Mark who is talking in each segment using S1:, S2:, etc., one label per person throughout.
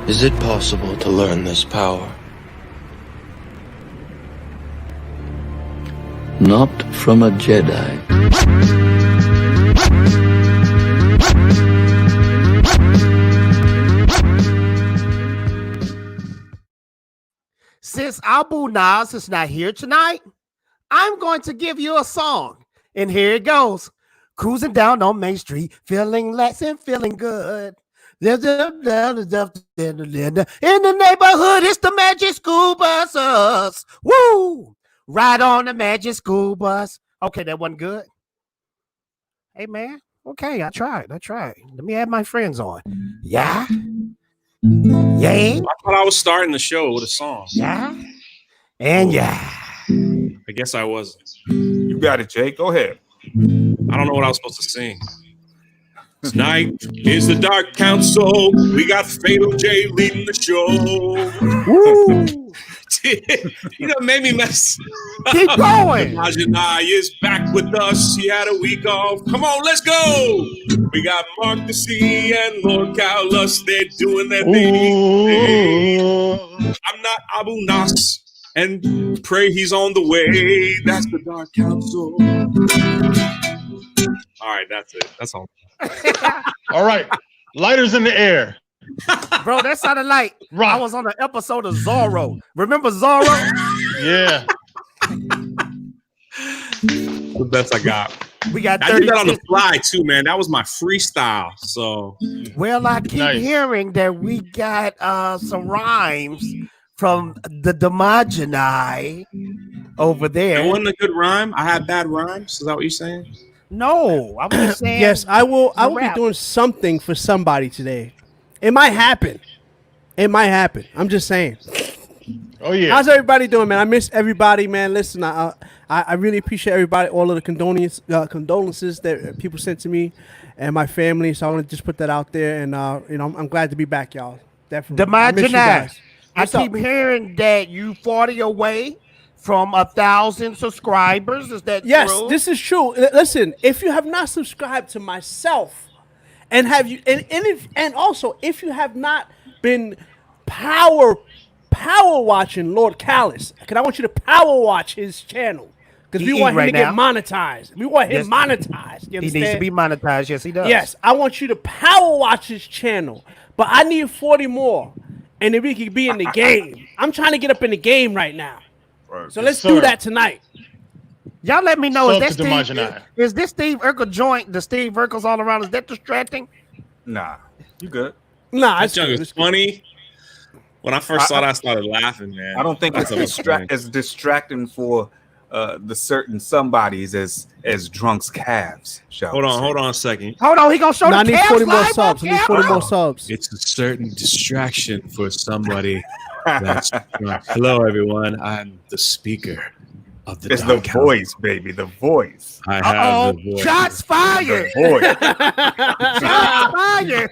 S1: Is it possible to learn this power? Not from a Jedi.
S2: Since Abu Nas is not here tonight, I'm going to give you a song. And here it goes. Cruising down on Main Street, feeling less and feeling good. In the neighborhood, it's the Magic School Buses. Woo! Ride on the Magic School Bus. Okay, that wasn't good. Hey, man. Okay, I tried. Let me add my friends on. Yeah? Yeah?
S3: I thought I was starting the show with a song.
S2: Yeah? And yeah.
S3: I guess I wasn't.
S4: You got it, Jake. Go ahead.
S3: I don't know what I was supposed to sing. Tonight is the Dark Council. We got Fatal J leading the show.
S2: Woo!
S3: You know, made me mess.
S2: Keep going.
S3: Majanai is back with us. He had a week off. Come on, let's go. We got Mark the C and Lord Calus. They're doing their thing. I'm not Abu Nas. And pray he's on the way. That's the Dark Council. All right, that's it. That's all.
S5: All right. Lighters in the air.
S2: Bro, that sounded like
S5: Rock.
S2: I was on an episode of Zorro. Remember Zorro?
S5: Yeah.
S3: The best I got.
S2: We got
S3: I did that on the
S2: 36.
S3: fly too, man. That was my freestyle. So
S2: Well, I keep
S5: Nice.
S2: hearing that we got some rhymes from the Demogeny over
S3: it
S2: there.
S3: wasn't a good rhyme. I had bad rhymes. Is that what you're saying?
S2: No, I was just saying.
S6: Yes, I will be
S2: rap.
S6: doing something for somebody today. It might happen. I'm just saying.
S5: Oh yeah.
S6: How's everybody doing, man? I miss everybody, man. Listen, I really appreciate everybody, all of the condolences that people sent to me and my family. So I want to just put that out there, and I'm glad to be back, y'all. Definitely. I miss you
S2: Demogeny.
S6: guys.
S2: I
S6: What's up?
S2: keep hearing that you 40 away from 1,000 subscribers. Is that
S6: Yes,
S2: true?
S6: this is true. Listen, if you have not subscribed to myself, and have you, and also if you have not been power watching Lord Callis, because I want you to power watch his channel, because we
S2: He
S6: want him
S2: right
S6: to get
S2: now.
S6: monetized. We want him
S2: Yes.
S6: monetized. You
S2: He needs
S6: understand?
S2: to be monetized. Yes, he does.
S6: Yes, I want you to power watch his channel, but I need 40 more, and then we can be in the game. I'm trying to get up in the game right now, so let's do
S5: sir.
S6: that tonight.
S2: Y'all let me know. Is
S5: Sub
S2: that
S5: to
S2: Steve?
S5: Demogeny.
S2: Is this Steve Urkel joint? The Steve Urkel's all around. Is that distracting?
S4: Nah, you good.
S6: Nah,
S3: That
S6: it's
S3: junk
S6: good.
S3: is
S6: It's good.
S3: funny. When I first saw that, I started laughing, man.
S4: I don't think it's as distracting for the certain somebodies as drunks calves.
S3: Hold on a second.
S2: Hold on, he gonna show
S6: Nah, I
S2: the
S6: need
S2: calves
S6: 40 more
S2: live on
S6: subs. I need 40
S2: camera?
S6: more subs.
S3: It's a certain distraction for somebody that's drunk. Hello, everyone. I'm the speaker of the
S4: It's the
S3: Dark Council.
S4: voice, baby. The voice.
S3: I
S2: Uh-oh,
S3: have the voice.
S2: shots fired!
S4: The voice.
S2: Shots fired!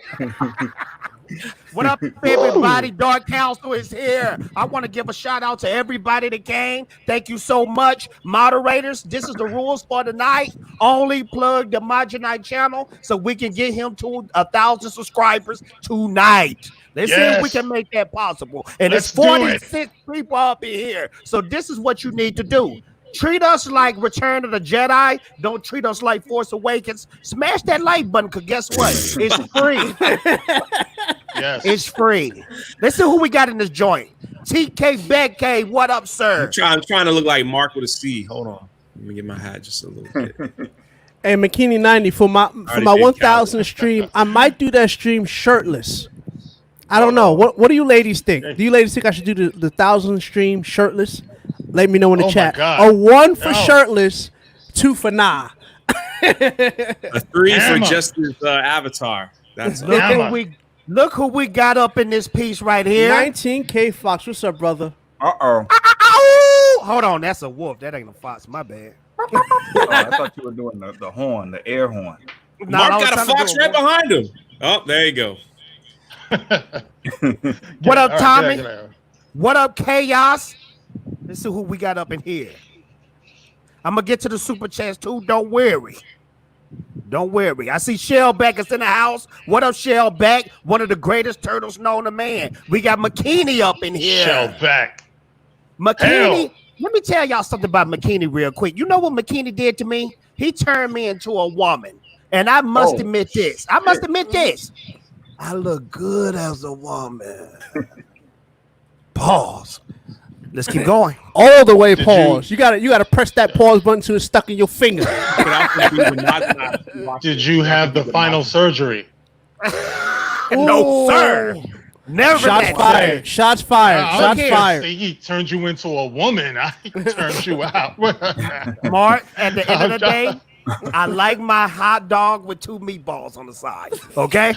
S2: What up, everybody? Dark Council is here. I want to give a shout out to everybody that came. Thank you so much, moderators. This is the rules for tonight. Only plug the Demogeny channel so we can get him to 1,000 subscribers tonight. Let's see if we
S5: Yes.
S2: can make that possible. And
S5: Let's
S2: it's
S5: do it.
S2: 46 people up in here. So this is what you need to do. Treat us like Return of the Jedi. Don't treat us like Force Awakens. Smash that like button, because guess what? It's free.
S5: Yes.
S2: It's free. Let's see who we got in this joint. TK Beck, what up, sir?
S3: I'm trying to look like Mark with a C. Hold on. Let me get my hat just a little bit.
S6: Hey, McKinney 90 for my
S3: Already did
S6: 1,000 stream. I might do that stream shirtless. I don't know. What do you ladies think? Do you ladies think I should do the 1,000 stream shirtless? Let me know in the
S5: Oh my
S6: chat.
S5: God.
S6: A 1 for
S5: No.
S6: shirtless, 2 for nah.
S3: A 3 for
S5: Hammer.
S3: just his avatar. That's
S2: Look
S5: Hammer.
S2: who we got up in this piece right here.
S6: 19K Fox. What's up, brother?
S4: Uh-oh.
S2: Ow! Hold on, that's a wolf. That ain't a fox. My bad.
S4: Oh, I thought you were doing the horn, the air horn.
S2: Nah,
S3: Mark
S2: I was
S3: got a
S2: trying to
S3: fox
S2: do a
S3: right
S2: wolf.
S3: behind him. Oh, there you go.
S2: What up,
S5: All right,
S2: Tommy?
S5: get out.
S2: What up, Chaos? Let's see who we got up in here. I'm gonna get to the super chats too. Don't worry. Don't worry. I see Shellback is in the house. What up, Shellback? One of the greatest turtles known to man. We got McKinney up in here.
S5: Shellback.
S2: McKinney,
S5: Hell.
S2: let me tell y'all something about McKinney real quick. You know what McKinney did to me? He turned me into a woman. And I must admit this. I look good as a woman. Pause. Let's keep going.
S6: All the way pause. You gotta press that pause button till it's stuck in your finger.
S5: Did you have the final surgery?
S2: No, sir. Never.
S6: Shots fired. Shots fired. Shots fired.
S5: See, he turned you into a woman. I turned you out.
S2: Mark, at the end of the day, I like my hot dog with 2 meatballs on the side. Okay?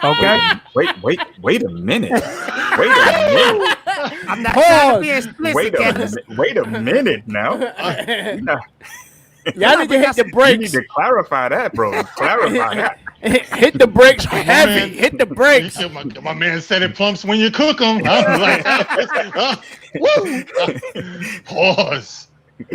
S2: Okay?
S4: Wait a minute. Wait a minute.
S2: I'm not trying to be explicit.
S4: Wait a minute now.
S6: Y'all need to hit the
S4: You
S6: brakes.
S4: need to clarify that, bro. Clarify that.
S6: Hit the brakes heavy. Hit the brakes.
S5: My man said it plumps when you cook them. I was like, woo. Pause.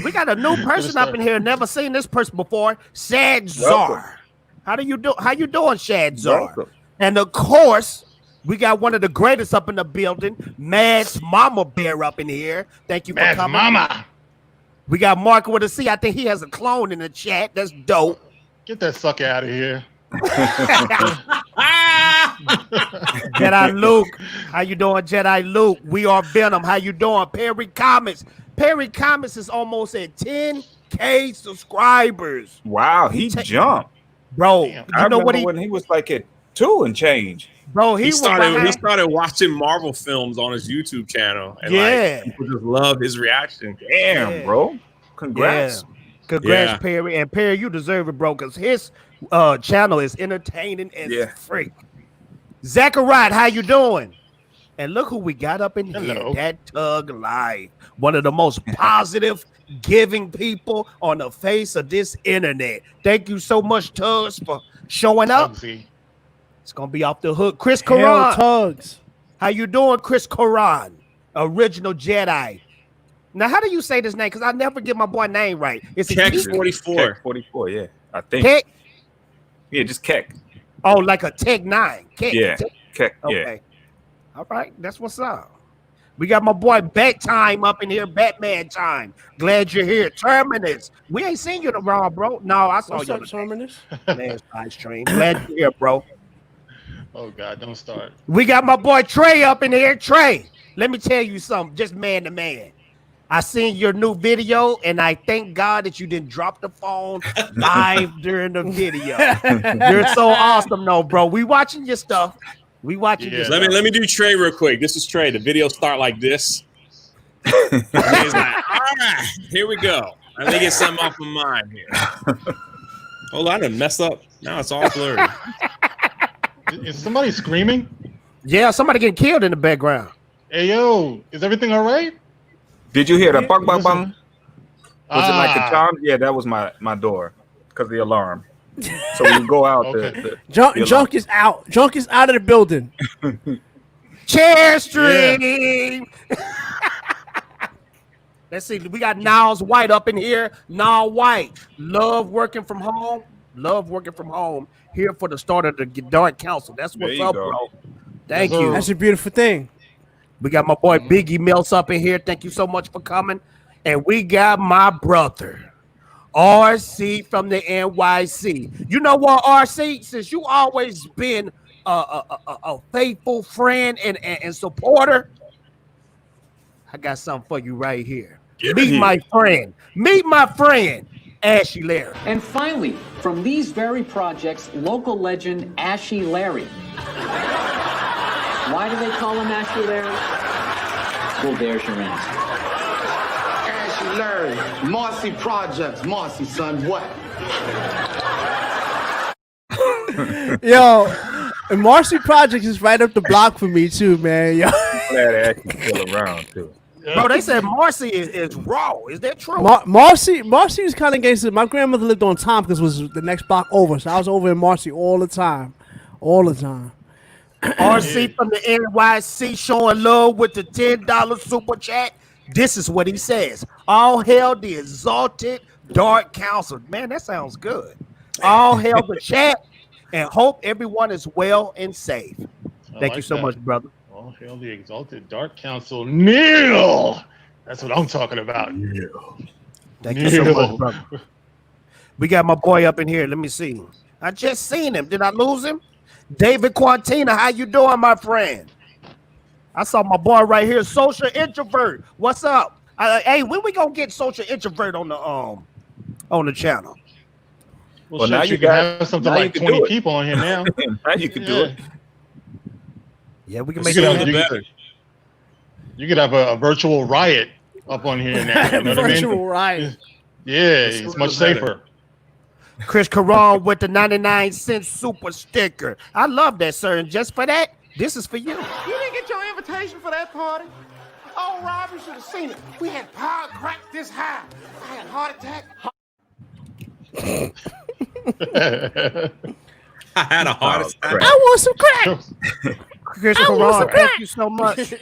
S2: We got a new person up in here. Never seen this person before. Shad Czar. How you doing, Shad Czar?
S4: Welcome.
S2: And of course, we got one of the greatest up in the building, Mad's Mama Bear up in here. Thank you for
S5: Mad
S2: coming.
S5: Mama.
S2: We got Mark with a C. I think he has a clone in the chat. That's dope.
S5: Get that sucker out of here.
S2: Jedi Luke. How you doing, Jedi Luke? We are Venom. How you doing? Perry Comics. Perry Comics is almost at 10K subscribers.
S4: Wow, he jumped.
S2: Bro,
S5: Damn.
S4: I remember when he was like at 2 and change.
S2: Bro,
S3: He started watching Marvel films on his YouTube channel, and like people just love his reaction.
S4: Damn, bro. Congrats.
S2: Yeah. Congrats,
S3: Yeah.
S2: Perry. And Perry, you deserve it, bro, because his channel is entertaining as freak. Zachariah, how you doing? And look who we got up in here.
S5: Hello.
S2: That Tug Life. One of the most positive, giving people on the face of this internet. Thank you so much, Tugs, for showing up.
S5: Tugsy.
S2: It's going to be off the hook. Chris
S6: Hell,
S2: Karan.
S6: Tugs.
S2: How you doing, Chris Karan? Original Jedi. Now, how do you say this name? Because I never get my boy name right. It's
S3: Keck
S2: a
S3: 44.
S4: Keck 44, yeah. I think.
S2: Keck?
S4: Yeah, just Keck.
S2: Oh, like a Tech 9. Keck.
S4: Yeah.
S2: Tech.
S4: Keck, yeah.
S2: Okay. All right. That's what's up. We got my boy Bat Time up in here. Batman Time. Glad you're here. Terminus. We ain't seen you in a while, bro. No, I saw
S6: What's
S2: you
S6: up,
S2: on
S6: Terminus?
S2: the last live stream. Glad you're here, bro.
S5: Oh, God, don't start.
S2: We got my boy Trey up in here. Trey, let me tell you something. Just man to man. I seen your new video, and I thank God that you didn't drop the phone live during the video. You're so awesome, though, bro. We watching your stuff. We watching your stuff.
S3: Let me do Trey real quick. This is Trey. The video start like this. And he's like, all right, here we go. Let me get something off my mind here. Hold on, I done messed up. Now it's all blurry.
S5: Is somebody screaming?
S2: Yeah, somebody getting killed in the background.
S5: Hey, yo, is everything all right?
S4: Did you hear the bang, bang, bang? Was it like a
S5: Ah.
S4: charm? Yeah, that was my door because of the alarm. So when you go out,
S5: Okay.
S6: Junk is out. Junk is out of the building.
S2: Chair stream. Let's see. We got Niles White up in here. Niles White. Love working from home. Love working from home. Here for the start of the Dark Council. That's
S4: There
S2: what's
S4: you
S2: up,
S4: go.
S2: bro. Thank
S5: Yes,
S2: you.
S5: sir.
S6: That's a beautiful thing.
S2: We got my boy Biggie Mills up in here. Thank you so much for coming. And we got my brother, RC from the NYC. You know what, RC? Since you always been a faithful friend and supporter, I got something for you right here. Meet my friend. Meet my friend, Ashy Larry.
S7: And finally, from these very projects, local legend Ashy Larry. Why do they call him Ashy Larry? Well, there's your answer.
S8: Ashy Larry, Marcy Projects, Marcy son, what?
S6: Yo, and Marcy Projects is right up the block for me too, man. Yo.
S4: Glad actually still around too.
S2: Bro, they said Marcy is raw. Is that true?
S6: Marcy is kind of gangster. My grandmother lived on Tompkins, was the next block over, so I was over in Marcy all the time.
S2: RC from the NYC showing love with the $10 super chat. This is what he says. All hail the exalted Dark Council. Man, that sounds good. All hail the chat, and hope everyone is well and safe. Thank you so much, brother.
S5: All hail the exalted Dark Council. Kneel. That's what I'm talking about. Kneel.
S2: Thank you so much, brother. We got my boy up in here. Let me see. I just seen him. Did I lose him? David Quantina, how you doing, my friend? I saw my boy right here, Social Introvert. What's up? Hey, when we gonna get Social Introvert on the channel?
S5: Well, now you got something like 20 people on here now.
S4: Now you can do it.
S2: Yeah, we can make it
S5: better. You could have a virtual riot up on here now. You know
S6: virtual riot.
S5: Yeah, it's much safer.
S2: Chris Caron with the 99-cent super sticker. I love that, sir. And just for that, this is for you.
S8: You didn't get your invitation for that party? Oh, Rob, you should have seen it. We had power crack this high. I had a heart attack.
S3: I had a heart attack.
S6: I want some crack.
S2: Chris Caron, thank you so much.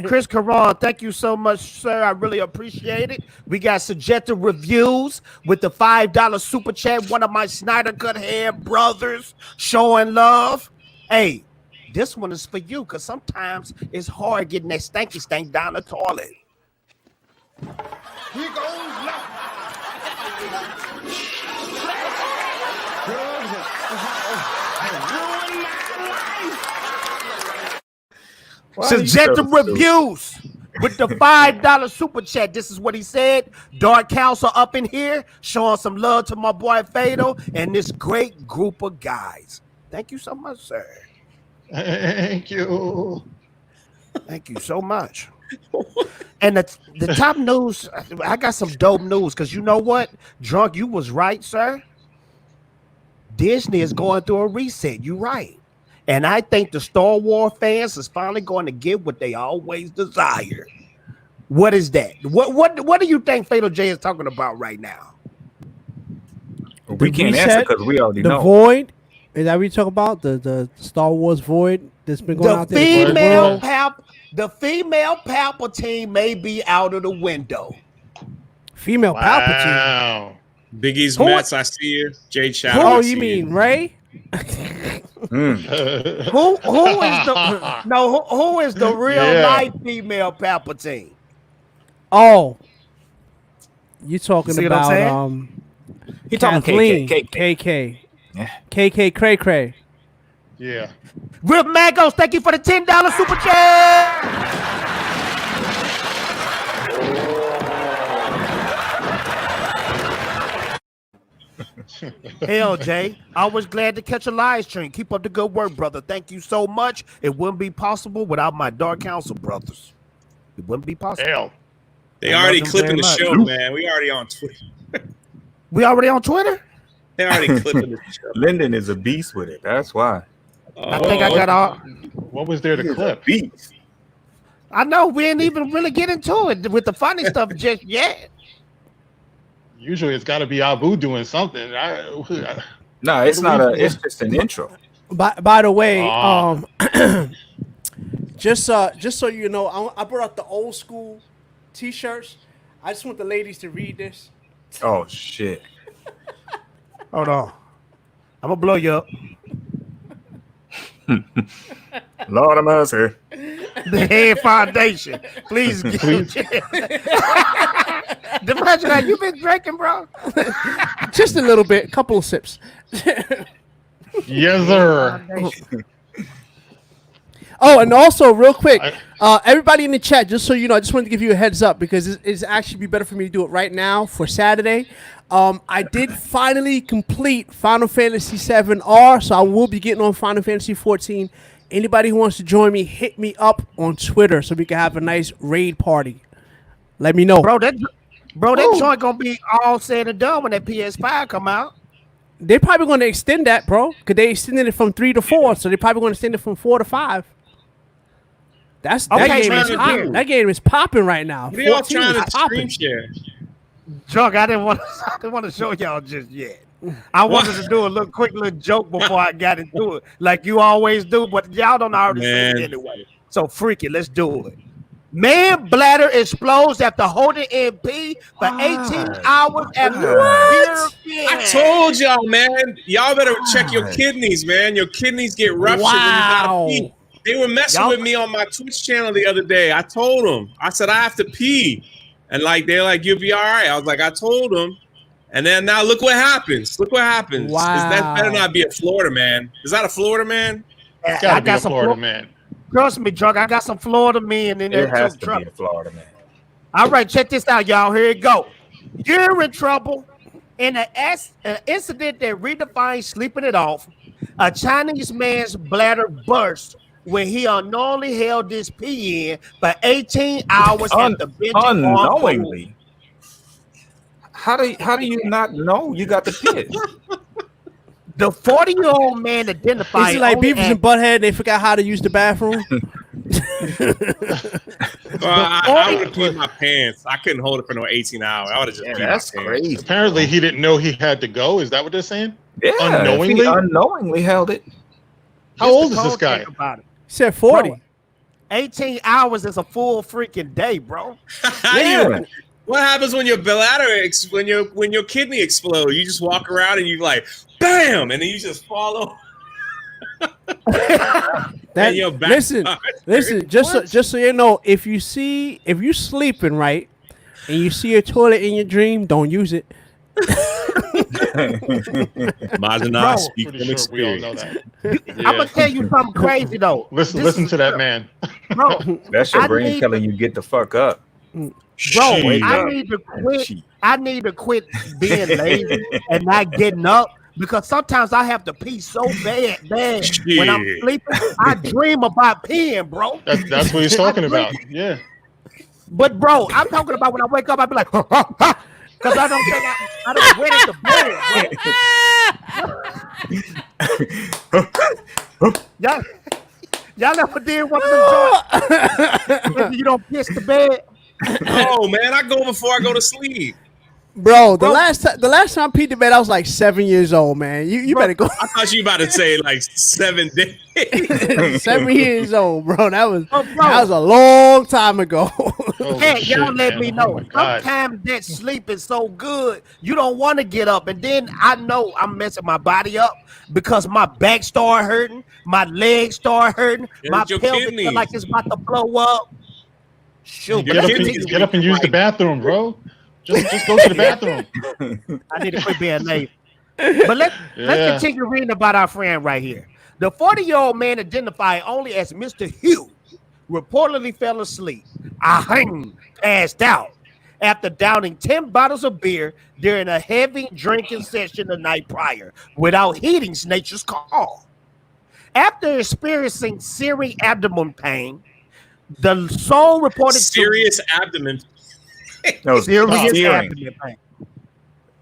S2: Chris Caron, thank you so much, sir. I really appreciate it. We got subjective reviews with the $5 super chat. One of my Snyder Cut hair brothers showing love. Hey, this one is for you because sometimes it's hard getting that stanky stank down the toilet.
S8: Here goes love.
S2: Subjective reviews with the $5 super chat. This is what he said. Dark Council up in here showing some love to my boy Fado and this great group of guys. Thank you so much, sir.
S5: Thank you.
S2: Thank you so much. And the top news, I got some dope news because you know what? Drunk, you was right, sir. Disney is going through a reset. You right. And I think the Star Wars fans is finally going to get what they always desire. What is that? What do you think Fatal J is talking about right now?
S4: We can't answer because we already know.
S6: The void. Is that what you talk about? The Star Wars void that's been going out there?
S2: The female Palpatine may be out of the window.
S6: Female Palpatine.
S3: Biggie's Mets, I see you. Jade Shadow.
S6: Oh, you mean Ray?
S2: Who is the real life female Palpatine?
S6: Oh, you talking
S2: See
S6: about
S4: He talking
S6: Kathleen,
S4: KK.
S6: Yeah. KK Cray Cray.
S5: Yeah.
S2: Rip Magos, thank you for the $10 super chat. Hell, Jay, I was glad to catch a live stream. Keep up the good work, brother. Thank you so much. It wouldn't be possible without my Dark Council brothers. It wouldn't be possible.
S5: Hell.
S3: They already clipping the show, man. We already on Twitter.
S2: We already on Twitter?
S3: They already clipping the show.
S4: Lyndon is a beast with it. That's why.
S2: I think I got all.
S5: What was there to clip?
S4: Beast.
S2: I know we didn't even really get into it with the funny stuff just yet.
S5: Usually it's got to be Abu doing something.
S4: No, it's not it's just an intro.
S6: By the way, just so you know, I brought out the old school T-shirts. I just want the ladies to read this.
S4: Oh shit!
S2: Hold on, I'm gonna blow you up.
S4: Lord of mercy.
S2: The Head Foundation, please. Imagine how you been drinking, bro.
S6: Just a little bit, couple of sips.
S5: Yes, sir.
S6: Oh, and also, real quick, everybody in the chat, just so you know, I just wanted to give you a heads up because it's actually be better for me to do it right now for Saturday. I did finally complete Final Fantasy VII-R, so I will be getting on Final Fantasy 14. Anybody who wants to join me, hit me up on Twitter so we can have a nice raid party. Let me know.
S2: Bro, that joint gonna be all said and done when that PS5 come out.
S6: They're probably going to extend that, bro, because they extended it from 3 to 4, so they're probably going to extend it from 4 to 5. That game is popping right now.
S3: We all trying to screen share.
S2: Junk, I didn't want to show y'all just yet. I wanted to do a quick little joke before I got into it, like you always do, but y'all don't already see it anyway. So freak it, let's do it. Man bladder explodes after holding MP for 18 hours after
S3: I told y'all, man. Y'all better check your kidneys, man. Your kidneys get ruptured when you gotta pee. They were messing with me on my Twitch channel the other day. I told them. I said, I have to pee. And like they're like, you'll be all right. I was like, I told them. And then now look what happens. Look what happens.
S6: Wow.
S3: That better not be a Florida man. Is that a Florida man?
S5: It's gotta be a Florida man.
S2: Trust me, drunk. I got some Florida men in there.
S4: It has to be a Florida man.
S2: All right, check this out, y'all. Here it go. You're in trouble. In an incident that redefined sleeping it off, a Chinese man's bladder burst when he unknowingly held this pee in for 18 hours after binging
S4: unknowingly. How do you not know you got the pit?
S2: The 40-year-old man identified.
S6: Is it like Beavis and Butthead? They forgot how to use the bathroom.
S3: I would have peed my pants. I couldn't hold it for no 18 hours. I would have just peed
S4: that's
S3: my
S4: crazy.
S3: pants.
S5: Apparently, he didn't know he had to go. Is that what they're saying?
S4: Yeah,
S5: unknowingly.
S4: He unknowingly held it.
S5: How old is this guy?
S2: He
S6: said 40.
S2: Bro, 18 hours is a full freaking day, bro.
S3: Yeah. What happens when your bladder when your kidney explodes? You just walk around and you like, bam, and then you just fall over.
S6: Listen, just so you know, if you sleeping right and you see a toilet in your dream, don't use it.
S3: Majina, speak from
S5: Sure we all know that.
S2: I'm gonna tell you something crazy though.
S5: Listen to that man.
S2: Bro,
S4: That's your brain telling you get the fuck up.
S2: Bro, I need to quit. I need to quit being lazy and not getting up because sometimes I have to pee so bad when I'm sleeping. I dream about peeing, bro.
S5: That's what he's talking about. Yeah.
S2: But bro, I'm talking about when I wake up, I be like, because I don't think I don't wet the bed. Y'all never did one of them joints. You don't piss the bed.
S3: Oh man, I go before I go to sleep.
S6: Bro, the last time I peed the bed, I was like 7 years old, man. You better go.
S3: I thought you about to say like 7 days.
S6: 7 years old, bro. That was a long time ago.
S2: Hey, y'all let me know. Sometimes that sleep is so good, you don't want to get up, and then I know I'm messing my body up because my back start hurting, my legs start hurting, my pelvis feel like it's about to blow up. Shoot,
S5: get up and use the bathroom, bro. Just go to the bathroom.
S2: I need to quit being late. But let's continue reading about our friend right here. The 40-year-old man identified only as Mr. Hugh reportedly fell asleep, passed out after downing 10 bottles of beer during a heavy drinking session the night prior without heeding nature's call. After experiencing serious abdomen pain, the soul reported
S3: serious abdomen.
S4: No,
S2: abdomen pain.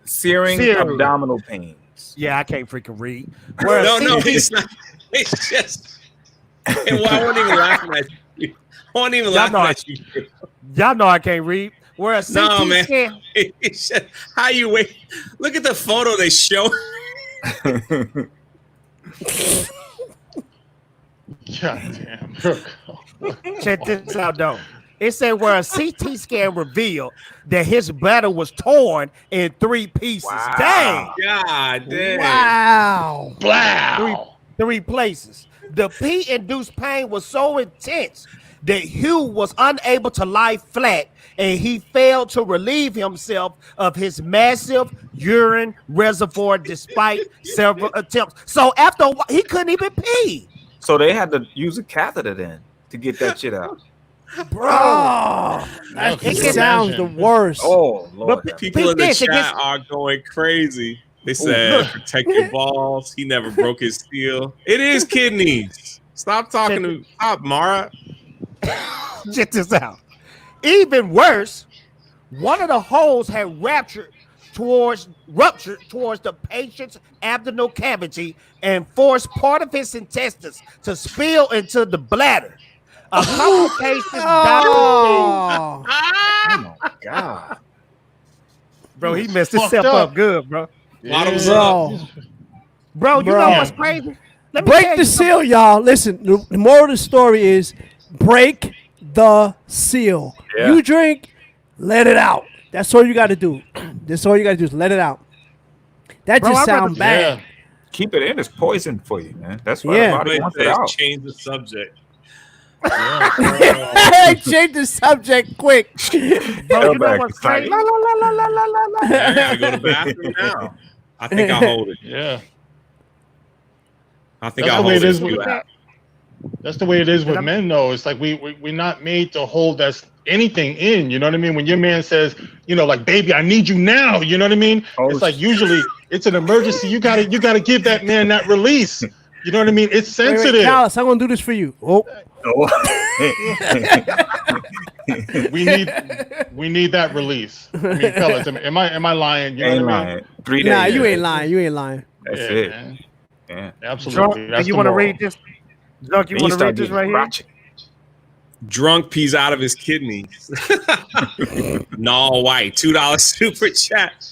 S4: Searing abdominal pains.
S2: Yeah, I can't freaking read.
S3: No, he's not. It's just. Well, I wasn't even laughing at you. I wasn't even laughing at you.
S2: Y'all know I can't read. Where a CT scan.
S3: Just, how you wait? Look at the photo they show.
S5: God damn.
S2: Check this out, though. It said where a CT scan revealed that his bladder was torn in 3 pieces.
S4: Wow.
S2: Dang.
S3: God damn.
S6: Wow.
S5: Wow.
S2: Three places. The pee-induced pain was so intense that Hugh was unable to lie flat, and he failed to relieve himself of his massive urine reservoir despite several attempts. So after a while, he couldn't even pee.
S4: So they had to use a catheter then to get that shit out.
S6: Bro, it sounds the worst.
S4: Oh, Lord.
S2: But
S3: People in the chat are going crazy. They said, protect your balls. He never broke his seal. It is kidneys. Stop talking to Mara.
S2: Check this out. Even worse, one of the holes had ruptured towards the patient's abdominal cavity and forced part of his intestines to spill into the bladder. A complication
S6: Oh
S4: my God.
S2: Bro, he messed himself up good, bro.
S3: Bottoms up.
S2: Bro, you know what's crazy?
S6: Break the seal, y'all. Listen, the moral of the story is break the seal.
S4: Yeah.
S6: You drink, let it out. That's all you got to do. That's all you got to do is let it out. That
S2: Bro,
S6: just
S2: I'd rather-
S6: sounds bad.
S4: Keep it in. It's poison for you, man. That's why
S6: Yeah.
S4: the body wants it out.
S3: Change the subject.
S6: Change the subject quick.
S2: Bro, you know
S4: back.
S2: what's
S4: It's like,
S2: crazy?
S4: la, la, la, la, la, la, la.
S3: I gotta go to the bathroom now. I think I'll hold it.
S5: Yeah.
S3: I think
S5: That's
S3: I'll
S5: the way
S3: hold
S5: it
S3: it.
S5: is with- That's the way it is with men, though. It's like we're not made to hold anything in. You know what I mean? When your man says, you know, like, baby, I need you now. You know what I mean?
S4: Oh,
S5: it's like usually it's an emergency. You gotta give that man that release. You know what I mean? It's sensitive.
S6: Wait, Dallas, I'm gonna do this for you. Oh,
S5: we need that release. I mean, fellas, am I lying? You know
S4: Ain't
S5: what I mean?
S4: lying. 3 days.
S6: nah, you ain't lying. You ain't lying.
S4: That's
S5: Yeah,
S4: it.
S5: man.
S4: Yeah.
S5: Absolutely. That's
S2: you
S5: the
S2: want to
S5: moral.
S2: read this? Drunk, you
S4: Then
S2: want to
S4: start
S2: read this
S4: getting
S2: right here?
S4: crotchety.
S3: Drunk pees out of his kidneys. No white. $2 super chat.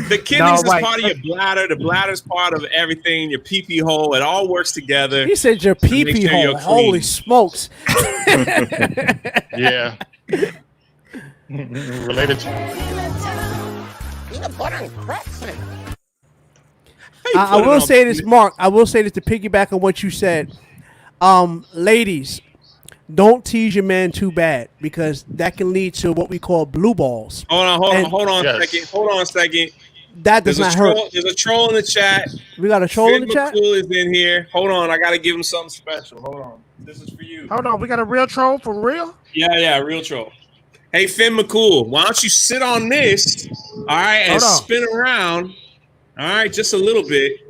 S3: The kidneys is
S2: White.
S3: part of your bladder. The bladder's part of everything. Your pee hole. It all works together.
S6: He said your
S3: make
S6: pee-pee
S3: sure
S6: hole.
S3: you're
S6: Holy
S3: clean.
S6: smokes.
S5: Yeah. Related to
S6: I
S3: put it
S6: will
S3: on
S6: say this, Mark. I will say this to piggyback on what you said. Ladies, don't tease your man too bad because that can lead to what we call blue balls.
S3: Hold on
S5: Yes.
S3: a second. Hold on a second.
S6: That does
S3: There's
S6: not hurt.
S3: There's a troll in the chat.
S6: We got a troll in the
S3: Finn
S6: chat?
S3: McCool is in here. Hold on. I got to give him something special. Hold on. This is for you.
S2: Hold on, we got a real troll for real?
S3: Yeah, real troll. Hey, Finn McCool, why don't you sit on this, all right, and
S2: Hold on.
S3: spin around, all right, just a little bit,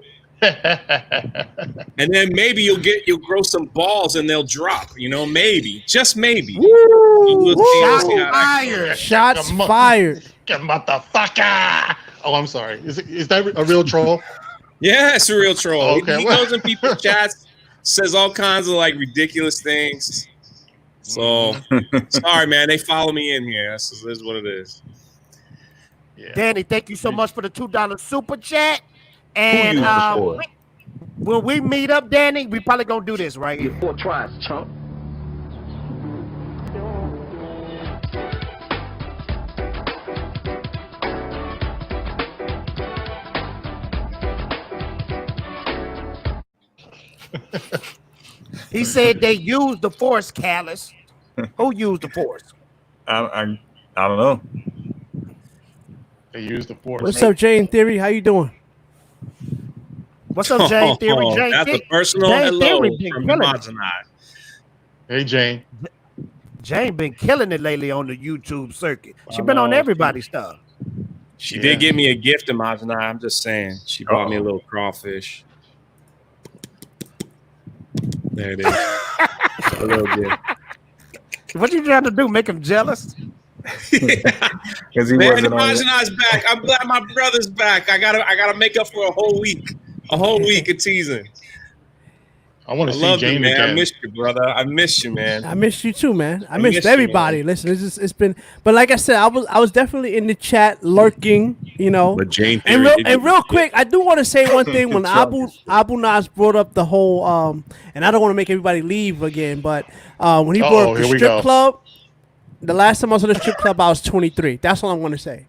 S3: and then maybe you'll grow some balls and they'll drop, you know, maybe, just maybe. We'll see how that-
S2: Fire.
S6: Shots
S5: Come on.
S6: fired.
S5: Motherfucker. Oh, I'm sorry. Is that a real troll?
S3: Yeah, it's a real troll.
S5: Okay.
S3: He goes in people's chats, says all kinds of like ridiculous things. So sorry, man. They follow me in here. This is what it is.
S5: Yeah.
S2: Danny, thank you so much for the $2 super chat.
S4: Who
S2: And
S4: you for?
S2: when we meet up, Danny, we probably gonna do this right here.
S7: 4 tries, chump.
S2: He said they used the force, Callus. Who used the force?
S4: I don't know.
S5: They use the force.
S6: What's up, Jane Theory? How you doing?
S2: What's up, Jane Theory? Jane
S3: That's a
S2: Theory-
S3: personal
S2: Jane
S3: hello
S2: Theory been
S3: from
S2: killing it.
S3: Homogenized.
S5: Hey, Jane.
S2: Jane been killing it lately on the YouTube circuit. She
S5: I
S2: been on
S5: know.
S2: everybody's stuff.
S3: She
S5: Yeah.
S3: did give me a gift, Homogenized. I'm just saying. She bought me a little crawfish. There it is. A little gift.
S2: What you trying to do? Make him jealous?
S4: Because he
S3: Man,
S4: wasn't on it.
S3: Homogenized back. I'm glad my brother's back. I gotta make up for a whole week. A whole week of teasing.
S5: I want
S3: I
S5: to see
S3: love you,
S5: Jane
S3: man. I
S5: again.
S3: missed you, brother. I missed you, man.
S6: I missed you too, man. I
S3: miss
S6: missed
S3: you,
S6: everybody. Listen, it's been, but like I said, I was definitely in the chat lurking, you know.
S3: But Jane
S6: And
S3: Theory
S6: real,
S3: did
S6: and
S3: you
S6: real
S3: a
S6: quick, I do want to say one thing when
S4: Trump
S6: Abu Nas brought up the whole and I don't want to make everybody leave again, but when he brought up the
S5: here we
S6: strip
S5: go.
S6: club, the last time I was in the strip club, I was 23. That's all I'm going to say.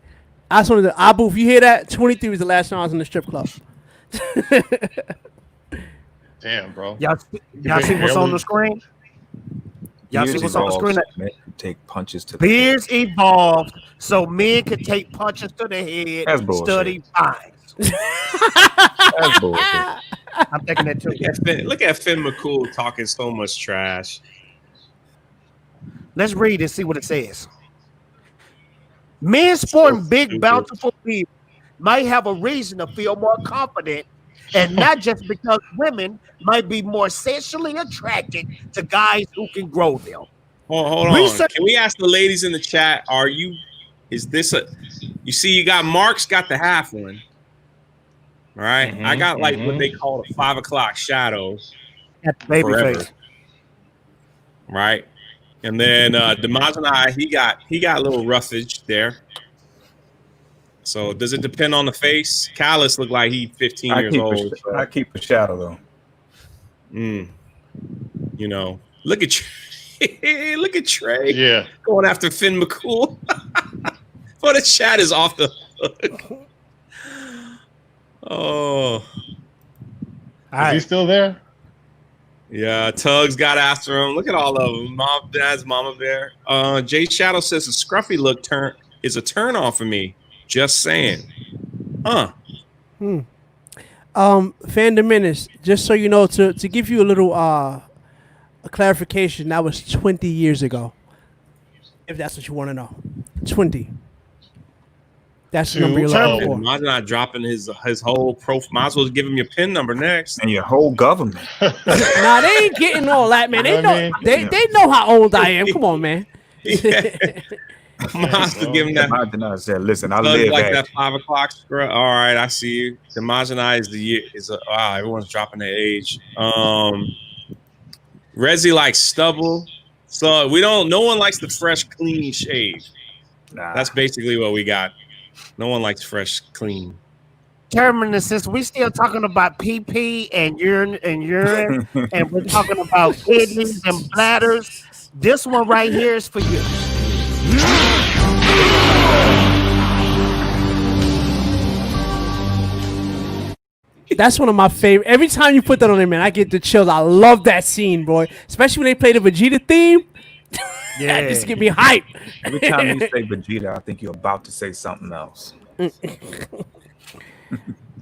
S6: I just wanted to, Abu, if you hear that, 23 was the last time I was in the strip club.
S5: Damn, bro.
S2: Y'all see what's on the screen? Y'all see
S4: Beers
S2: what's on the screen?
S4: evolved, men take punches to the
S2: Beers evolved so men can take punches to the head,
S4: That's bullshit.
S2: study fines.
S4: That's bullshit.
S2: I'm thinking that too.
S3: Look at Finn McCool talking so much trash.
S2: Let's read and see what it says. Men sporting big, bountiful people might have a reason to feel more confident, and not just because women might be more sexually attracted to guys who can grow them.
S3: Hold on.
S2: Research-
S3: Can we ask the ladies in the chat? Is this a? You see, you got Mark's got the half one. All right, I got like what they call a 5 o'clock shadow.
S2: That's baby
S3: Forever.
S2: face.
S3: Right, and then Demazani, he got a little roughage there. So does it depend on the face? Callus look like he 15 years old.
S4: I keep a shadow though.
S3: You know, look at you. Look at Trey.
S5: Yeah.
S3: Going after Finn McCool. But the chat is off the hook. Oh.
S5: Is he still there?
S3: Yeah, Tugs got after him. Look at all of them. Mom, Dad's Mama Bear. Jay Shadow says the scruffy look is a turn off for me. Just saying. Huh.
S6: Fan Diminished, just so you know, to give you a little a clarification, that was 20 years ago. If that's what you want to know. 20. That's the number you're looking for.
S3: Mine's not dropping his whole profile. Might as well give him your PIN number next.
S4: And your whole government.
S6: Nah, they ain't getting all that, man. They know how old I am. Come on, man.
S3: Might as well give him that.
S4: I said, listen, I live
S3: like
S4: at
S3: that 5 o'clock. All right, I see you. The Majinai is the year. Wow, everyone's dropping their age. Rezi likes stubble. So no one likes the fresh, clean shave.
S4: Nah.
S3: That's basically what we got. No one likes fresh, clean.
S2: Terminus, since we still talking about pee and urine, and we're talking about kidneys and bladders, this one right here is for you.
S6: That's one of my favorite. Every time you put that on there, man, I get the chills. I love that scene, boy. Especially when they play the Vegeta theme. Yeah, just get me hype.
S4: Every time you say Vegeta, I think you're about to say something else.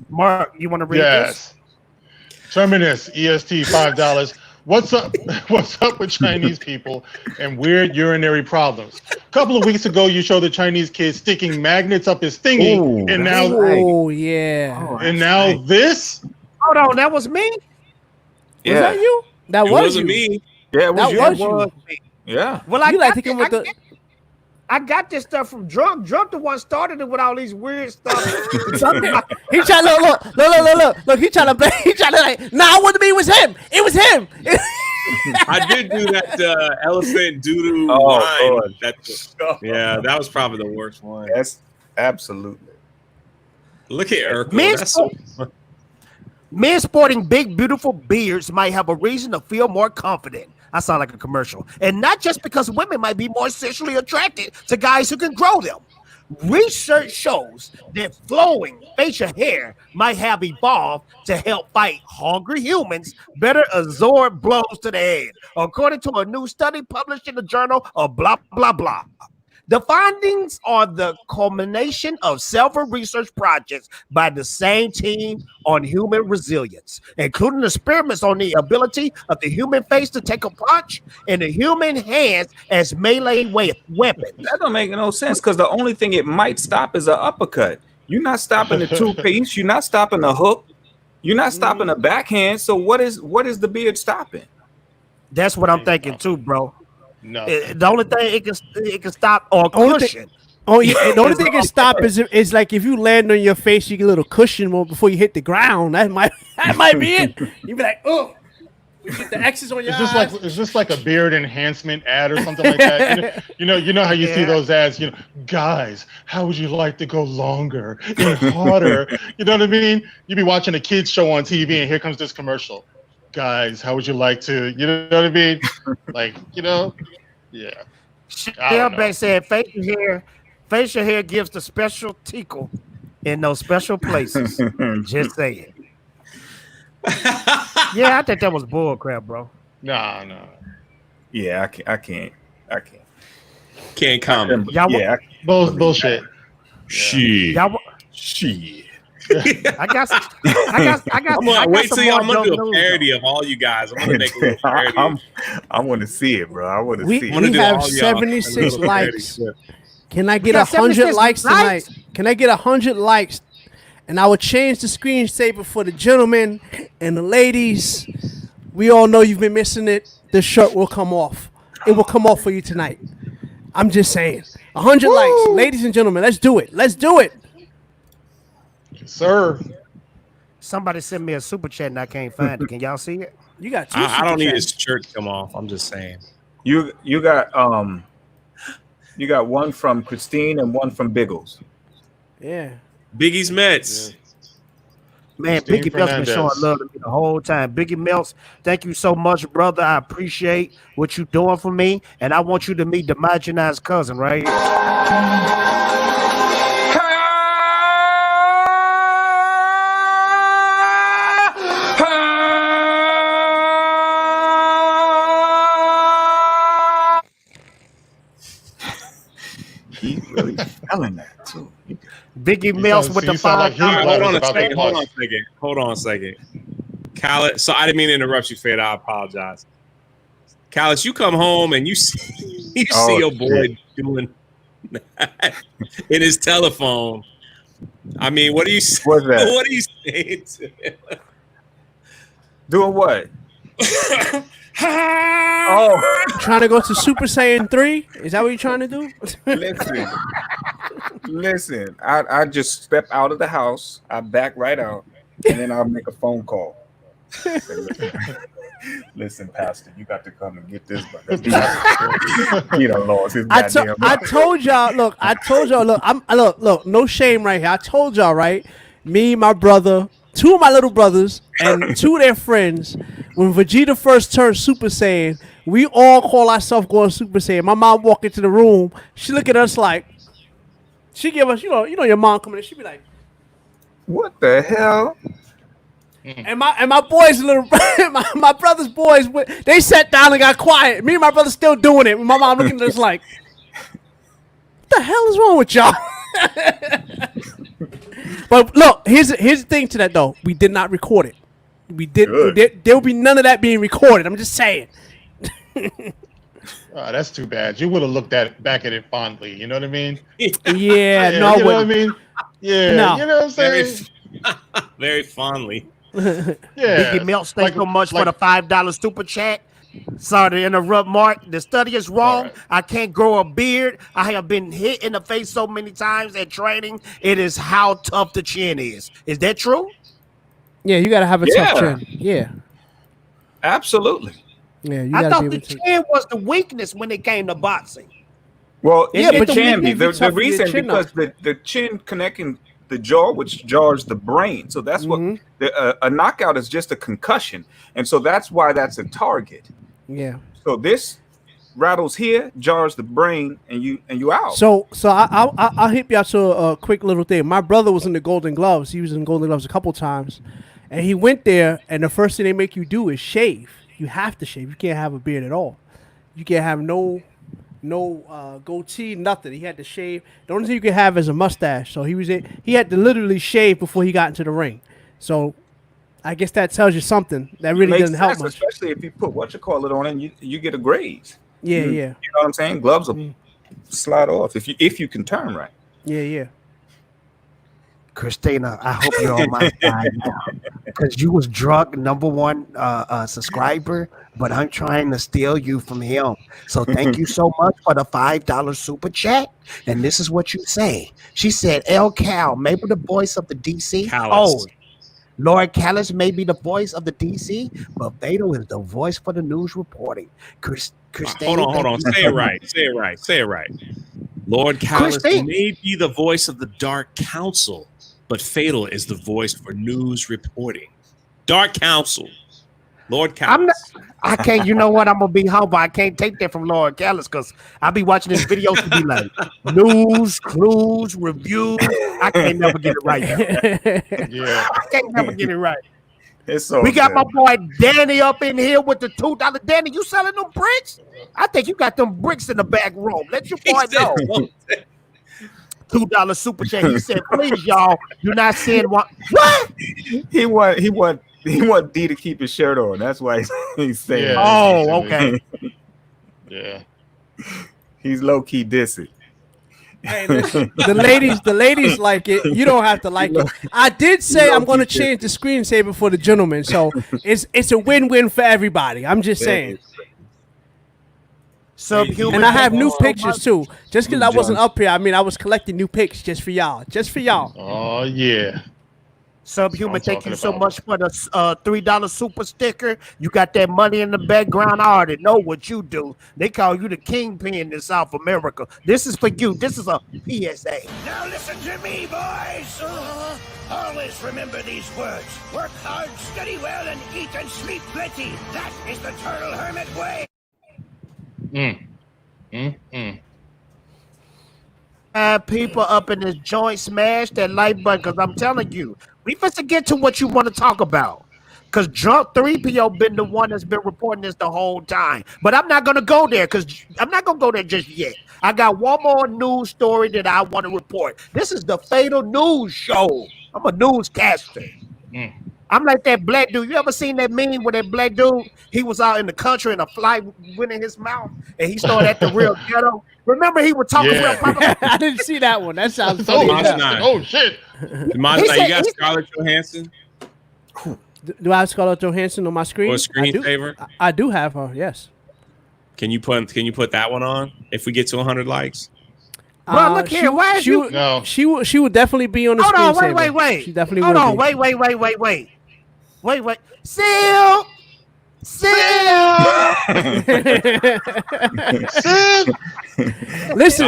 S2: Mark, you want to read this?
S5: Terminus, EST, $5. What's up? What's up with Chinese people and weird urinary problems? A couple of weeks ago, you showed the Chinese kid sticking magnets up his thingy, and now, this.
S2: Hold on, that was me.
S6: Yeah. Was that you? That
S3: wasn't me.
S4: Yeah, it was you.
S2: That was me.
S4: Yeah.
S2: Well, I got this stuff from Drunk. Drunk the one started it with all these weird stuff.
S6: He trying to look. He trying to like. Nah, it wasn't me. It was him. It was him.
S3: I did do that elephant doo-doo line. Yeah, that was probably the worst one.
S4: That's absolutely.
S3: Look at Urkel.
S2: Men sporting big, beautiful beards might have a reason to feel more confident. I sound like a commercial. And not just because women might be more sexually attracted to guys who can grow them. Research shows that flowing facial hair might have evolved to help fight hungry humans better absorb blows to the head, according to a new study published in the journal of blah, blah, blah. The findings are the culmination of several research projects by the same team on human resilience, including experiments on the ability of the human face to take a punch and the human hands as melee weapons.
S4: That don't make no sense because the only thing it might stop is an uppercut. You're not stopping the two-piece. You're not stopping the hook. You're not stopping the backhand. So what is the beard stopping?
S2: That's what I'm thinking too, bro.
S5: No.
S2: The only thing it can stop or cushion.
S6: The only thing it can stop is like if you land on your face, you get a little cushion before you hit the ground. That might be it. You'd be like, oh, you get the X's on your eyes.
S5: Is this like a beard enhancement ad or something like that? You know how you see those ads. Guys, how would you like to go longer and harder? You know what I mean? You'd be watching a kids show on TV, and here comes this commercial. Guys, how would you like to? You know what I mean? Yeah.
S2: They said facial hair gives the special tickle in those special places. Just saying. Yeah, I think that was bull crap, bro.
S5: No.
S4: Yeah, I can't.
S3: Can't comment.
S5: Bullshit.
S3: Shit.
S2: I got. I'm
S3: gonna do a parody of all you guys. I'm gonna make a little parody.
S4: I want to see it, bro. I want to see it.
S6: We have 76 likes. Can I get 100 likes tonight? Can I get 100 likes? And I will change the screensaver for the gentlemen and the ladies. We all know you've been missing it. The shirt will come off. It will come off for you tonight. I'm just saying. 100 likes, ladies and gentlemen. Let's do it. Let's do it.
S5: Sir,
S2: somebody sent me a super chat and I can't find it. Can y'all see it?
S6: You got two.
S3: I don't need his shirt to come off. I'm just saying.
S4: You got one from Christine and one from Biggles.
S6: Yeah.
S3: Biggie's Mets.
S2: Man,
S5: Christine
S2: Biggie Melt's been showing
S5: Fernandez.
S2: love to me the whole time. Biggie Melts, thank you so much, brother. I appreciate what you're doing for me. And I want you to meet the marginalized cousin, right?
S4: He really selling that too.
S2: Biggie Melts with the
S5: like
S2: $5.
S5: his
S3: Hold on a
S5: about
S3: second.
S5: to
S3: Hold on
S5: bust.
S3: a second. Hold on a second. Khaled, so I didn't mean to interrupt you, Fade. I apologize. Khaled, you come home and you see your boy doing that in his telephone. I mean, what are you saying?
S4: What's that?
S3: What are you saying to him?
S4: Doing what?
S3: Oh,
S6: Trying to go to Super Saiyan 3? Is that what you're trying to do?
S4: Listen. I just step out of the house. I back right out, and then I'll make a phone call. Listen, Pastor, you got to come and get this. He done lost his goddamn
S6: I told y'all. Look, Look. No shame right here. I told y'all, right? Me, my brother, two of my little brothers, and two of their friends. When Vegeta first turned Super Saiyan, we all call ourselves going Super Saiyan. My mom walked into the room. She look at us like, she give us, you know, your mom coming in. She be like,
S4: What the hell?
S6: and my boys, my brother's boys, they sat down and got quiet. Me and my brother still doing it. My mom looking at us like, what the hell is wrong with y'all? But look, here's the thing to that though. We did not record it. We did. There will be none of that being recorded. I'm just saying.
S5: That's too bad. You would have looked back at it fondly. You know what I mean?
S6: Yeah, no,
S5: you know what I mean? Yeah,
S6: No.
S5: you know what I'm saying?
S3: very fondly.
S5: Yeah,
S2: Biggie Melts, thank you so much for the $5 super chat. Sorry to interrupt, Mark. The study is wrong.
S5: Right.
S2: I can't grow a beard. I have been hit in the face so many times at training. It is how tough the chin is. Is that true?
S6: Yeah, you gotta have a tough
S4: Yeah.
S6: chin. Yeah,
S4: Absolutely.
S6: yeah. You
S2: I
S6: gotta
S2: thought
S6: be
S2: the
S6: able to.
S2: chin was the weakness when it came to boxing.
S4: Well,
S6: Yeah,
S4: it
S6: but
S4: can
S6: you
S4: be. The
S6: toughen your
S4: reason
S6: chin
S4: because the chin connecting the jaw, which jars the brain. So that's what a knockout is, just a concussion, and so that's why that's a target.
S6: Yeah.
S4: So this rattles here, jars the brain, and you out.
S6: So I'll hit you out to a quick little thing. My brother was in the Golden Gloves. He was in Golden Gloves a couple times, and he went there. And the first thing they make you do is shave. You have to shave. You can't have a beard at all. You can't have no goatee, nothing. He had to shave. The only thing you could have is a mustache. So he had to literally shave before he got into the ring. So I guess that tells you something. That really
S4: Makes
S6: doesn't help
S4: sense,
S6: much.
S4: especially if you put on it and you get a graze.
S6: Yeah,
S4: You know what I'm saying? Gloves will slide off if you can turn right.
S6: yeah.
S2: Christina, I hope you're on my side now, because you was drunk #1 subscriber, but I'm trying to steal you from him. So thank you so much for the $5 super chat. And this is what you say. She said, El Cal, maybe the voice of the DC.
S3: Callis.
S2: Oh, Lord Callis may be the voice of the DC, but Beto is the voice for the news reporting. Christine,
S3: Hold on. Say it right. Lord Callis
S2: Christine.
S3: may be the voice of the Dark Council, but Fatal is the voice for news reporting. Dark Council. Lord Callis.
S2: I can't, you know what? I'm gonna be humble. I can't take that from Lord Callis because I'll be watching his videos to be like news, clues, reviews. I can't never get it right.
S5: Yeah.
S2: I can't never get it right.
S4: It's so
S2: We got
S4: good.
S2: my boy Danny up in here with the $2. Danny, you selling them bricks? I think you got them bricks in the back room. Let your boy know. $2 super chat. He said, please, y'all, you're not saying what?
S4: He want D to keep his shirt on. That's why he's saying.
S5: Yeah.
S2: Oh, okay.
S5: Yeah.
S4: He's low key dissing.
S6: Hey, listen, the ladies like it. You don't have to like it. I did say I'm going to change the screensaver for the gentleman, so it's a win-win for everybody. I'm just saying.
S2: Subhuman.
S6: And I have new
S2: so
S6: pictures
S2: much.
S6: too. Just because I wasn't up here, I mean, I was collecting new pics just for y'all. Just for y'all.
S5: Oh yeah.
S2: Subhuman, thank
S5: talking
S2: you so
S5: about.
S2: much for the $3 super sticker. You got that money in the background. I already know what you do. They call you the kingpin in South America. This is for you. This is a PSA.
S9: Now listen to me, boys. Always remember these words. Work hard, study well, and eat and sleep plenty. That is the Turtle Hermit way.
S2: People up in this joint, smash that like button, because I'm telling you, we supposed to get to what you want to talk about. Because Drunk 3PO been the one that's been reporting this the whole time. But I'm not going to go there because I'm not going to go there just yet. I got one more news story that I want to report. This is the Fatal News Show. I'm a newscaster. I'm like that black dude. You ever seen that meme where that black dude, he was out in the country and a fly went in his mouth and he started at the real ghetto? Remember he was talking real proper?
S6: I didn't see that one. That sounds
S5: Oh,
S6: funny.
S5: oh shit.
S3: Demonstrate, you got Scarlett Johansson
S6: Do I have Scarlett Johansson on my screen?
S3: or screensaver?
S6: I do have her, yes.
S3: Can you put that one on if we get to 100 likes?
S2: Bro, look here. Why is you?
S5: No.
S6: She would definitely be on the
S2: Hold
S6: screensaver.
S2: on, wait.
S6: She definitely
S2: Hold
S6: would
S2: on,
S6: be.
S2: wait. Seal. Listen,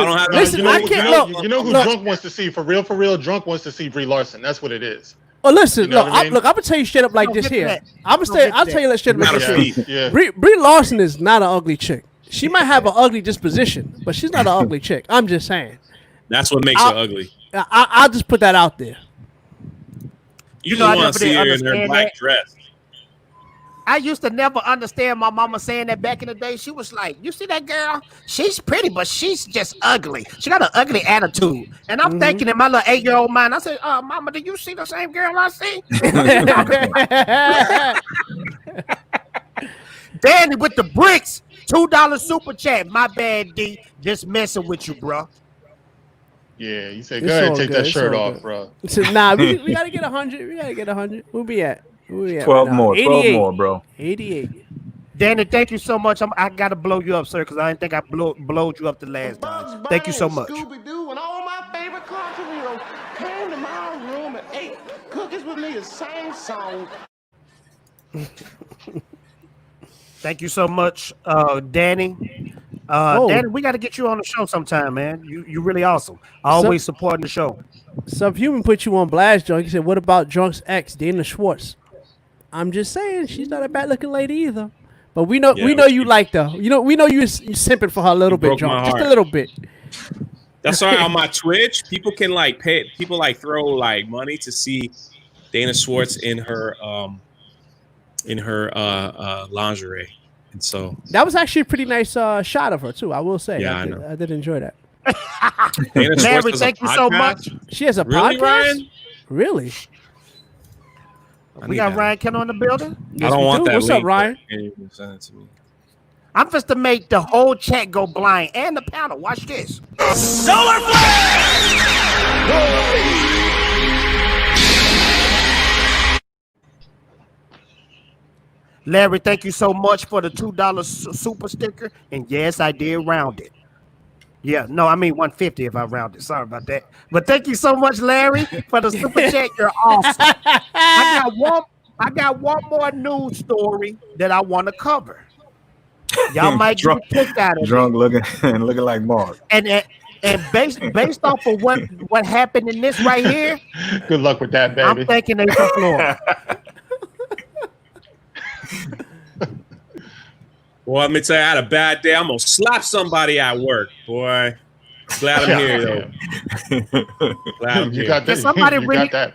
S2: I can't look.
S5: You know who Drunk wants to see for real. Drunk wants to see Brie Larson. That's what it is.
S6: Oh, listen,
S5: You know what I mean?
S6: I'm gonna tell you straight up like this here. I'll tell you straight up like
S3: Not
S6: this
S3: a
S6: here.
S3: feat.
S5: Yeah.
S6: Brie Larson is not an ugly chick. She might have an ugly disposition, but she's not an ugly chick. I'm just saying.
S3: That's what makes her ugly.
S6: I'll just put that out there.
S3: You
S2: know, I
S3: don't want to
S2: never
S3: see her in
S2: did
S3: her
S2: understand
S3: black
S2: that.
S3: dress.
S2: I used to never understand my mama saying that back in the day. She was like, you see that girl? She's pretty, but she's just ugly. She got an ugly attitude. And I'm thinking in my little 8-year-old mind, I said, mama, do you see the same girl I see? Danny with the bricks. $2 super chat. My bad, D. Just messing with you, bro.
S5: Yeah, you say,
S6: It's
S5: go ahead
S6: all
S5: and take
S6: good,
S5: that
S6: it's
S5: shirt
S6: all
S5: off,
S6: good.
S5: bro.
S6: So, nah, we gotta get 100. We gotta get 100. We'll be at
S4: 12
S6: right now?
S4: more, 12
S6: 88.
S4: more, bro.
S6: 88.
S2: Danny, thank you so much. I gotta blow you up, sir, because I didn't think I blowed you up the last time. Thank you so much.
S8: Scooby-Doo and all my favorite cartoon heroes came to my room and ate cookies with me the same song.
S2: Thank you so much, Danny. Danny, we got to get you on the show sometime, man. You really awesome. Always supporting the show.
S6: Subhuman put you on blast, Drunk. He said, "What about Drunk's ex, Dana Schwartz?" I'm just saying, she's not a bad-looking lady either. But we know you liked her. We know you simping for her a little bit,
S3: broke my
S6: Drunk. Just a
S3: heart.
S6: little bit.
S3: That's why on my Twitch, people can like pay. People like throw like money to see Dana Schwartz in her lingerie, and so
S6: That was actually a pretty nice shot of her too. I will say.
S3: Yeah,
S6: I did enjoy that.
S3: Dana Schwartz
S2: Larry,
S3: has a
S2: thank you so
S3: podcast?
S2: much.
S6: She has a
S3: Really,
S6: podcast.
S3: Ryan?
S6: Really?
S2: We got Ryan Kenner in the building.
S3: I don't want that.
S6: What's up,
S3: link,
S6: Ryan?
S3: but can you send it to me?
S2: I'm just to make the whole chat go blind and the panel. Watch this.
S9: Solar
S2: Larry, thank you so much for the $2 super sticker. And yes, I did round it. Yeah, no, I mean 150 if I round it. Sorry about that. But thank you so much, Larry, for the super chat. You're awesome. I got one more news story that I want to cover. Y'all might get kicked out of
S4: Drunk looking like Mark.
S2: it. And based off of what happened in this right here,
S5: Good luck with that, baby.
S2: I'm thinking they from Florida.
S3: Boy, let me tell you, I had a bad day. I'm gonna slap somebody at work, boy. Glad I'm here, though. Glad I'm
S5: You
S3: here.
S5: got that.
S2: somebody
S5: You
S2: really-
S5: got that.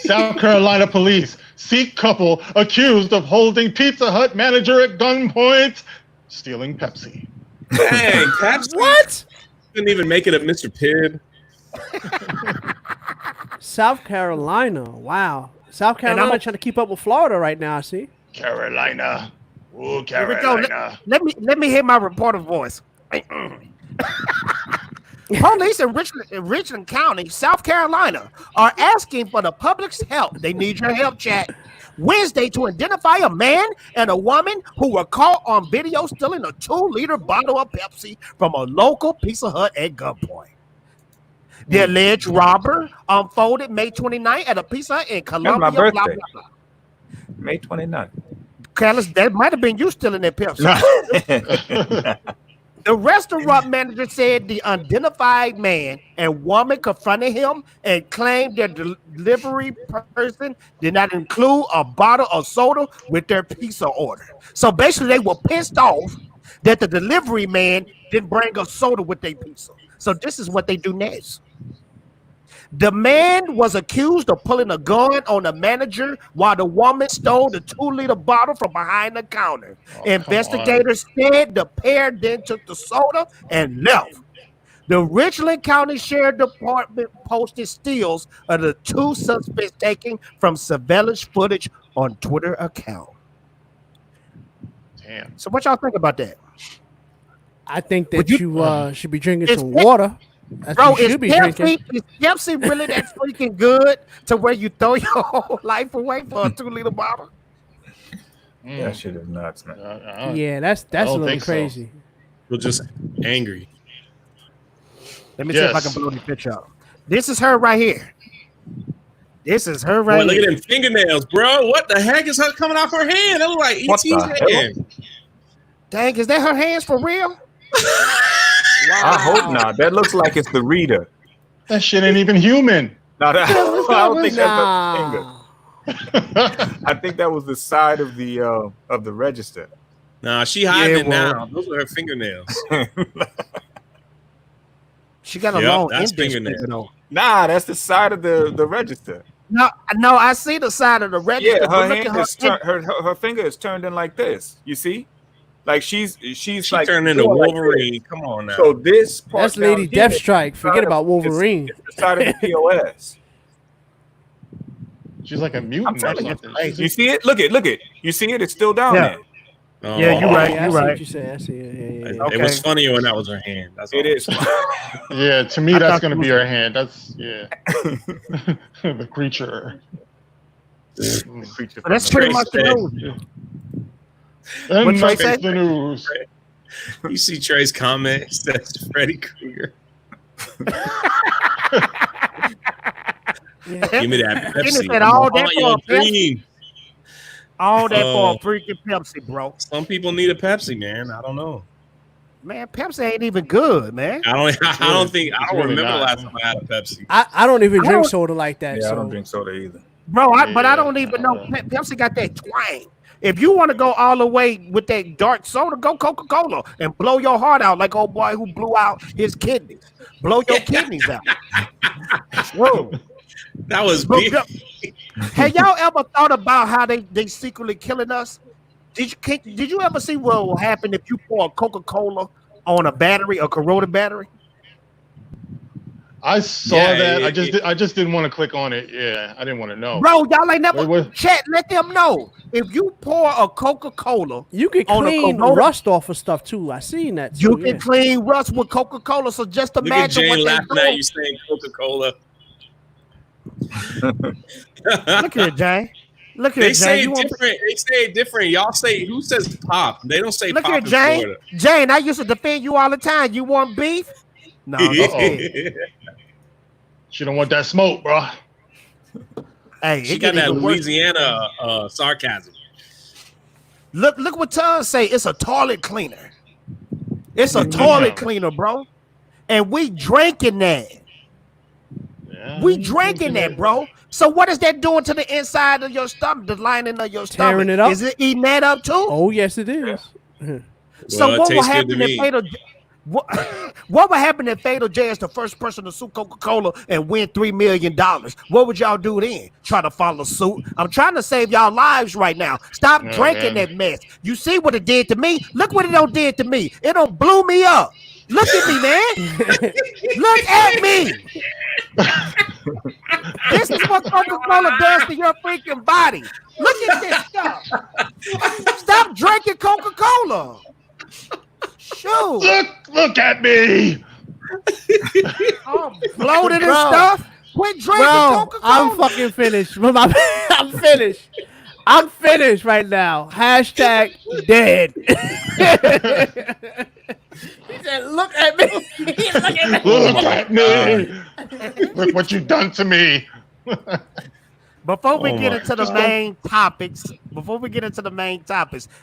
S5: South Carolina police seek couple accused of holding Pizza Hut manager at gunpoint, stealing Pepsi.
S3: Dang, Pepsi
S6: What?
S3: didn't even make it at Mr. Pibb.
S6: South Carolina. Wow. South Carolina trying to keep up with Florida right now. I see.
S5: Carolina. Ooh,
S2: Here we go.
S5: Carolina.
S2: Let me hear my reporter voice. Police in Richland County, South Carolina, are asking for the public's help. They need your help, chat. Wednesday to identify a man and a woman who were caught on video stealing a 2-liter bottle of Pepsi from a local Pizza Hut at gunpoint. The alleged robber unfolded May 29th at a Pizza Hut in
S4: That's
S2: Colombia.
S4: my
S2: Blah,
S4: birthday.
S2: blah, blah.
S4: May 29th.
S2: Carlos, that might have been you stealing that Pepsi. The restaurant manager said the unidentified man and woman confronted him and claimed their delivery person did not include a bottle of soda with their pizza order. So basically, they were pissed off that the delivery man didn't bring a soda with their pizza. So this is what they do next. The man was accused of pulling a gun on the manager while the woman stole the 2-liter bottle from behind the counter. Investigators said the pair then took the soda and left. The Richland County Sheriff Department posted stills of the 2 suspects taken from surveillance footage on Twitter account.
S5: Damn.
S2: So what y'all think about that?
S6: I think that you should be drinking
S2: It's
S6: some water. That's
S2: Bro,
S6: what you should be drinking.
S2: is Pepsi really that freaking good to where you throw your whole life away for a 2-liter bottle?
S4: That shit is nuts, man.
S6: Yeah, that's a little crazy.
S3: We're just angry.
S2: Let me see if I can blow the picture up. This is her right here. This is her right
S3: Boy,
S2: here.
S3: look at them fingernails, bro. What the heck is her coming off her hand? It look like E.T.'s hand.
S2: Dang, is that her hands for real?
S4: Wow. I hope not. That looks like it's the reader.
S5: That shit ain't even human.
S4: No, I don't think that's her finger. I think that was the side of the register.
S3: Nah, she hiding it now. Those are her fingernails.
S2: She got a long
S3: that's
S2: index
S3: fingernail.
S2: finger though.
S4: Nah, that's the side of the register.
S2: No, I see the side of the register.
S4: Yeah,
S2: but look at
S4: her finger is turned in like this. You see? Like she's like
S3: turned into Wolverine. Come on now.
S4: So this part
S6: That's Lady
S4: down here,
S6: Deathstrike. Forget about Wolverine.
S4: It's the side of the POS.
S5: She's like a mutant or something.
S4: You see it? Look it. You see it? It's still down there.
S3: Oh.
S2: Yeah, you're right.
S6: Yeah,
S2: You're
S6: I see
S2: right.
S6: what you say. I see it. Yeah.
S3: It was funnier when that was her hand. That's all.
S4: It is.
S5: Yeah, to me that's gonna be her hand. That's the creature.
S2: But that's pretty much the news.
S5: And
S2: Trey
S5: that's
S2: say?
S5: the news.
S3: You see Trey's comment? It says Freddy Krueger. Give me that Pepsi.
S2: Said all that
S3: your
S2: for a Pepsi.
S3: dream.
S2: All that for a freaking Pepsi, bro.
S3: Some people need a Pepsi, man. I don't know.
S2: Man, Pepsi ain't even good, man.
S3: I don't
S5: really
S3: remember
S5: not.
S3: last time I had a Pepsi.
S6: I don't even drink soda like that.
S4: Yeah,
S6: so.
S4: I don't drink soda either.
S2: Bro, but I don't even know. Pepsi got that twang. If you want to go all the way with that dark soda, go Coca-Cola and blow your heart out like old boy who blew out his kidneys. Blow your kidneys out. Whoa.
S3: That was
S2: Bro,
S3: big.
S2: have y'all ever thought about how they secretly killing us? Did you ever see what will happen if you pour a Coca-Cola on a battery, a corroded battery?
S5: I saw that. I just didn't want to click on it. Yeah, I didn't want to know.
S2: Bro, y'all ain't never
S5: Wait.
S2: chat. Let them know if you pour a Coca-Cola,
S6: You can
S2: on a
S6: clean
S2: corroded-
S6: rust off of stuff too. I seen that.
S2: you
S6: Too,
S2: can clean rust with Coca-Cola. So just
S3: Look at
S2: imagine
S3: Jane
S2: what
S3: laughing
S2: they
S3: at
S2: doing.
S3: you saying Coca-Cola.
S2: Look here, Jane. Look here,
S3: They
S2: Jane.
S3: say
S2: You
S3: it
S2: want
S3: different. They say it different. Y'all say who says pop? They don't say
S2: look
S3: pop
S2: here,
S3: in
S2: Jane.
S3: Florida.
S2: Jane, I used to defend you all the time. You want beef? No,
S5: She don't want that smoke, bro.
S2: hey,
S3: She
S2: it
S3: got
S2: get
S3: that
S2: even worse.
S3: Louisiana sarcasm.
S2: Look what Tons say. It's a toilet cleaner. It's a toilet cleaner, bro. And we drinking that.
S5: Yeah,
S2: We drinking that, bro. So what is that doing to the inside of your stomach, the lining of your stomach?
S6: Tearing it up?
S2: Is it eating that up too?
S6: Oh yes, it is.
S2: So
S3: Well, it
S2: what will
S3: tastes good
S2: happen
S3: to
S2: if
S3: me.
S2: Fatal? What would happen if Fatal J is the first person to sue Coca-Cola and win $3 million? What would y'all do then? Try to follow suit? I'm trying to save y'all lives right now. Stop drinking that mess. You see what it did to me? Look what it done did to me. It done blew me up. Look at me, man. Look at me. This is what Coca-Cola does to your freaking body. Look at this stuff. Stop drinking Coca-Cola. Shoot.
S5: Look at me.
S2: I'm bloated and
S6: Bro.
S2: stuff. Quit drinking
S6: Bro,
S2: Coca-Cola.
S6: I'm fucking finished. I'm finished. I'm finished right now. Hashtag dead. He said, "Look at me." Look at me.
S5: Look at me. Look what you done to me.
S2: Before we get into the main topics,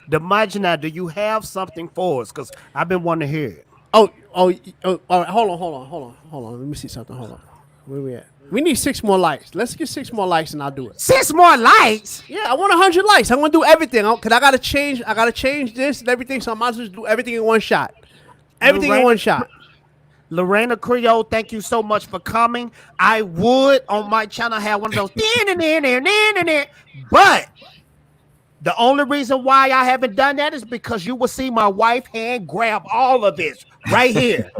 S2: Demagina, do you have something for us? Because I've been wanting to hear it.
S6: Oh, all right. Hold on. Let me see something. Hold on. Where we at? We need 6 more likes. Let's get 6 more likes and I'll do it.
S2: 6 more likes?
S6: Yeah, I want 100 likes. I want to do everything. Cause I gotta change this and everything. So I might as well do everything in one shot. Everything in one shot.
S2: Lorena Creole, thank you so much for coming. I would on my channel have one of those, but the only reason why I haven't done that is because you will see my wife hand grab all of this right here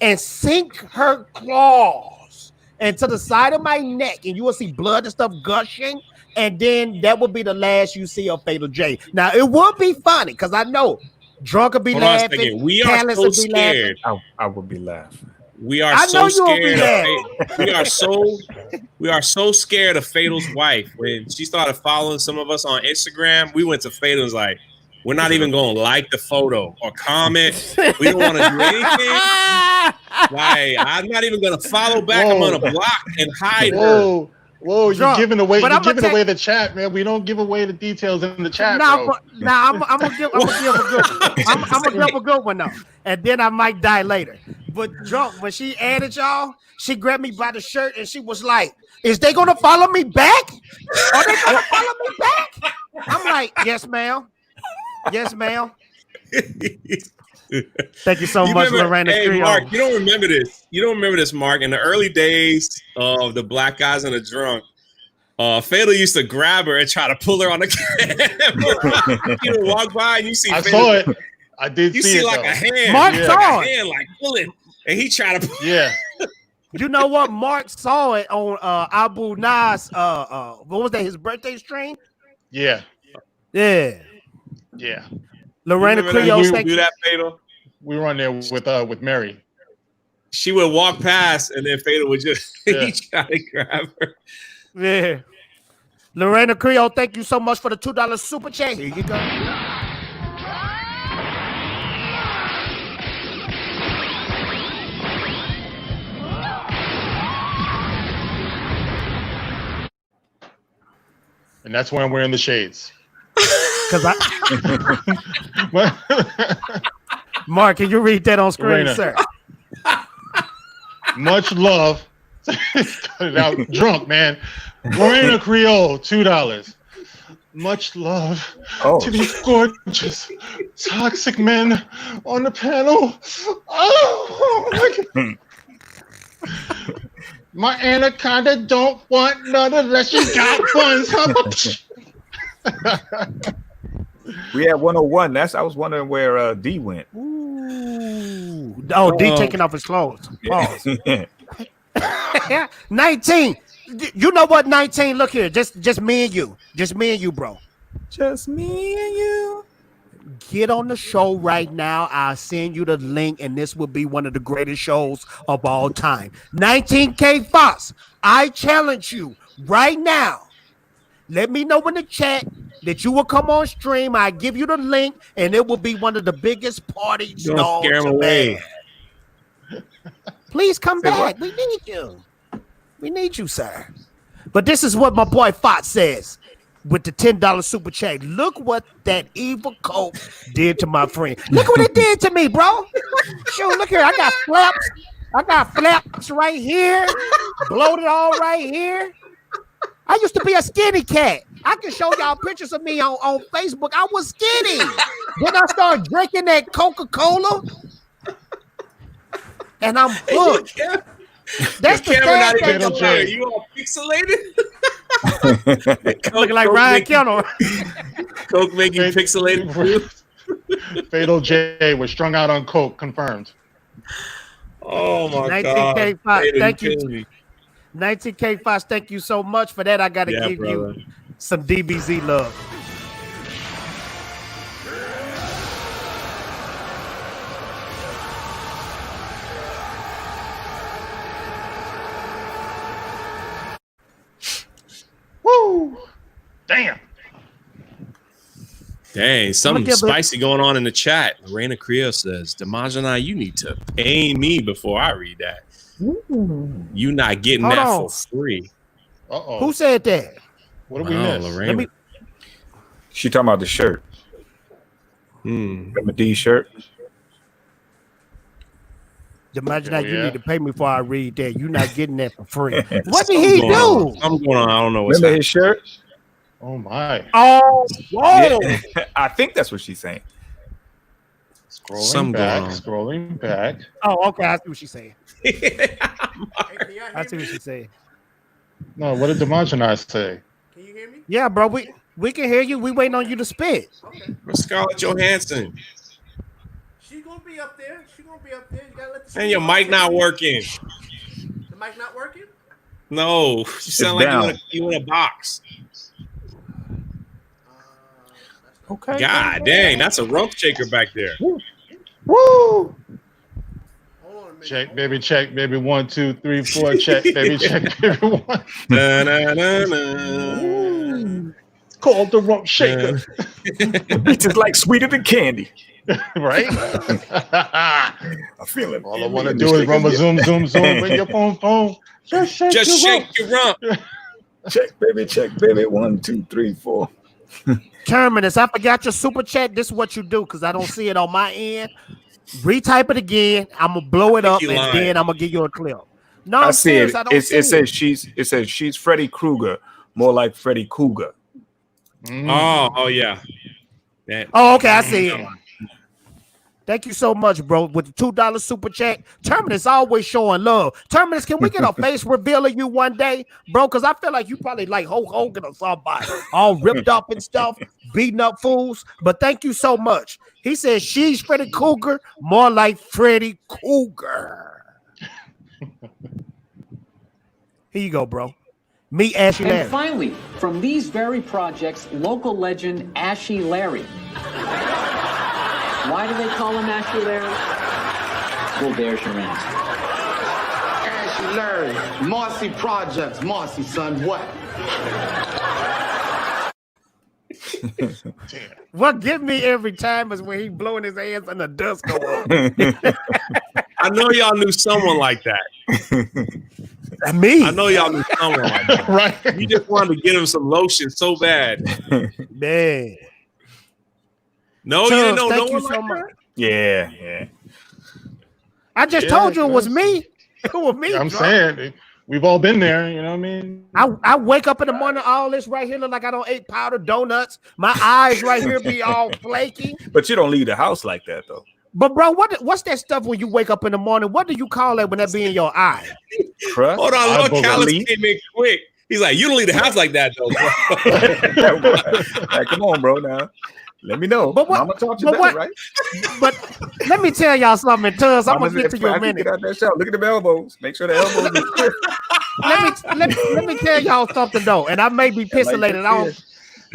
S2: and sink her claws into the side of my neck, and you will see blood and stuff gushing, and then that will be the last you see of Fatal J. Now it would be funny because I know Drunk will be laughing.
S3: We are so scared.
S4: I would be laughing.
S3: We are so scared. We are so scared of Fatal's wife. When she started following some of us on Instagram, we went to Fatal and was like, we're not even going to like the photo or comment. We don't want to do anything. Like, I'm not even going to follow back. I'm going to block and hide her.
S5: Whoa, you're giving away the chat, man. We don't give away the details in the chat. I'm
S2: gonna give a good one though, and then I might die later. But Drunk, when she added y'all, she grabbed me by the shirt and she was like, "Is they gonna follow me back? Are they gonna follow me back?" I'm like, "Yes, ma'am. Yes, ma'am." Thank you so much, Lorena.
S3: Hey, Mark, you don't remember this. You don't remember this, Mark. In the early days of the Black Guys and the Drunk, Fatal used to grab her and try to pull her on the camera. You know, walk by and you see.
S5: I saw it. I did.
S3: You
S5: see it,
S3: like
S5: though.
S3: a hand.
S2: Mark saw it.
S3: Hand like pulling, and he tried to.
S5: Yeah.
S2: You know what? Mark saw it on Abu Nas. What was that? His birthday stream.
S5: Yeah.
S2: Yeah.
S5: Yeah.
S2: Lorena Creole,
S3: do that, Fatal.
S5: We were on there with Mary.
S3: She would walk past, and then Fatal would just
S5: Yeah.
S3: try to grab her.
S2: Yeah. Lorena Creole, thank you so much for the $2 super chat. Here you go.
S5: And that's when we're in the shades.
S2: Because Mark, can you read that on screen,
S5: Lorena.
S2: sir?
S5: Much love. Cut it out. Drunk, man. Lorena Creole, $2. Much love to these gorgeous, toxic men on the panel. Oh my God. My anaconda don't want none unless you got buns.
S4: We had 101. I was wondering where D went.
S2: Ooh. Oh, D taking off his clothes. Pause. 19. You know what, 19? Look here. Just me and you. Just me and you, bro.
S4: Just me and you.
S2: Get on the show right now. I'll send you the link, and this will be one of the greatest shows of all time. 19K Fox, I challenge you right now. Let me know in the chat that you will come on stream. I give you the link, and it will be one of the biggest parties.
S3: Don't scare him away.
S2: Please come back. We need you. We need you, sir. But this is what my boy Fox says with the $10 super chat. Look what that evil Coke did to my friend. Look what it did to me, bro. Shoot, look here. I got flaps. I got flaps right here. Bloated all right here. I used to be a skinny cat. I can show y'all pictures of me on Facebook. I was skinny. Then I started drinking that Coca-Cola. And I'm hooked. That's the
S3: Camera
S2: sad
S3: not
S2: thing.
S3: even you all pixelated.
S2: Looking like Ryan Kendall.
S3: Coke making pixelated.
S5: Fatal J was strung out on Coke, confirmed.
S3: Oh my
S2: 19K
S3: God.
S2: Fox, thank you. 19K Fox, thank you so much for that. I got to give you some DBZ love.
S5: Woo! Damn.
S3: Hey, something
S2: give it-
S3: spicy going on in the chat. Lorena Creel says, Damajana, you need to pay me before I read that. You not getting
S2: Hold
S3: that
S2: on.
S3: for free.
S5: Uh-oh.
S2: Who said that?
S5: What did we
S3: Wow,
S5: miss?
S3: Lorena.
S2: Let me.
S4: She talking about the shirt. Remember D's shirt?
S2: Imagine
S5: Oh,
S2: that you
S5: yeah.
S2: need to pay me before I read that. You're not getting that for free. What
S3: Something
S2: did he
S3: going
S2: do?
S3: on. Something going on. I don't know what's
S4: Remember his shirt?
S5: Oh my.
S2: Oh, whoa.
S4: Yeah. I think that's what she's saying.
S5: Scrolling
S3: Something
S5: back,
S3: going on.
S5: scrolling back.
S2: Oh, okay. I see what she's saying.
S3: happening.
S2: I see what she's saying.
S5: No, what did Demongenai say?
S6: Can you hear me?
S2: Yeah, bro. We can hear you. We waiting on you to spit.
S3: Where's Scarlett Johansson?
S6: She's gonna be up there. She's gonna be up there. You gotta let the
S3: And your mic not working.
S6: The mic not working?
S3: No, you sound like
S4: down.
S3: you in a box.
S2: Okay.
S3: God dang, that's a rump shaker back there.
S5: Woo!
S6: Hold on a minute.
S5: Check, baby, check, baby. 1, 2, 3, 4. Check, baby, check, baby. 1.
S3: Da-na-na-na.
S5: Called the rump shaker,
S4: It's just like sweeter than candy.
S5: right?
S4: I feel it.
S5: All I want to do is run a zoom, zoom, zoom. Bring your phone. Just shake
S3: Just
S5: your
S3: shake your rump.
S4: Check, baby. 1, 2, 3, 4.
S2: Terminus, I forgot your super chat. This is what you do because I don't see it on my end. Retype it again. I'm gonna blow it up
S3: you
S2: and
S3: lying.
S2: then I'm gonna give you a clip. No,
S4: I
S2: I'm
S4: see
S2: serious.
S4: it.
S2: I don't see
S4: It says she's Freddy Krueger, more like Freddy Cougar.
S3: Oh yeah. That-
S2: Oh, okay, I see it. Thank you so much, bro. With the $2 super chat, Terminus always showing love. Terminus, can we get a face reveal of you one day, bro? Because I feel like you probably like Hulk Hogan or somebody, all ripped up and stuff, beating up fools. But thank you so much. He says she's Freddy Cougar, more like Freddy Cougar. Here you go, bro. Meet Ashy Larry.
S7: And finally, from these very projects, local legend Ashy Larry. Why do they call him Ashy Larry? Well, there's your answer.
S8: Ashy Larry, Marcy Projects. Marcy, son, what?
S2: What get me every time is when he blowing his hands and the dust go up.
S3: I know y'all knew someone like that.
S2: Me.
S3: I know y'all knew someone like that.
S5: Right.
S3: You just wanted to get him some lotion so bad.
S2: Man.
S3: No, you didn't know no
S2: Thank you
S3: one
S2: so
S3: like
S2: much.
S3: that?
S4: Yeah.
S2: I just told you it was me. It was me.
S5: I'm
S2: bro.
S5: saying we've all been there. You know what I mean?
S2: I wake up in the morning, all this right here look like I don't ate powdered donuts. My eyes right here be all flaky.
S4: But you don't leave the house like that though.
S2: But bro, what's that stuff when you wake up in the morning? What do you call that when that be in your eye?
S4: Crust?
S3: Hold on, look,
S5: Eyeball
S3: Callis
S4: relief.
S3: came in quick. He's like, you don't leave the house like that, though.
S4: Like, come on, bro. Now, let me know.
S2: But what-
S4: Mama taught you
S2: but
S4: better,
S2: what-
S4: right?
S2: But let me tell y'all something, Tuz. I'm
S4: Mama
S2: gonna get
S4: said,
S2: to you in a
S4: "After
S2: minute.
S4: Get out that shower. Look at the elbows. Make sure the elbows.
S2: Let me tell y'all something though, and I may be pissolated.
S4: Like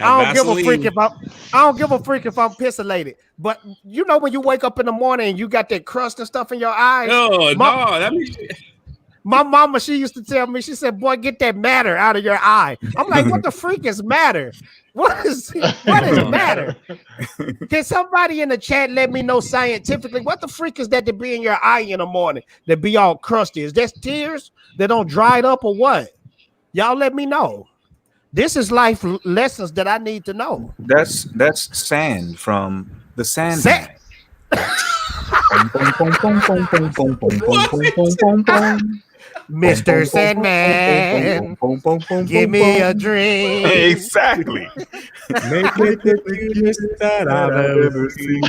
S2: I don't give a freak
S3: Vaseline.
S2: if I don't give a freak if I'm pissolated. But you know when you wake up in the morning and you got that crust and stuff in your eyes.
S3: No,
S2: My-
S3: that means
S2: My mama, she used to tell me, she said, "Boy, get that matter out of your eye." I'm like, "What the freak is matter? What is matter?" Can somebody in the chat let me know scientifically what the freak is that to be in your eye in the morning that be all crusty? Is that tears that don't dry it up or what? Y'all let me know. This is life lessons that I need to know.
S4: That's sand from the sand.
S2: Sand. Mr. Sandman, give me a drink.
S4: Exactly. Make it the cutest that I've ever seen.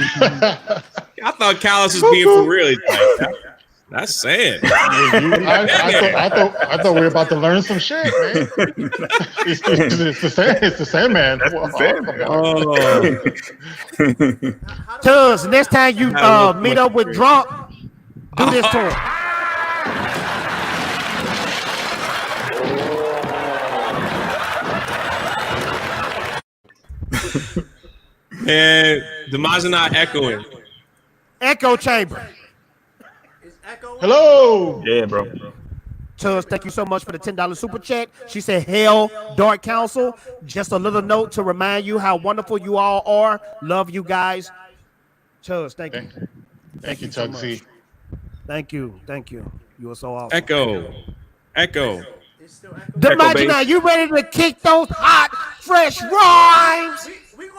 S3: I thought Callis was being for real. He's like, that's sad.
S5: I thought we were about to learn some shit, man. It's the Sandman.
S4: That's the Sandman.
S3: Oh,
S2: Tuz, next time you meet up with drunk, do this to him.
S3: man, the not echoing.
S2: Echo chamber.
S6: Is Echo?
S5: Hello.
S4: Yeah, bro.
S2: Tubbs, thank you so much for the $10 super chat. She said, "Hell, Dark Council." Just a little note to remind you how wonderful you all are. Love you guys. Tubbs, thank you.
S5: Thank you,
S2: so
S5: Tugsy.
S2: much. Thank you. You are so awesome.
S3: Echo.
S2: Demagina, you ready to kick those hot, fresh rhymes?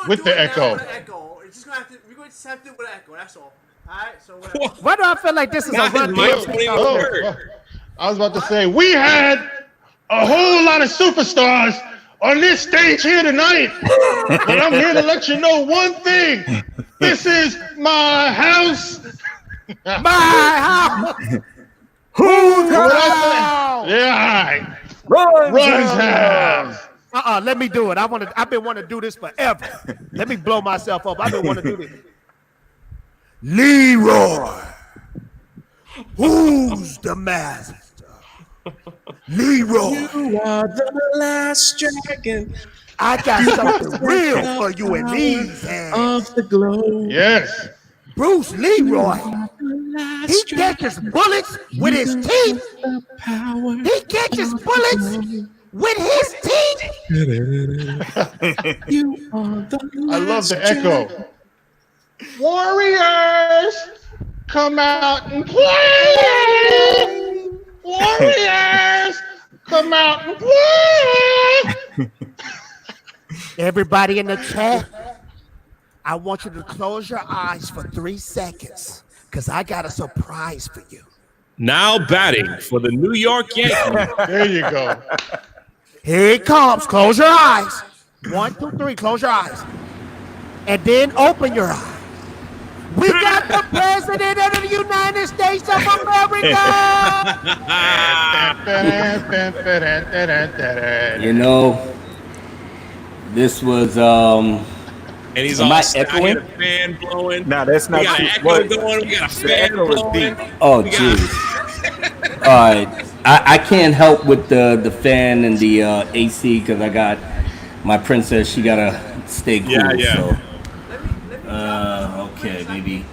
S5: With the echo.
S6: We're just gonna have to. We're going to have to do with echo. That's all. All right. So.
S2: Why do I feel like this is a run?
S5: I was about to say we had a whole lot of superstars on this stage here tonight, but I'm here to let you know one thing. This is my house.
S2: My house. Who's house?
S5: Yeah, Run's house.
S2: Let me do it. I've been wanting to do this forever. Let me blow myself up. I've been wanting to do this. Leroy. Who's the master? Leroy.
S3: You are the last dragon.
S2: I got something real for you in these hands.
S3: Of the globe.
S5: Yes.
S2: Bruce Leroy. He catches bullets with his teeth. He catches bullets with his teeth.
S5: I love the echo. Warriors, come out and play. Warriors, come out and play.
S2: Everybody in the chat, I want you to close your eyes for 3 seconds because I got a surprise for you.
S3: Now batting for the New York Yankees.
S5: There you go.
S2: Here it comes. Close your eyes. 1, 2, 3. Close your eyes. And then open your eyes. We got the President of the United States of America.
S10: You know, this was
S3: And he's
S10: Am
S3: all
S10: I
S3: sad. I
S10: echoing?
S3: hear a fan blowing.
S4: Nah, that's not
S3: We got an
S4: true.
S3: echo
S4: What?
S3: going. We got a
S4: The
S3: fan
S4: echo is
S3: blowing.
S4: deep.
S10: oh
S3: We got-
S10: jeez. All right, I can't help with the fan and the AC because I got my princess. She gotta stay cool.
S3: Yeah, yeah.
S10: So, okay, maybe.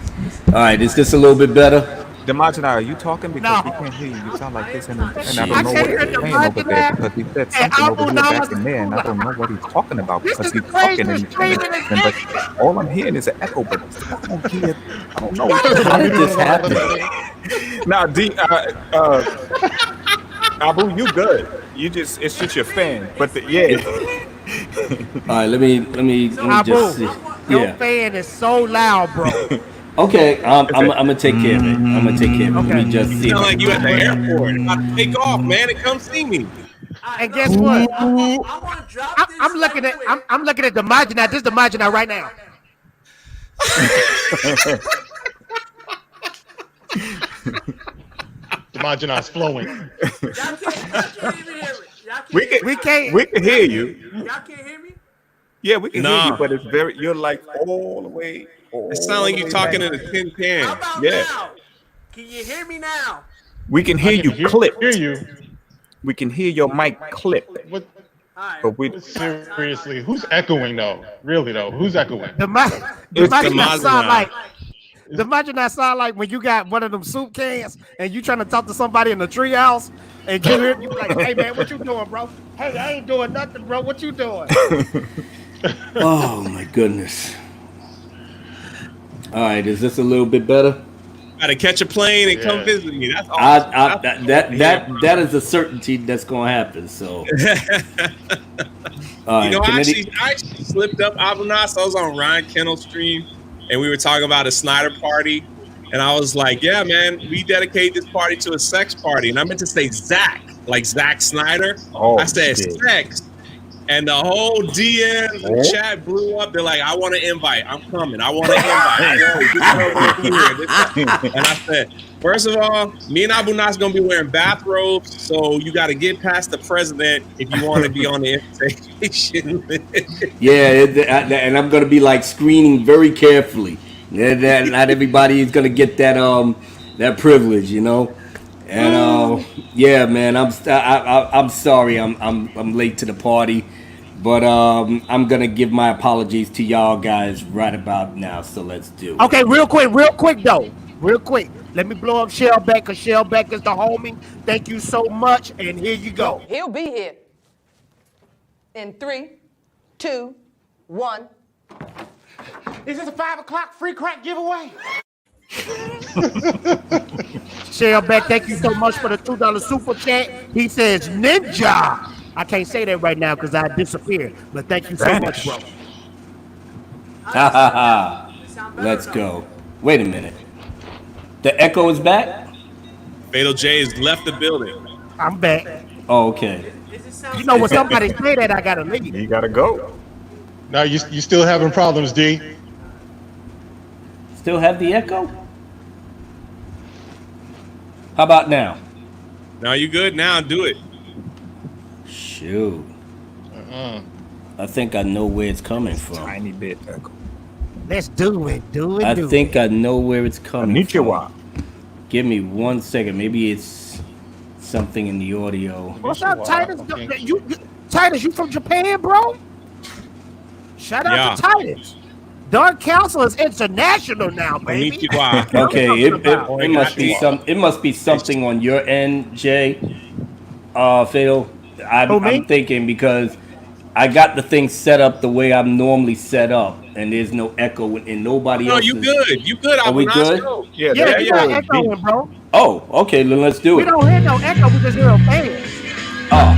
S10: All right, is this a little bit better?
S4: Demagina, are you talking? Because
S2: No.
S4: we can't hear you. You sound like this, and I
S10: Shit.
S4: don't
S2: I
S4: know
S2: can't
S4: what
S2: hear
S4: he's saying over
S2: Demagina.
S4: there because he said
S2: And
S4: something over
S2: Abu
S4: here
S2: Nawas-
S4: back in there, and I don't know what he's talking about
S2: This
S4: because
S2: is
S4: he's
S2: the
S4: talking
S2: craziest stream in
S4: but all I'm hearing is an echo, but I don't hear. I don't know.
S10: How did this happen?
S4: Now, Abu, you good? It's just your fan, but yeah.
S10: All right, let me
S2: Abu,
S10: just see.
S2: your
S10: Yeah.
S2: fan is so loud, bro.
S10: Okay, I'm gonna take care of it. I'm gonna take care of it. Let me just see.
S3: Sound like you at the airport. About to take off, man, and come see me.
S2: And guess what?
S6: I want to drop this.
S2: I'm looking at I'm looking at Demagina. This is Demagina right now.
S5: Demagina's flowing.
S6: Y'all can't even hear it. Y'all can't
S4: We
S6: hear
S4: can,
S2: We can't.
S4: we can hear you.
S6: me. Y'all can't hear me.
S4: Yeah, we can hear
S3: Nah.
S4: you, but it's you're like all the way.
S3: It sounds like you talking in a tin
S6: How
S3: can.
S6: about
S4: Yeah.
S6: now? Can you hear me now?
S4: We can hear you clip.
S5: Hear you.
S4: We can hear your mic clip,
S5: What?
S6: All right.
S4: but we.
S5: Seriously, who's echoing though? Really though, who's echoing?
S2: Demagina
S3: Demagina.
S2: sound like. Demagina sound like when you got one of them soup cans and you trying to talk to somebody in the treehouse and you hear you like, "Hey man, what you doing, bro? Hey, I ain't doing nothing, bro. What you doing?"
S10: Oh my goodness. All right, is this a little bit better?
S3: Gotta catch a plane and come
S5: Yeah.
S3: visit me. That's awesome.
S10: That is a certainty that's gonna happen. So, all
S3: You know,
S10: right,
S3: I actually slipped up Abunas. I was on Ryan Kennel's stream, and we were talking about a Snyder party, and I was like, "Yeah, man, we dedicate this party to a sex party." And I meant to say Zach, like Zack Snyder.
S4: Oh,
S3: I said
S4: shit.
S3: sex, and the whole DM chat blew up. They're like, "I want to invite. I'm coming. I want to invite." And I said, first of all, me and Abunas gonna be wearing bathrobes, so you got to get past the president if you want to be on the invitation list.
S10: yeah, and I'm gonna be like screening very carefully. Yeah, not everybody is gonna get that privilege, you know. And yeah, man, I'm sorry, I'm late to the party, But I'm gonna give my apologies to y'all guys right about now. So let's do it.
S2: Okay, real quick though. Real quick. Let me blow up Shell Beck, because Shell Beck is the homie. Thank you so much, and here you go.
S11: He'll be here in 3, 2, 1.
S8: Is this a 5 o'clock free crack giveaway?
S2: Shell Beck, thank you so much for the $2 super chat. He says ninja. I can't say that right now because I disappeared, but thank you so much, bro.
S10: Ha ha ha. Let's go. Wait a minute. The echo is back?
S3: Fatal J has left the building.
S2: I'm back.
S10: Oh, okay.
S2: You know when somebody say that, I gotta leave.
S4: You gotta go.
S5: Now you still having problems, D?
S10: Still have the echo? How about now?
S3: Now you good? Now do it.
S10: Shoot. I think I know where it's coming from.
S4: Tiny bit echo.
S2: Let's do it.
S10: I think I know where it's coming from.
S4: Konnichiwa.
S10: Give me 1 second. Maybe it's something in the audio.
S2: What's up, Titus? Titus, you from Japan, bro? Shout out to Titus. Dark Council is international now, baby.
S10: Okay, it must be it must be something on your end, Jay. Fatal. I'm thinking because I got the thing set up the way I'm normally set up, and there's no echo and nobody else.
S3: No, you good. You good.
S10: Are we good?
S2: Yeah, you got echo in, bro.
S10: Oh, okay, then let's do it.
S2: We don't hear no echo, we just hear a fan.
S10: Oh.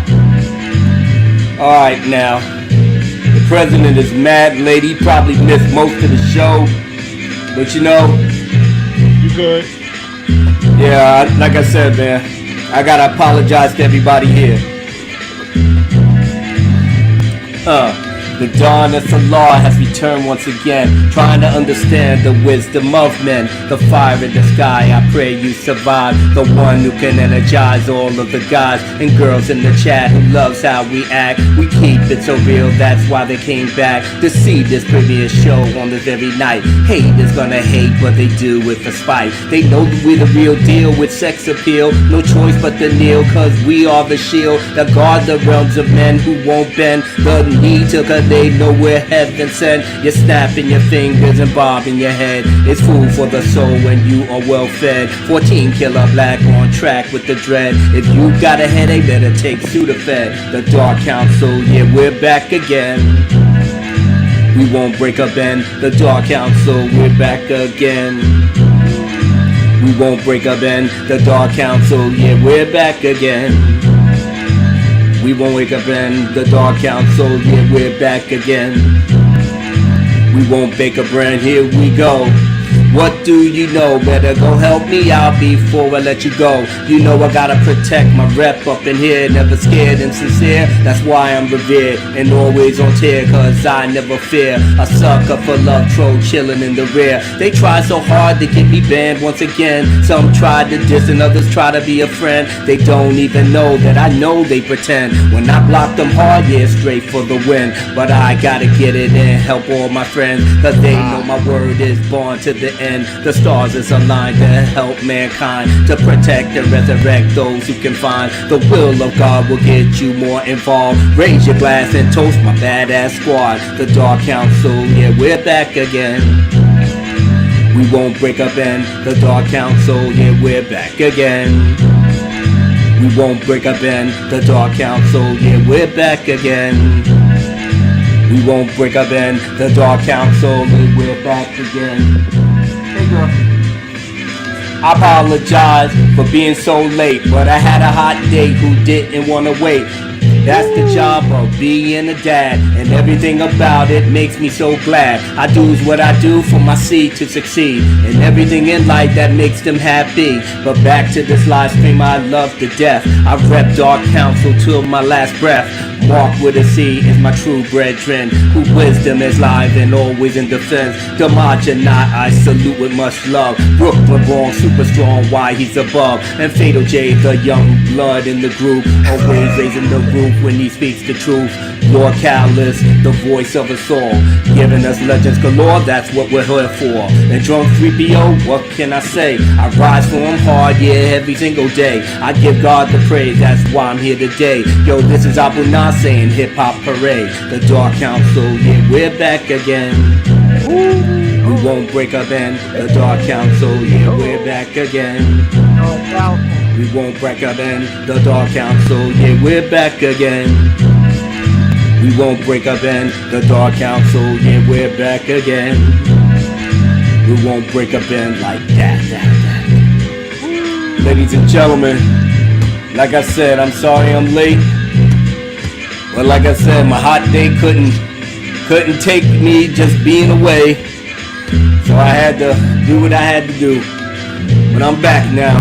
S10: All right, now. The president is mad, lady. Probably missed most of the show. But you know.
S5: You good?
S10: Yeah, like I said, man. I gotta apologize to everybody here. The dawn of the law has returned once again, trying to understand the wisdom of men. The fire in the sky, I pray you survive. The one who can energize all of the guys and girls in the chat who loves how we act. We keep it so real, that's why they came back to see this premiere show on this very night. Haters gonna hate, but they do it for spite. They know that we're the real deal with sex appeal. No choice but to kneel, cause we are the shield that guard the realms of men who won't bend the knee to they know we're heaven sent. You're snapping your fingers and bobbing your head. It's food for the soul when you are well fed. 14 killer black on track with the dread. If you got a headache, better take Sudafed. The Dark Council, yeah, we're back again. We won't break a bend. The Dark Council, we're back again. We won't break a bend. The Dark Council, yeah, we're back again. We won't wake up in the Dark Council, yeah, we're back again. We won't bake a brand, here we go. What do you know? Better go help me out before I let you go. You know I gotta protect my rep up in here. Never scared and sincere, that's why I'm revered. And always on tear, cause I never fear. A sucker for love, troll chillin' in the rear. They try so hard to get me banned once again. Some try to diss and others try to be a friend. They don't even know that I know they pretend. When I block them hard, yeah, straight for the win. But I gotta get it in, help all my friends, cause they know my word is born to the end. The stars is aligned to help mankind, to protect and resurrect those who can find. The will of God will get you more involved. Raise your glass and toast my badass squad. The Dark Council, yeah, we're back again. We won't break up in the Dark Council, yeah, we're back again. We won't break up in the Dark Council, yeah, we're back again. We won't break up in the Dark Council, yeah, we're back again. I apologize for being so late, but I had a hot date who didn't want to wait. That's the job of being a dad, and everything about it makes me so glad. I do what I do for my seed to succeed, and everything in life that makes them happy. But back to this live stream I love to death. I rep Dark Council till my last breath. Mark with a C is my true brethren, whose wisdom is live and always in defense. Damage or not, I salute with much love. Brooklyn wrong, super strong, why he's above. And Fatal J, the young blood in the group, always raising the roof when he speaks the truth. Lord Callus, the voice of us all, giving us legends galore, that's what we're here for. And drunk 3PO, what can I say? I rise for him hard, yeah, every single day. I give God the praise, that's why I'm here today. Yo, this is Abu Nasser in Hip Hop Parade. The Dark Council, yeah, we're back again. We won't break up in the Dark Council, yeah, we're back again. We won't break up in the Dark Council, yeah, we're back again. We won't break up in the Dark Council, yeah, we're back again. We won't break up in like that. Ladies and gentlemen, like I said, I'm sorry I'm late. But like I said, my hot day couldn't take me just being away. So I had to do what I had to do. But I'm back now.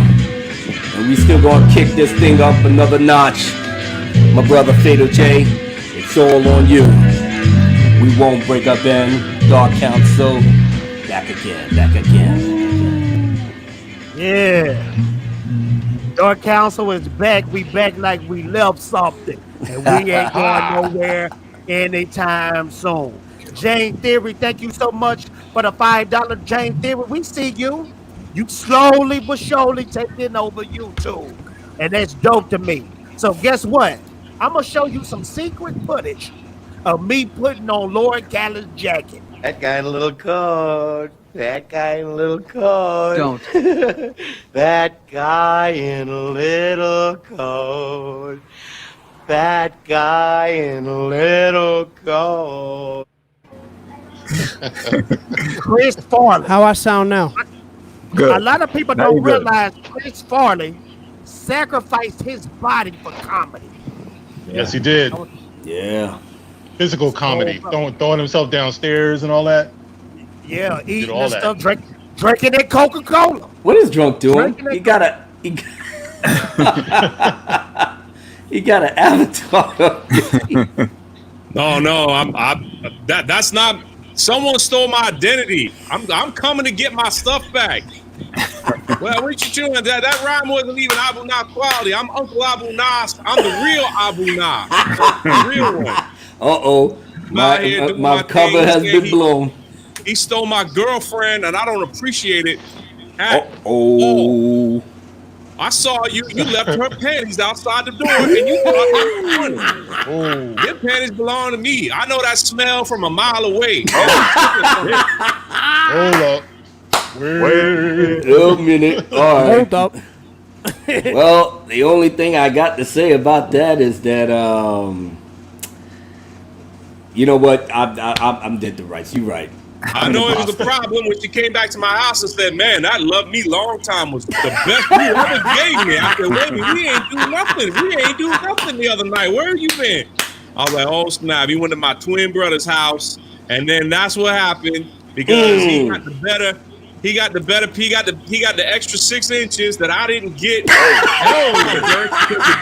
S10: And we still gonna kick this thing up another notch. My brother Fatal J, it's all on you. We won't break up in Dark Council. Back again, back again.
S2: Yeah. Dark Council is back. We back like we left something. And we ain't going nowhere anytime soon. Jane Theory, thank you so much for the $5 Jane Theory. We see you. You slowly but surely taking over YouTube. And that's dope to me. So guess what? I'm going to show you some secret footage of me putting on Lord Callus' jacket.
S12: That guy in a little coat. That guy in a little coat.
S7: Don't.
S12: That guy in a little coat. That guy in a little coat.
S2: Chris Farley.
S6: How I sound now?
S4: Good.
S2: A lot of people
S4: Now
S2: don't
S4: you good.
S2: realize Chris Farley sacrificed his body for comedy.
S5: Yes, he did.
S10: Yeah.
S5: Physical comedy, throwing himself downstairs and all that.
S2: Yeah, eating
S5: all
S2: and
S5: that.
S2: stuff, drinking that Coca-Cola.
S10: What is Drunk doing?
S2: Drinking
S10: He got he got an avatar.
S3: No, that's not. Someone stole my identity. I'm coming to get my stuff back. Well, what you doing? That rhyme wasn't even Abu Nas quality. I'm Uncle Abu Nas. I'm the real Abu Nas. The real one.
S10: Uh-oh. My cover has been blown.
S3: He stole my girlfriend, and I don't appreciate it.
S10: Oh.
S3: I saw you. You left her panties outside the door, and you thought it was funny. Oh, your panties belong to me. I know that smell from a mile away.
S5: Hold up.
S10: Wait a minute. All right.
S6: Hold up.
S10: Well, the only thing I got to say about that is that, you know what? I'm dead to rights. You're right.
S3: I know it was a problem when she came back to my house and said, "Man, that Love Me Long Time was the best you ever gave me." I said, "Wait a minute, we ain't do nothing. We ain't do nothing the other night. Where have you been?" I was like, "Oh snap!" He went to my twin brother's house, and then that's what happened because he got the extra 6 inches that I didn't get. The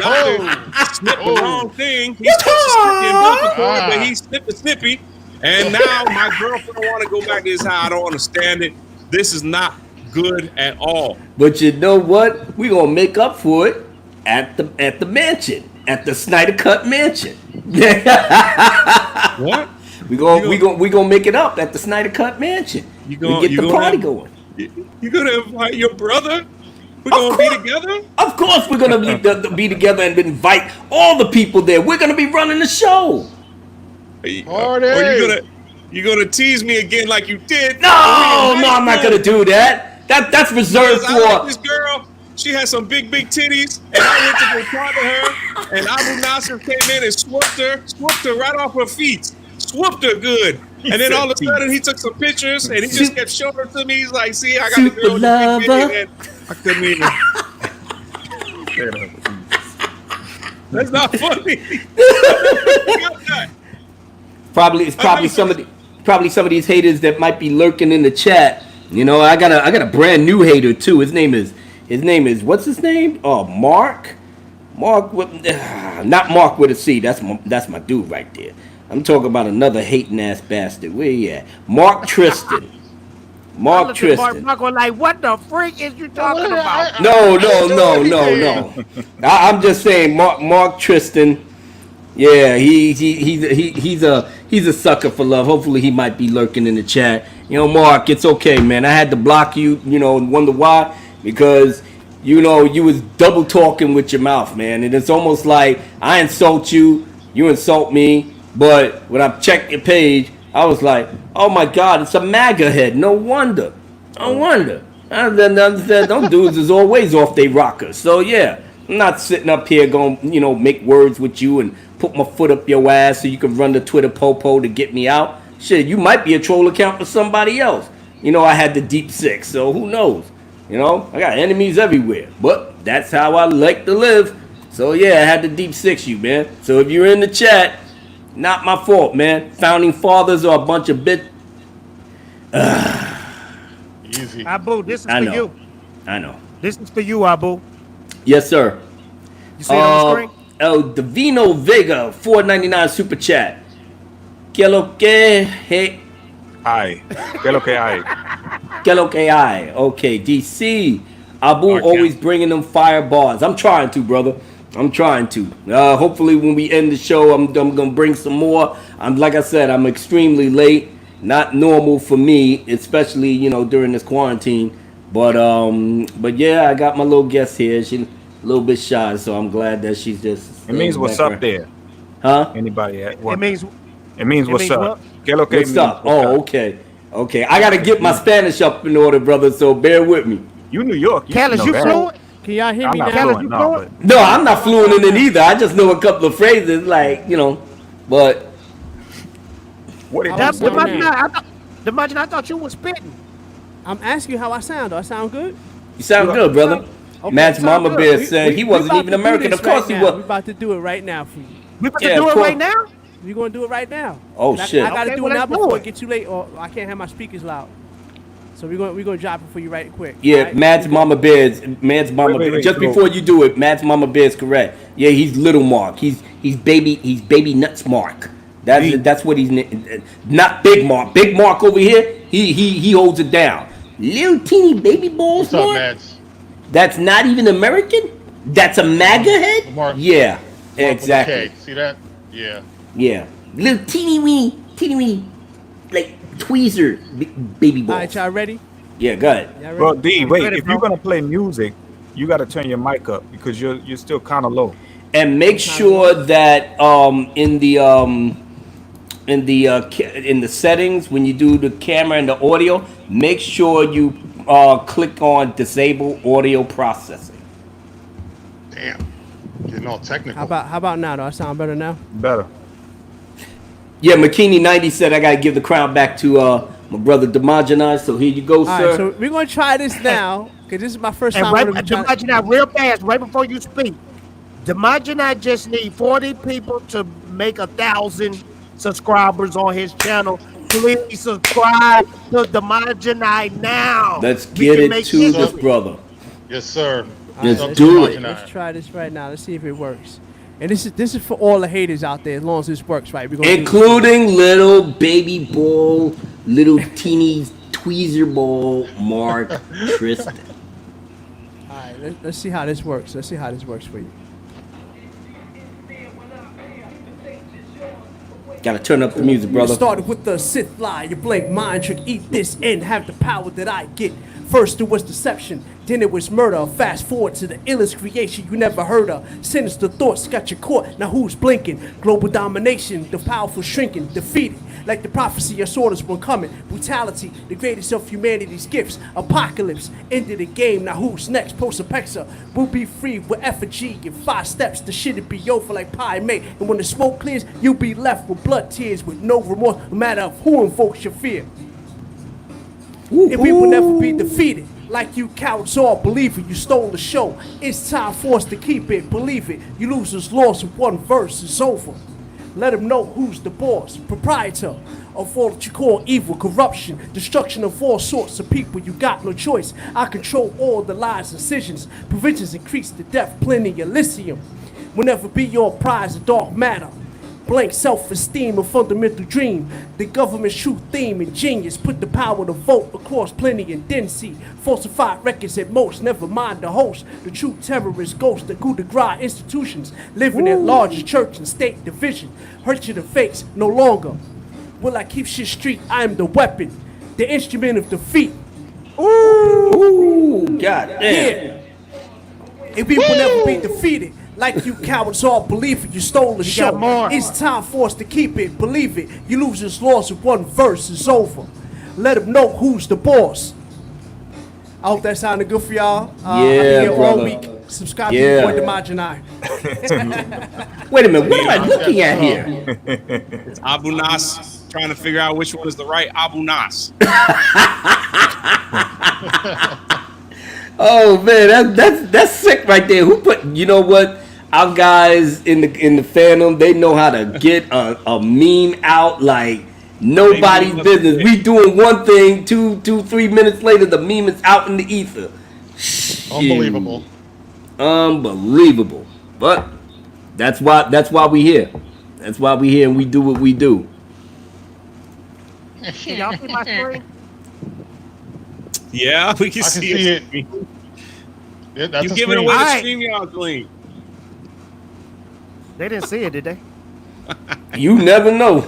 S3: doctor snipped the wrong thing. He's supposed to snip the umbilical cord, but he snipped the snippy. And now my girlfriend want to go back to his house. I don't understand it. This is not good at all.
S10: But you know what? We're gonna make up for it at the mansion, at the Snyder Cut mansion.
S3: What?
S10: We gonna make it up at the Snyder Cut mansion. We get the party going.
S3: You gonna invite your brother? We're gonna be together?
S10: Of course, we're gonna be together and invite all the people there. We're gonna be running the show.
S3: Or you gonna tease me again like you did?
S10: No, I'm not gonna do that. That's reserved for.
S3: I like this girl. She had some big titties, and I went to go talk to her. And Abu Nasser came in and swooped her right off her feet, swooped her good. And then all of a sudden he took some pictures and he just kept showing her to me. He's like, "See, I got the girl with the big titties." And I couldn't even. That's not funny.
S10: Probably some of these haters that might be lurking in the chat. You know, I got a brand new hater too. His name is what's his name? Oh, Mark with not Mark with a C. That's my dude right there. I'm talking about another hating ass bastard. Where he at? Mark Tristan. Mark Tristan.
S2: Mark was like, "What the freak is you talking about?"
S10: No. I'm just saying, Mark Tristan. Yeah, he's a sucker for love. Hopefully he might be lurking in the chat. You know, Mark, it's okay, man. I had to block you, you know, and wonder why. Because, you know, you was double talking with your mouth, man. And it's almost like I insult you, you insult me. But when I checked your page, I was like, oh my God, it's a MAGA head. No wonder. No wonder. Them dudes is always off they rockers. So yeah, I'm not sitting up here going, you know, make words with you and put my foot up your ass so you can run the Twitter popo to get me out. Shit, you might be a troll account for somebody else. You know, I had the deep six, so who knows? You know, I got enemies everywhere, but that's how I like to live. So yeah, I had to deep six you, man. So if you're in the chat, not my fault, man. Founding fathers are a bunch of
S5: Easy.
S2: Abu, this is for you.
S10: I know.
S2: This is for you, Abu.
S10: Yes, sir.
S2: You see it on the screen?
S10: El Divino Vega, $4.99 super chat. Que lo que hey.
S4: Ay. Que lo que hay.
S10: Que lo que hay. Okay, DC. Abu
S5: Okay.
S10: always bringing them fire bars. I'm trying to, brother. I'm trying to. Hopefully, when we end the show, I'm gonna bring some more. Like I said, I'm extremely late. Not normal for me, especially, you know, during this quarantine. But yeah, I got my little guest here. She's a little bit shy, so I'm glad that she's just.
S4: It means what's up there.
S10: Huh?
S4: Anybody at what?
S2: It means
S4: what's up. Que lo que
S10: What's
S4: means
S10: up?
S4: what's
S10: Oh,
S4: up.
S10: okay. Okay. I gotta get my Spanish up in order, brother. So bear with me.
S4: You New York.
S2: Callis, you fluent?
S6: Can y'all hear
S4: I'm
S6: me
S4: not
S6: now?
S4: fluent, no, but
S10: No, I'm not fluent in it either. I just know a couple of phrases, like, you know. But
S4: what it
S6: That-
S4: is?
S6: what-
S2: I thought you was spitting.
S6: I'm asking you how I sound. Do I sound good?
S10: you sound good, brother.
S6: Okay,
S10: Matt's
S6: sound
S10: mama
S6: good.
S10: bear
S6: We-
S10: said
S6: we-
S10: he
S6: we
S10: wasn't
S6: about
S10: even
S6: to do
S10: American.
S6: this
S10: Of course
S6: right
S10: he
S6: now.
S10: was.
S6: We about to do it right now for you.
S2: We about
S10: Yeah,
S2: to do
S10: of
S2: it
S10: course.
S2: right now?
S6: We're gonna do it right now.
S10: Oh,
S6: I
S10: shit.
S6: gotta
S2: Okay,
S6: do
S2: well,
S6: it now
S2: let's do
S6: before
S2: it.
S6: it gets too late, or I can't have my speakers loud. So we're gonna drop it for you right quick.
S10: Yeah,
S6: Alright?
S10: Matt's mama bear's. Matt's mama.
S4: Wait,
S10: Just
S4: go.
S10: before you do it, Matt's mama bear's correct. Yeah, he's little Mark. He's baby nuts Mark. That's what he's not big Mark. Big Mark over here. He holds it down. Little teeny baby balls
S5: What's up,
S10: Mark.
S5: Mads?
S10: That's not even American. That's a MAGA head.
S5: Mark.
S10: Yeah,
S5: Mark with a
S10: exactly.
S5: K. See that? Yeah.
S10: Yeah, little teeny weeny, like tweezer baby balls.
S6: All right, y'all ready?
S10: Yeah, go ahead.
S6: Y'all ready?
S4: Well, D, wait.
S2: ready,
S4: If
S2: bro?
S4: you're gonna play music, you got to turn your mic up because you're still kind of low.
S10: And make sure that in the settings when you do the camera and the audio, make sure you click on disable audio processing.
S5: Damn. Getting all technical.
S6: How about now? Do I sound better now?
S4: Better.
S10: Yeah, McKinney 90 said I gotta give the crown back to my brother Demogenize. So here you go,
S6: All
S10: sir.
S6: right, so we're gonna try this now because this is my first
S2: And
S6: time.
S2: right,
S6: I'm gonna be trying-
S2: imagine that real fast, right before you speak. Imagine I just need 40 people to make 1,000 subscribers on his channel. Please subscribe to Demogenite now.
S10: Let's
S2: We
S10: get
S2: can
S10: it
S2: make
S10: to
S2: history.
S10: this brother.
S5: Yes, sir.
S10: Let's
S5: What's up,
S10: do it.
S5: Demogenite?
S6: Let's try this right now. Let's see if it works. And this is for all the haters out there. As long as this works, right? We're gonna do-
S10: Including little baby ball, little teeny tweezer ball, Mark Tristan.
S6: All right, let's see how this works. Let's see how this works for you.
S10: Gotta turn up the music, brother.
S6: Started with the Sith lie, your blank mind trick. Eat this and have the power that I get. First it was deception, then it was murder. Fast forward to the illest creation you never heard of. Sinister thoughts got you caught, now who's blinking? Global domination, the powerful shrinking, defeated. Like the prophecy of swords one coming. Brutality, the greatest of humanity's gifts. Apocalypse, ended the game, now who's next? Post-Apexa will be free with effigy. In 5 steps, the shit'll be over like pie mate. And when the smoke clears, you'll be left with blood tears with no remorse, no matter of who invokes your fear. And we will never be defeated. Like you cowards all believe it, you stole the show. It's time for us to keep it, believe it. You losers lost with one verse, it's over. Let them know who's the boss, proprietor of all that you call evil, corruption, destruction of all sorts of people. You got no choice. I control all the lies, decisions, provisions increase the death, plenty Elysium. Will never be your prize of dark matter. Blank self-esteem, a fundamental dream. The government's true theme and genius put the power to vote across plenty and then see. Falsified records at most, never mind the host. The true terrorist ghost, the coup de grace institutions. Living at large church and state division. Hurt you the face, no longer. Will I keep shit street? I am the weapon. The instrument of defeat.
S10: Ooh, God damn.
S6: Yeah. And we will never be defeated. Like you cowards all believe it, you stole the show. It's time for us to keep it, believe it. You lose this loss if one verse is over. Let them know who's the boss. I hope that sounded good for y'all.
S10: Yeah,
S6: I've been here all
S10: brother.
S6: week. Subscribe to your boy Demagini.
S10: Wait a minute, what am I looking at here?
S3: It's Abu Nas. Trying to figure out which one is the right Abu Nas.
S10: Oh man, that's sick right there. Who put? You know what? Our guys in the fandom, they know how to get a meme out like nobody's business. We doing one thing, 3 minutes later, the meme is out in the ether.
S5: Unbelievable.
S10: Unbelievable. But that's why we here. That's why we here and we do what we do.
S2: Can y'all see my screen?
S3: Yeah, we can see it.
S5: Yeah, that's
S3: you
S5: a
S3: giving
S5: screen.
S3: away the
S2: Alright.
S3: stream, y'all clean.
S2: They didn't see it, did they?
S10: You never know.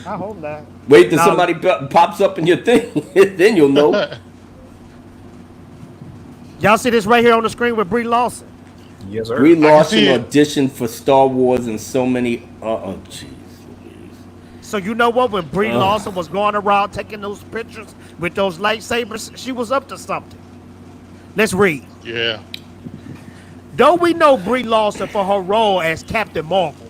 S2: I hope not.
S10: Wait till
S2: No.
S10: somebody pops up in your thing, then you'll know.
S2: Y'all see this right here on the screen with Brie Larson?
S4: Yes, sir.
S10: Brie Larson
S5: see it.
S10: auditioned for Star Wars and so many. Jeez.
S2: So you know what? When Brie Larson was going around taking those pictures with those lightsabers, she was up to something. Let's read.
S5: Yeah.
S2: Though we know Brie Larson for her role as Captain Marvel,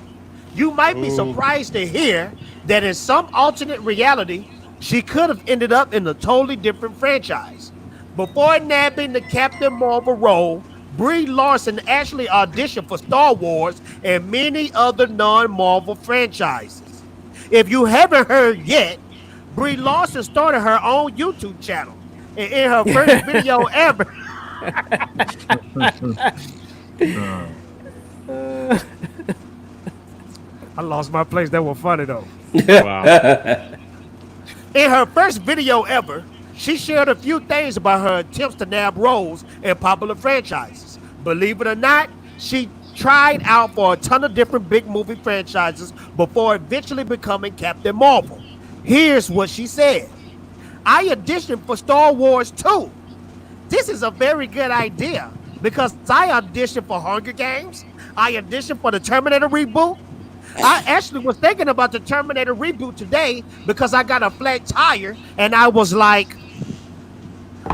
S2: you might be surprised to hear that in some alternate reality, she could have ended up in a totally different franchise. Before nabbing the Captain Marvel role, Brie Larson actually auditioned for Star Wars and many other non-Marvel franchises. If you haven't heard yet, Brie Larson started her own YouTube channel. And in her first video ever, I lost my place. That was funny though.
S3: Wow.
S2: In her first video ever, she shared a few things about her attempts to nab roles in popular franchises. Believe it or not, she tried out for a ton of different big movie franchises before eventually becoming Captain Marvel. Here's what she said. I auditioned for Star Wars 2. This is a very good idea because I auditioned for Hunger Games. I auditioned for the Terminator reboot. I actually was thinking about the Terminator reboot today because I got a flat tire and I was like,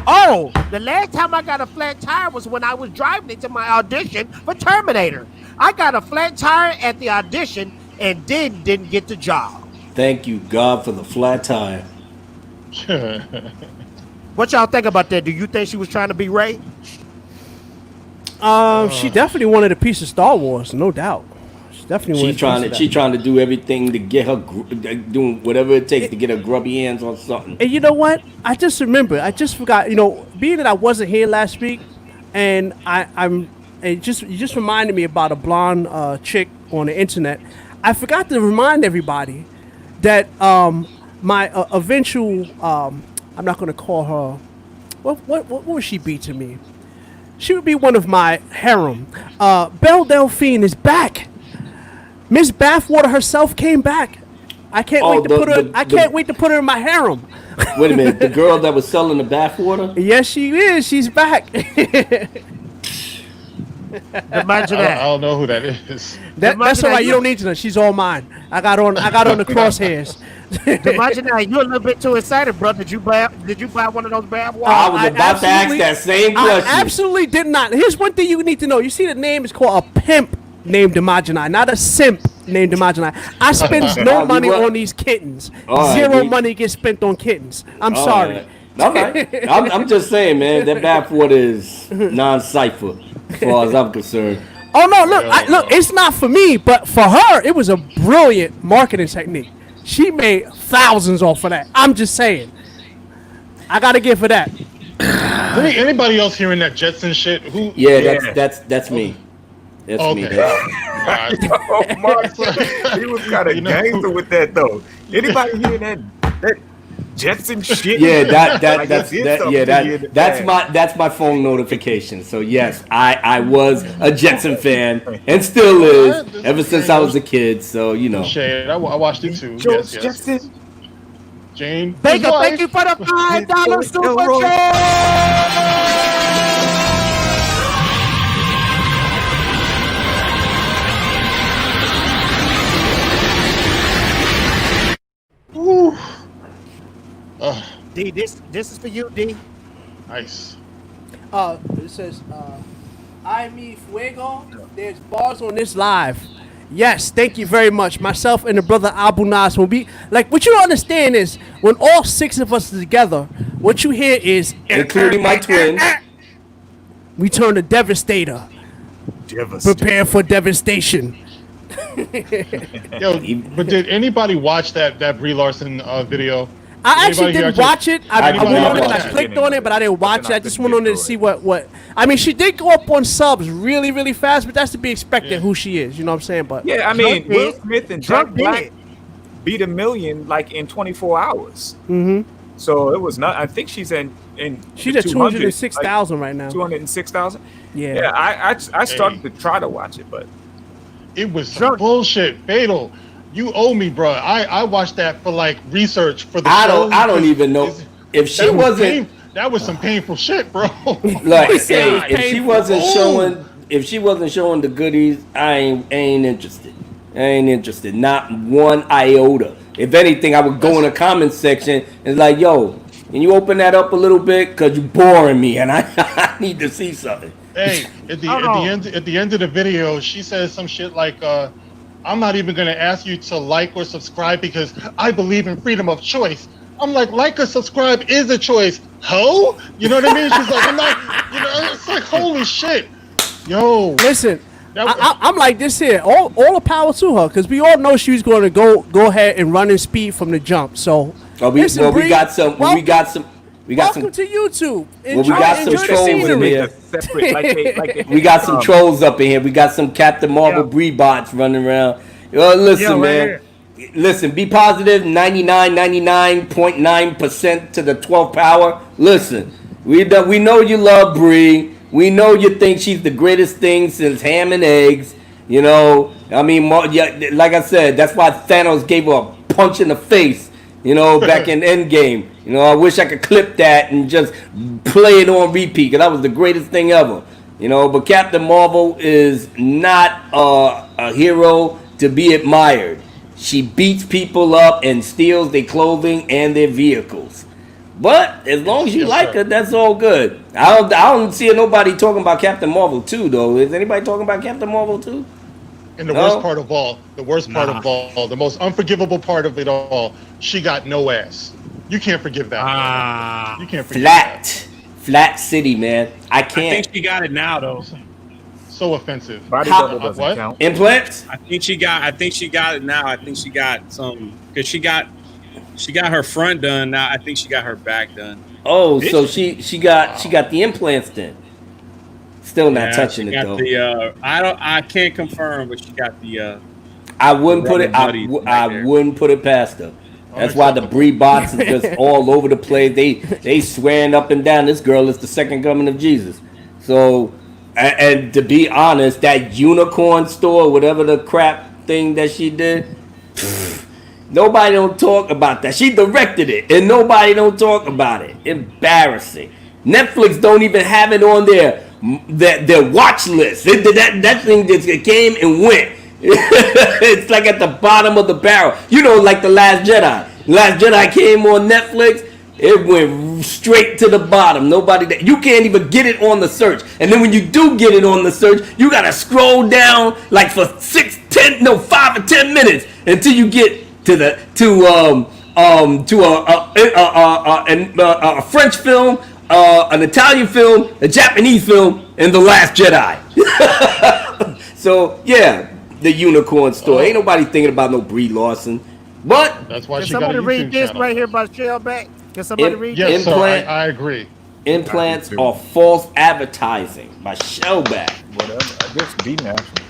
S2: oh, the last time I got a flat tire was when I was driving into my audition for Terminator. I got a flat tire at the audition and then didn't get the job.
S10: Thank you, God, for the flat tire.
S2: What y'all think about that? Do you think she was trying to be Ray?
S6: She definitely wanted a piece of Star Wars, no doubt. She definitely wanted.
S10: She trying to do everything to get her doing whatever it takes to get her grubby hands on something.
S6: And you know what? I just forgot. You know, being that I wasn't here last week, and you just reminded me about a blonde chick on the internet. I forgot to remind everybody that my eventual I'm not going to call her. What would she be to me? She would be one of my harem. Belle Delphine is back. Miss Bathwater herself came back. I can't wait to put her. I can't wait to put her in my harem.
S10: Wait a minute, the girl that was selling the bathwater?
S6: Yes, she is. She's back.
S2: Imagine that.
S5: I don't know who that is.
S6: That's all right. You don't need to know. She's all mine. I got on the crosshairs.
S2: Imagine that. You're a little bit too excited, bro. Did you buy one of those bad waters?
S10: I was about to ask that same question.
S6: I absolutely did not. Here's one thing you need to know. You see the name is called a pimp named Demagini, not a simp named Demagini. I spend no money on these kittens. Zero money gets spent on kittens. I'm sorry.
S10: All right. I'm just saying, man, that bathwater is non-cipher as far as I'm concerned.
S6: Oh no, look, it's not for me, but for her, it was a brilliant marketing technique. She made thousands off of that. I'm just saying. I gotta give her that.
S5: Anybody else hearing that Jetson shit? Who?
S10: Yeah, that's me. That's me.
S5: Okay. God.
S4: Oh, Mark, he was kind of gangster with that though. Anybody hear that Jetson shit?
S10: Yeah,
S4: Like,
S10: that's my phone notification. So yes, I was a Jetson fan and still is ever since I was a kid. So you know.
S5: Shade. I watched it too.
S4: George
S5: Yes.
S4: Jetson.
S5: Jane.
S2: Baker, thank you for the $5 super chat.
S5: Woo.
S2: D, this is for you, D.
S5: Nice.
S6: It says, I me fuego. There's bars on this live. Yes, thank you very much. Myself and the brother Abu Nas will be like. What you don't understand is when all 6 of us are together, what you hear is,
S10: including my twin,
S6: we turn to Devastator. Prepare for devastation.
S5: Yo, but did anybody watch that Brie Larson video?
S6: I actually didn't watch it. I went on it and I
S4: watched it.
S6: clicked on it, but I didn't watch it. I just went on there to see what. I mean, she did go up on subs really, really fast, but that's to be expected. Who she is, you know what I'm saying? But
S4: Yeah, I mean, Will Smith and Jack Black beat 1 million like in 24 hours.
S6: Mm-hmm.
S4: So it was not. I think she's in.
S6: She's at 206,000 right now.
S4: 206,000.
S6: Yeah.
S4: Yeah, I started to try to watch it, but
S5: it was some bullshit. Fatal. You owe me, bro. I watched that for like research for the show.
S10: I don't even know if she wasn't.
S5: That was some painful shit, bro.
S10: Like, if she wasn't showing the goodies, I ain't interested. I ain't interested. Not one iota. If anything, I would go in the comment section and like, yo, can you open that up a little bit? Cause you're boring me, and I need to see something.
S5: Hey, at the end of the video, she says some shit like, I'm not even gonna ask you to like or subscribe because I believe in freedom of choice. I'm like or subscribe is a choice. Ho? You know what I mean? She's like, I'm not, you know, it's like, holy shit. Yo.
S6: Listen, I'm like this here. All the power to her, because we all know she was going to go ahead and run in speed from the jump. So listen, Bree,
S10: we got some.
S6: Welcome to YouTube.
S10: We got some trolls in here. We got some trolls up in here. We got some Captain Marvel Brie bots running around. Yo, listen, man. Listen, be positive. 99.9% to the 12th power. Listen, we know you love Brie. We know you think she's the greatest thing since ham and eggs. You know, I mean, like I said, that's why Thanos gave her a punch in the face. You know, back in Endgame. You know, I wish I could clip that and just play it on repeat because that was the greatest thing ever. You know, but Captain Marvel is not a hero to be admired. She beats people up and steals their clothing and their vehicles. But as long as you like her, that's all good. I don't see nobody talking about Captain Marvel 2, though. Is anybody talking about Captain Marvel 2?
S5: And the worst part of all, the most unforgivable part of it all, she got no ass. You can't forgive that. You can't forgive that.
S10: Flat city, man. I can't.
S3: I think she got it now, though.
S5: So offensive.
S4: Body double doesn't count.
S10: Implants?
S3: I think she got it now. I think she got some because she got her front done now. I think she got her back done.
S10: Oh, so she got the implants then. Still not touching it though.
S3: I can't confirm, but she got the.
S10: I wouldn't put it. I wouldn't put it past her. That's why the Brie bots is just all over the place. They swearing up and down this girl is the second coming of Jesus. So, and to be honest, that unicorn store, whatever the crap thing that she did, nobody don't talk about that. She directed it, and nobody don't talk about it. Embarrassing. Netflix don't even have it on their watch list. That thing just came and went. It's like at the bottom of the barrel. You know, like The Last Jedi. Last Jedi came on Netflix. It went straight to the bottom. You can't even get it on the search. And then when you do get it on the search, you gotta scroll down like for 5 or 10 minutes until you get to a French film, an Italian film, a Japanese film, and The Last Jedi. So yeah. The unicorn store. Ain't nobody thinking about no Brie Larson. But
S5: that's why
S2: she got a YouTube channel. Can somebody read this right here by Shellback? Can somebody read this?
S5: Yes, I agree.
S10: Implants are false advertising by Shellback.
S4: Whatever. I guess be natural.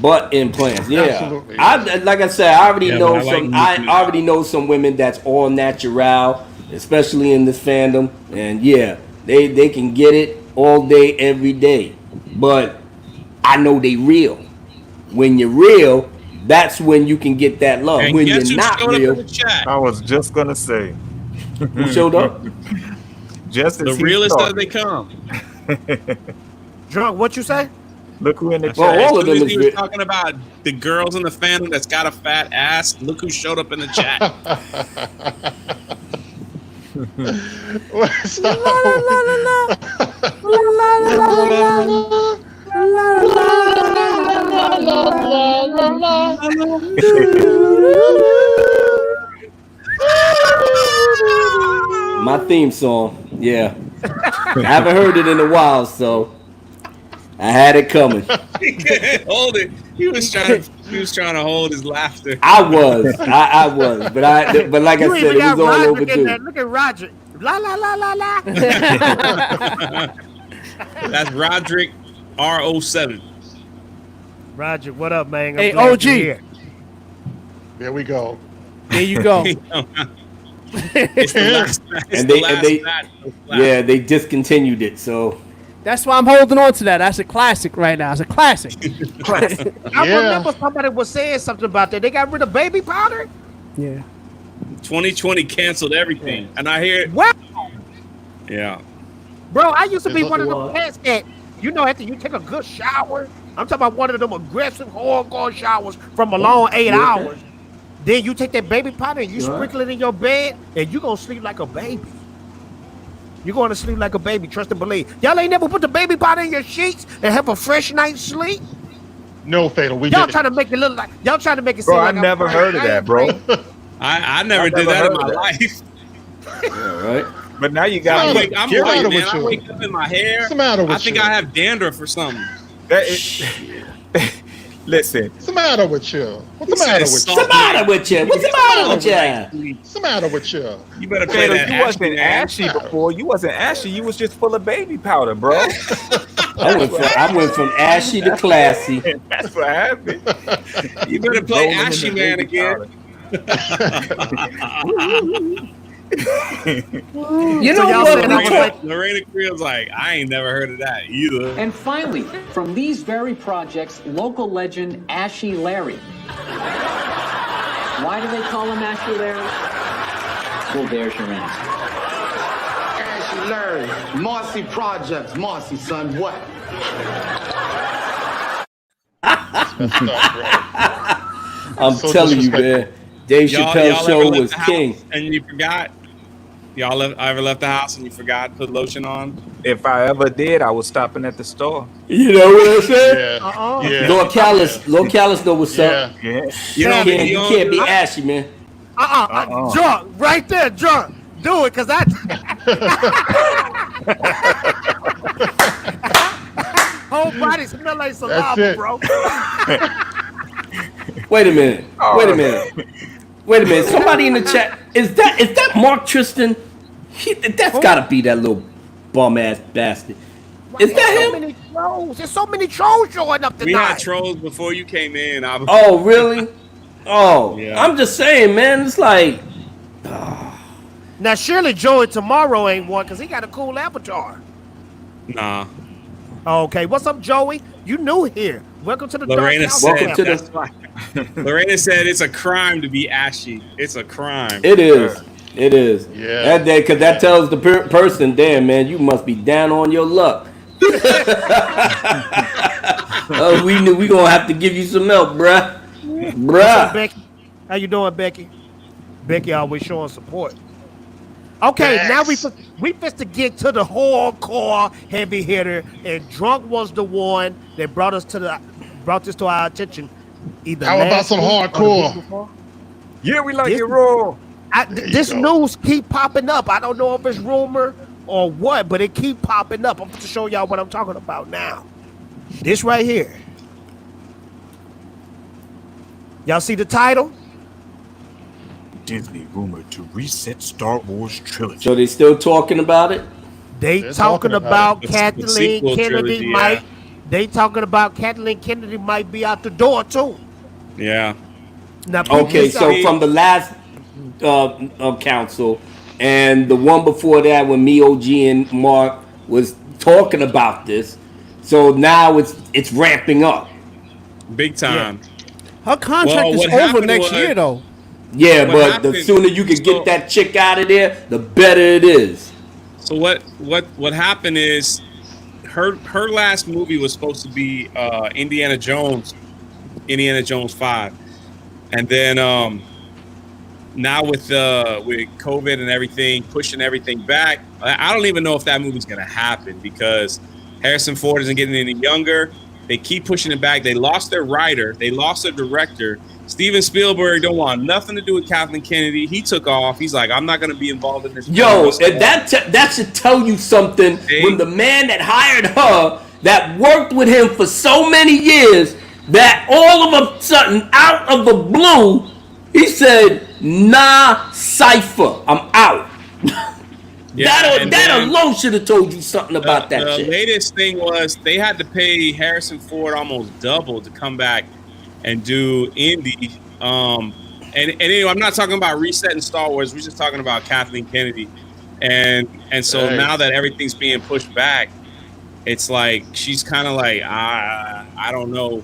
S10: Butt implants, yeah.
S5: Absolutely.
S10: Like I said, I already know
S3: but I
S10: some.
S3: like
S10: I already know some women that's all natural, especially in this fandom, and yeah, they can get it all day, every day. But I know they real. When you're real, that's when you can get that love.
S3: And
S10: When
S3: guess
S10: you're
S3: who
S10: not
S3: showed up
S10: real,
S3: in the chat?
S4: I was just gonna say,
S10: who showed up?
S4: just as
S3: The
S4: he
S3: realest as
S4: started.
S3: they come.
S2: Drunk, what you say?
S4: Look who in the
S10: Well,
S4: chat.
S10: all of
S3: As soon
S10: them
S3: as
S10: is
S3: he was
S10: real.
S3: talking about the girls in the fandom that's got a fat ass, look who showed up in the chat.
S10: My theme song, yeah. I haven't heard it in a while, so I had it coming.
S3: He can't hold it. He was trying to hold his laughter.
S10: I was, but like
S2: You
S10: I said,
S2: even
S10: it
S2: got
S10: was all
S2: Roderick in there.
S10: overdue.
S2: Look at Roderick. La la la la la.
S3: That's Roderick R07.
S2: Roderick, what up, man? I'm
S6: Hey,
S2: glad
S6: OG.
S2: you're here.
S5: There we go.
S6: There you go.
S3: It's the last,
S10: And they discontinued it. So
S6: That's why I'm holding on to that. That's a classic right now. It's a classic.
S2: I remember somebody was saying something about that. They got rid of baby powder.
S6: Yeah.
S3: 2020 canceled everything, and I hear
S2: Wow,
S3: yeah.
S2: bro, I used to be
S5: Is
S2: one of
S5: it
S2: them cats that, after you take a good shower, I'm talking about one of them aggressive hardcore showers from a long 8 hours. Then you take that baby powder and you sprinkle it in your bed, and you gonna sleep like a baby. You're going to sleep like a baby, trust and believe. Y'all ain't never put the baby powder in your sheets and have a fresh night's sleep?
S5: No, Fatal. We
S2: Y'all
S5: did.
S2: trying to make it look like, y'all trying to make it seem
S4: Bro, I
S2: like I'm
S4: never
S2: crazy.
S4: heard of that, bro.
S3: I never did
S4: never
S3: that in
S4: heard
S3: my
S4: of that.
S3: life.
S10: yeah, right.
S4: But now you
S3: I'm
S4: got
S3: white,
S5: What's
S3: man.
S5: with
S3: I
S5: you?
S3: wake up in my hair.
S5: What's the matter with
S3: I think
S5: you?
S3: I have dandruff or something.
S4: that is, listen.
S5: What's the matter with you? What's
S3: He
S5: the matter
S3: said
S5: with you?
S10: What's the matter with you? What's the matter with you?
S5: What's the matter with you?
S3: You better play
S4: Taylor,
S3: that
S4: you
S3: Ashley
S4: wasn't
S3: man.
S4: ashy before. You wasn't ashy. You was just full of baby powder, bro.
S10: I went from ashy to classy.
S4: That's what happened.
S3: You better play
S4: Rolling in
S3: Ashy
S4: the
S3: Man
S4: baby
S3: again.
S4: powder.
S10: You know
S2: y'all
S10: what?
S2: saying I was like-
S3: Lorena Creel's like, I ain't never heard of that either.
S7: And finally, from these very projects, local legend Ashy Larry. Why do they call him Ashy Larry? Well, there's your answer.
S8: Ashy Larry, Marcy Projects. Marcy, son, what?
S10: I'm
S5: So
S10: telling you,
S5: disrespectful.
S10: man. Dave Chappelle's
S3: ever
S10: show
S3: left
S10: was
S3: the house
S10: king.
S3: and you forgot? Y'all ever left the house and you forgot to put lotion on?
S4: If I ever did, I was stopping at the store.
S10: You know what I'm saying?
S5: Yeah. Yeah.
S10: Lord Callis know what's up.
S5: Yeah.
S4: Yeah.
S10: You can't be ashy, man.
S2: Drunk, right there, drunk. Do it, cause I whole body smell like saliva,
S5: it.
S2: bro.
S10: Wait a minute. Somebody in the chat. Is that Mark Tristan? That's gotta be that little bum ass bastard. Is that
S2: so
S10: him?
S2: many trolls. There's so many trolls showing up
S3: We had
S2: tonight.
S3: trolls before you came in.
S10: Oh, really? Oh,
S3: Yeah.
S10: I'm just saying, man. It's like,
S2: Now surely Joey tomorrow ain't one because he got a cool avatar.
S3: Nah.
S2: Okay, what's up, Joey? You new here. Welcome to the
S3: Lorena
S2: Dark House.
S3: said,
S10: Welcome to the-
S3: that's why. Lorena said it's a crime to be ashy. It's a crime.
S10: it is. It is.
S5: Yeah.
S10: That day, because that tells the person, damn, man, you must be down on your luck. Oh, we knew we gonna have to give you some milk, bruh.
S2: What's up,
S10: Bruh.
S2: Becky? How you doing, Becky? Becky always showing support. Okay, now we fit to get to the hardcore heavy hitter, and Drunk was the one that brought this to our attention. Either
S5: How about
S2: last
S5: some
S2: week or the
S5: hardcore?
S2: week before.
S4: Yeah, we like
S2: This-
S4: it raw.
S2: This news keep popping up. I don't know if it's rumor or what, but it keep popping up. I'm going to show y'all what I'm talking about now. This right here. Y'all see the title?
S13: Disney rumored to reset Star Wars trilogy.
S10: So they still talking about it?
S2: They
S5: They're
S2: talking
S5: talking about
S2: about
S3: it.
S2: Kathleen
S3: The sequel
S2: Kennedy
S3: trilogy,
S2: might They talking about Kathleen Kennedy might be out the door too.
S3: Yeah.
S2: Now,
S10: Okay, so from the last council and the one before that, when me, OG, and Mark was talking about this, so now it's ramping up.
S3: Big time.
S6: Her contract is over next year, though.
S10: Yeah, but the sooner you can get that chick out of there, the better it is.
S3: So what happened is her last movie was supposed to be Indiana Jones 5, and then now with COVID and everything pushing everything back, I don't even know if that movie's gonna happen because Harrison Ford isn't getting any younger. They keep pushing it back. They lost their writer. They lost their director. Steven Spielberg don't want nothing to do with Kathleen Kennedy. He took off. He's like, I'm not going to be involved in this.
S10: Yo, that should tell you something. When the man that hired her, that worked with him for so many years, that all of a sudden, out of the blue, he said, nah, Cypher, I'm out.
S3: Yeah,
S10: that alone should have told you something about that
S3: shit. The
S10: shit.
S3: latest thing was they had to pay Harrison Ford almost double to come back and do Indy. And anyway, I'm not talking about resetting Star Wars. We're just talking about Kathleen Kennedy. And so now that everything's being pushed back, it's like she's kind of like, I don't know.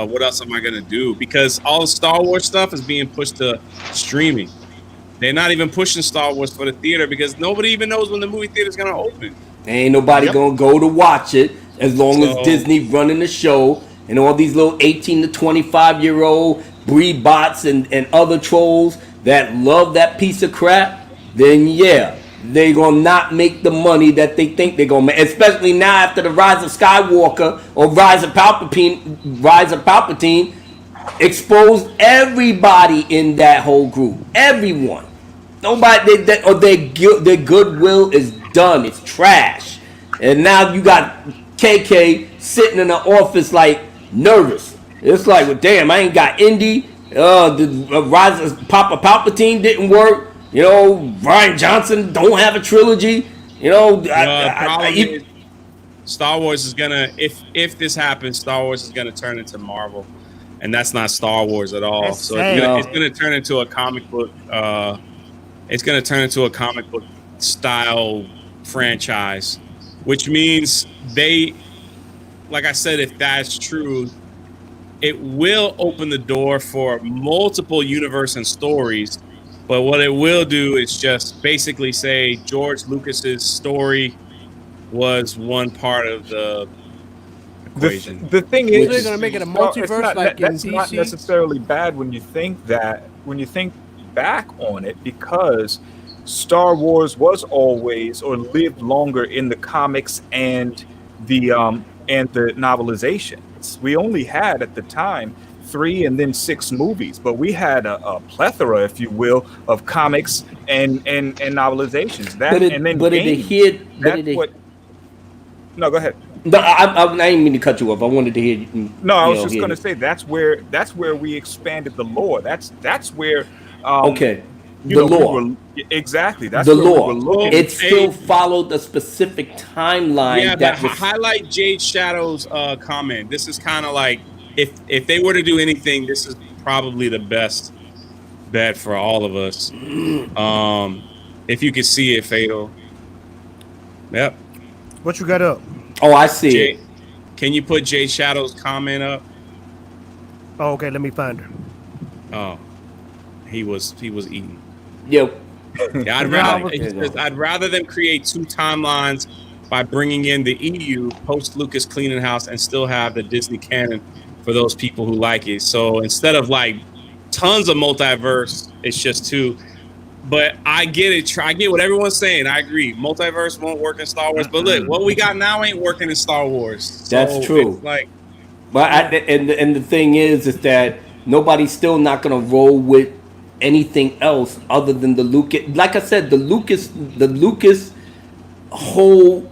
S3: What else am I going to do? Because all the Star Wars stuff is being pushed to streaming. They're not even pushing Star Wars for the theater because nobody even knows when the movie theater is going to open.
S10: Ain't nobody going to go to watch it as long as Disney running the show and all these little 18 to 25-year-old Brie bots and other trolls that love that piece of crap, then yeah, they're going to not make the money that they think they're going to make. Especially now after the Rise of Skywalker or Rise of Palpatine exposed everybody in that whole group. Everyone. Nobody, their goodwill is done. It's trash. And now you got KK sitting in the office like nervous. It's like, well, damn, I ain't got Indy. The Rise of Palpatine didn't work. You know, Rian Johnson don't have a trilogy. You know,
S3: Star Wars is gonna, if this happens, Star Wars is gonna turn into Marvel, and that's not Star Wars at all. So it's gonna turn into a comic book. It's gonna turn into a comic book style franchise, which means like I said, if that's true, it will open the door for multiple universe and stories. But what it will do is just basically say George Lucas's story was one part of the equation.
S4: The thing is,
S6: they're going to make it a multiverse like in DC.
S4: That's not necessarily bad when you think back on it, because Star Wars was always or lived longer in the comics and the novelizations. We only had at the time 3 and then 6 movies, but we had a plethora, if you will, of comics and novelizations. No, go ahead.
S10: No, I didn't mean to cut you off. I wanted to hear you.
S4: No, I was just going to say that's where we expanded the lore. That's where.
S10: The lore.
S4: Exactly. That's
S10: the lore. It still followed a specific timeline.
S3: Yeah, but highlight Jade Shadow's comment. This is kind of like, if they were to do anything, this is probably the best bet for all of us. If you could see it, Fatal. Yep.
S2: What you got up?
S10: Oh, I see it.
S3: Can you put Jade Shadow's comment up?
S2: Oh, okay. Let me find her.
S3: Oh, he was eating.
S10: Yep.
S3: Yeah, I'd rather them create 2 timelines by bringing in the EU post Lucas cleaning house and still have the Disney canon for those people who like it. So instead of like tons of multiverse, it's just 2. But I get it. I get what everyone's saying. I agree. Multiverse won't work in Star Wars. But look, what we got now ain't working in Star Wars. So
S10: that's true. And the thing is that nobody's still not gonna roll with anything else other than the Lucas. Like I said, the Lucas whole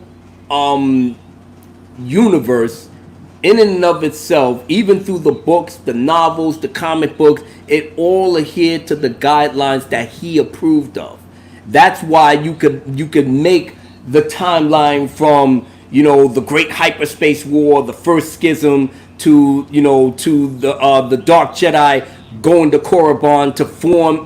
S10: universe in and of itself, even through the books, the novels, the comic books, it all adhered to the guidelines that he approved of. That's why you could make the timeline from, the Great Hyperspace War, the First Schism, to the Dark Jedi going to Korriban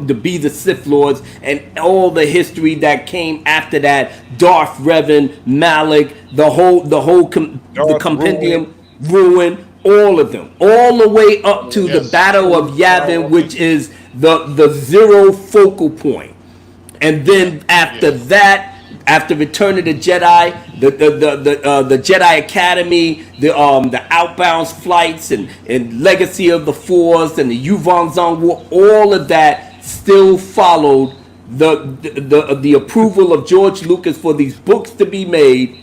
S10: to be the Sith Lords, and all the history that came after that. Darth Revan, Malak, the compendium, Ruin, all of them, all the way up to the Battle of Yavin, which is the zero focal point. And then after that, after Return of the Jedi, the Jedi Academy, the Outbound flights, and Legacy of the Force, and the Yuvon Zong War, all of that still followed the approval of George Lucas for these books to be made,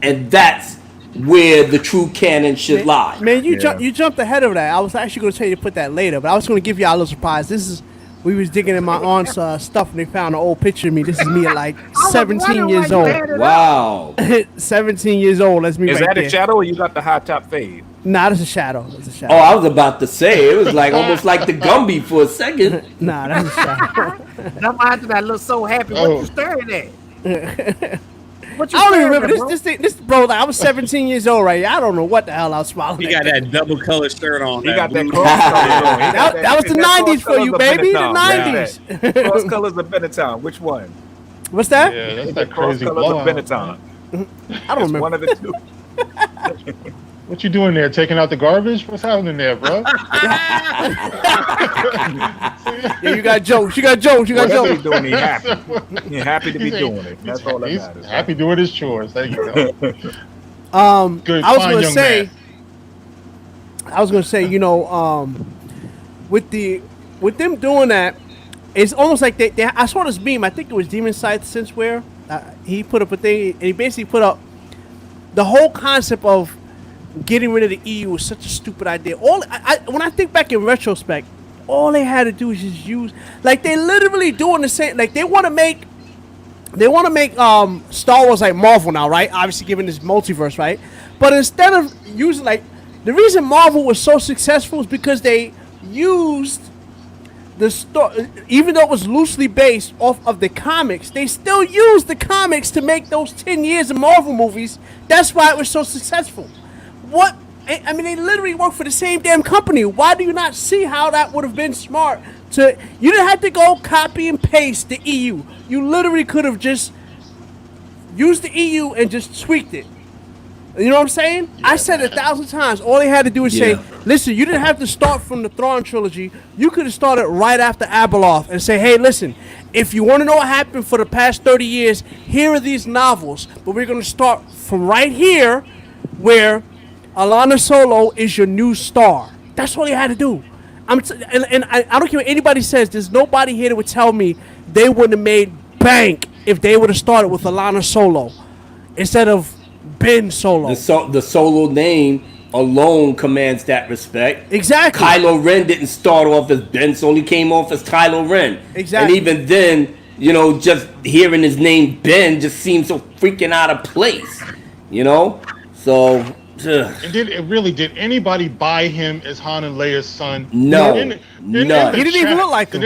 S10: and that's where the true canon should lie.
S6: Man, you jumped ahead of that. I was actually going to tell you to put that later, but I was going to give y'all a little surprise. We was digging in my aunt's stuff, and they found an old picture of me. This is me at like 17 years old.
S10: Wow.
S6: 17 years old. That's me.
S4: Is
S6: right
S4: that
S6: there.
S4: a shadow, or you got the high top fade?
S6: Nah, that's a shadow. That's a shadow.
S10: Oh, I was about to say, it was like almost like the Gumby for a second.
S6: Nah, that's a shadow.
S2: That reminds me that look so happy. What you staring at? What you
S6: I don't even
S2: staring
S6: remember
S2: at,
S6: this bro. Like, I was 17 years old, right? I don't know what the hell I was smiling.
S14: He got that double color shirt on.
S4: He got that
S14: blue-
S4: cross color.
S6: That was the 90s for you, baby. The 90s.
S4: Cross colors of Benetton. Which one?
S6: What's that?
S5: Yeah, that's
S4: The
S5: that
S4: cross
S5: crazy
S4: colors of
S5: blowout.
S4: Benetton.
S6: I don't remember.
S4: One of the two.
S5: What you doing there? Taking out the garbage? What's happening there, bro?
S6: Yeah, you got jokes. You got jokes. You got
S4: Whatever
S6: jokes.
S4: he's doing, he happy. He's happy to be doing it. That's all that
S5: He's
S4: matters.
S5: happy doing his chores. There you go. Good,
S6: I was
S5: fine
S6: gonna
S5: young
S6: say,
S5: man.
S6: with them doing that, it's almost like they I saw this meme. I think it was Demon Scythe Sinceware. He put up a thing, and he basically put up the whole concept of getting rid of the EU was such a stupid idea. When I think back in retrospect, all they had to do is just use, like, they literally doing the same. Like, they want to make Star Wars like Marvel now, right? Obviously, given this multiverse, right? But instead of using, like, the reason Marvel was so successful is because they used the story, even though it was loosely based off of the comics, they still used the comics to make those 10 years of Marvel movies. That's why it was so successful. What? I mean, they literally work for the same damn company. Why do you not see how that would have been smart? You didn't have to go copy and paste the EU. You literally could have just used the EU and just tweaked it. You know what I'm saying? I said it 1,000 times. All they had to do is say, listen, you didn't have to start from the Thrawn trilogy. You could have started right after Abeloth and say, hey, listen, if you want to know what happened for the past 30 years, here are these novels. But we're going to start from right here where Alana Solo is your new star. That's all you had to do. I don't care what anybody says. There's nobody here that would tell me they wouldn't have made bank if they would have started with Alana Solo instead of Ben Solo.
S10: The Solo name alone commands that respect.
S6: Exactly.
S10: Kylo Ren didn't start off as Ben Solo. He came off as Kylo Ren.
S6: Exactly.
S10: And even then, just hearing his name Ben just seems so freaking out of place. So...
S5: And did anybody buy him as Han and Leia's son?
S10: No.
S6: No. He didn't even look like him.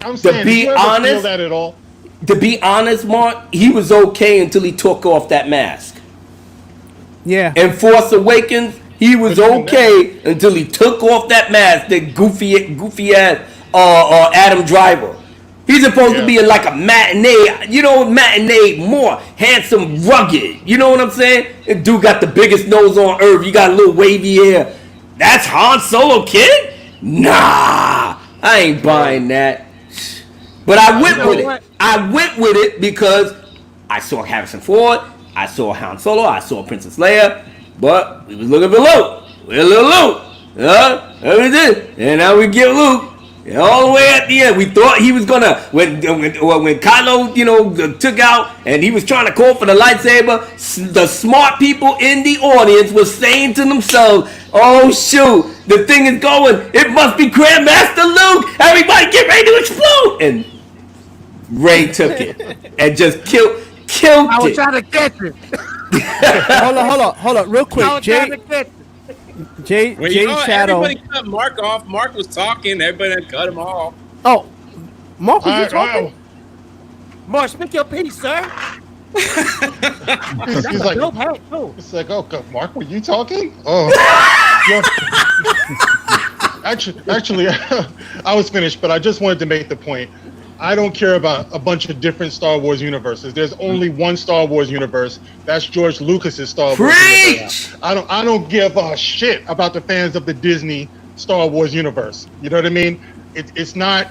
S5: I'm saying,
S10: To be
S5: did you ever
S10: honest,
S5: feel that at all?
S10: To be honest, Mark, he was okay until he took off that mask.
S6: Yeah.
S10: In Force Awakens, he was okay until he took off that mask, the goofy ass Adam Driver. He's supposed to be like a matinee, more handsome, rugged. You know what I'm saying? This dude got the biggest nose on earth. You got a little wavy hair. That's Han Solo, kid? Nah, I ain't buying that. But I went with it. I went with it because I saw Harrison Ford, I saw Han Solo, I saw Princess Leia, but we was looking for Luke. We're a little Luke. Everything. And now we get Luke. And all the way at the end, we thought he was gonna when Kylo, took out and he was trying to call for the lightsaber. The smart people in the audience was saying to themselves, "Oh shoot, the thing is going. It must be Grandmaster Luke. Everybody get ready to explode!" And Rey took it and just killed
S2: I was
S10: it.
S2: trying to catch it.
S6: Hold on, real quick, Jay Shadow.
S14: Everybody cut Mark off. Mark was talking. Everybody cut him off.
S6: Oh, Mark was just talking.
S2: Mark, speak your piece, sir.
S5: He's like,
S2: dope hat too.
S5: it's like, oh, God, Mark, were you talking? Oh, yeah. Actually, I was finished, but I just wanted to make the point. I don't care about a bunch of different Star Wars universes. There's only one Star Wars universe. That's George Lucas's Star Wars universe. I don't give a shit about the fans of the Disney Star Wars universe. You know what I mean? It's not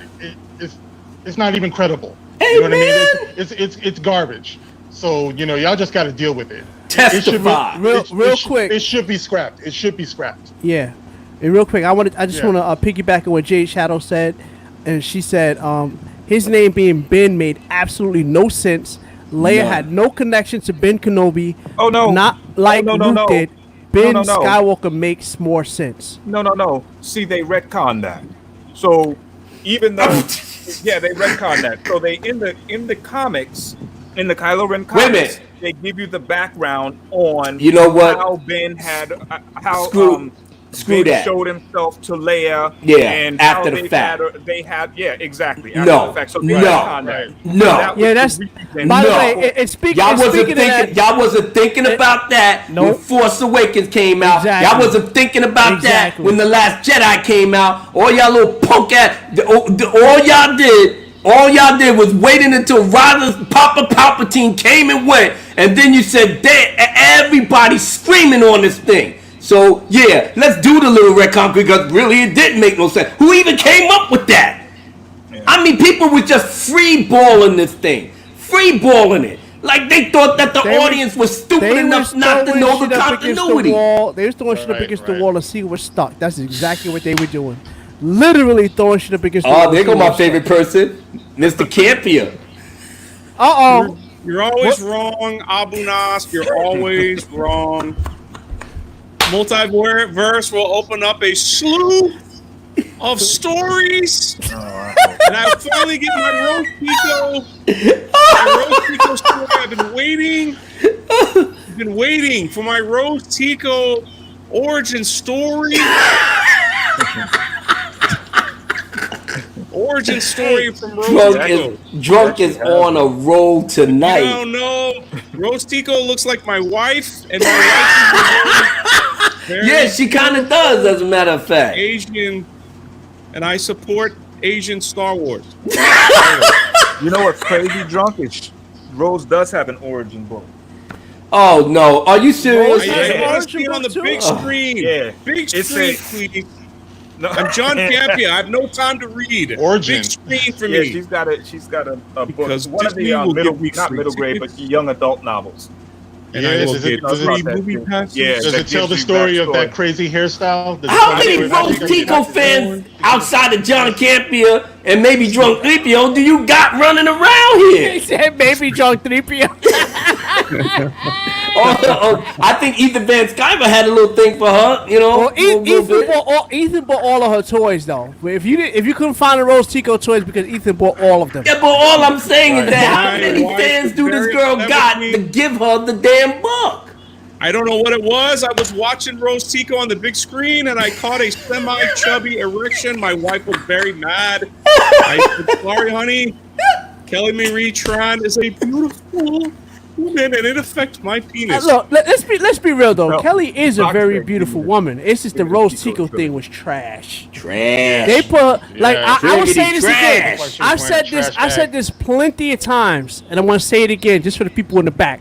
S5: even credible. You know what I mean? It's garbage. So, you know, y'all just got to deal with it.
S10: Testify.
S6: Real quick.
S5: It should be scrapped. It should be scrapped.
S6: Yeah. And real quick, I just want to piggyback on what Jade Shadow said. And she said, his name being Ben made absolutely no sense. Leia had no connection to Ben Kenobi.
S4: Oh, no.
S6: Not like Luke did. Ben
S4: No.
S6: Skywalker makes more sense.
S4: No. See, they retconned that. So even though, yeah, they retconned that. So they in the comics, in the Kylo Ren comics, they give you the background on how Ben had
S10: Screw that.
S4: Showed himself to Leia.
S10: Yeah,
S4: and
S10: after the fact.
S4: Exactly.
S10: No.
S4: After the fact. So
S10: No.
S6: Yeah, that's. By the way, it's speaking.
S10: Y'all wasn't thinking about that when Force Awakens came out.
S6: Exactly.
S10: Y'all wasn't thinking about that when The Last Jedi came out. All y'all little punk ass. All y'all did was waiting until Papa Palpatine came and went, and then you said, everybody screaming on this thing. So, yeah, let's do the little retcon because really it didn't make no sense. Who even came up with that? Yeah. I mean, people were just free-balling this thing. Free-balling it. Like they thought that the audience was stupid enough not to know the continuity.
S6: They was throwing shit up against the wall to see what stuck. That's exactly what they were doing. Literally throwing shit up against the wall.
S10: Oh, there go my favorite person, Mr. Campia.
S6: Uh-oh.
S14: You're always wrong, Abu Nas. You're always wrong. Multiverse will open up a slew of stories, and I finally get my Rose Tico story. I've been waiting for my Rose Tico origin story. Origin story from Rose Tico.
S10: Drunk is on a roll tonight.
S14: I don't know. Rose Tico looks like my wife, and my wife is
S10: yeah, she kind of does, as a matter of fact.
S14: Asian, and I support Asian Star Wars.
S4: You know what's crazy, Drunk? Is Rose does have an origin book.
S10: Oh no, are you serious?
S14: I want to see it on the big screen.
S4: Yeah,
S14: big screen, please. No, I'm John Campia. I have no time to read.
S5: Origin.
S14: Big screen for me.
S4: She's got a book.
S14: Because
S4: One of the not middle grade, but young adult novels.
S14: And I will get movie passes.
S4: Yeah,
S5: does it tell the story of that crazy hairstyle?
S10: How many Rose Tico fans outside of John Campia and maybe Drunk 3PO do you got running around here?
S6: He said maybe Drunk 3PO.
S10: I think Ethan Van Sciver had a little thing for her, you know.
S6: Well, Ethan bought all of her toys though. If you couldn't find the Rose Tico toys, because Ethan bought all of them.
S10: Yeah, but all I'm saying is that how many fans do this girl got to give her the damn book?
S14: I don't know what it was. I was watching Rose Tico on the big screen, and I caught a semi-chubby erection. My wife was very mad. I said, sorry, honey. Kelly Marie Tran is a beautiful woman, and it affects my penis.
S6: Look, let's be real though. No, Kelly is a very beautiful woman. It's just the Rose Tico thing was trash.
S10: They
S6: put I will say this again. I said this plenty of times, and I want to say it again just for the people in the back.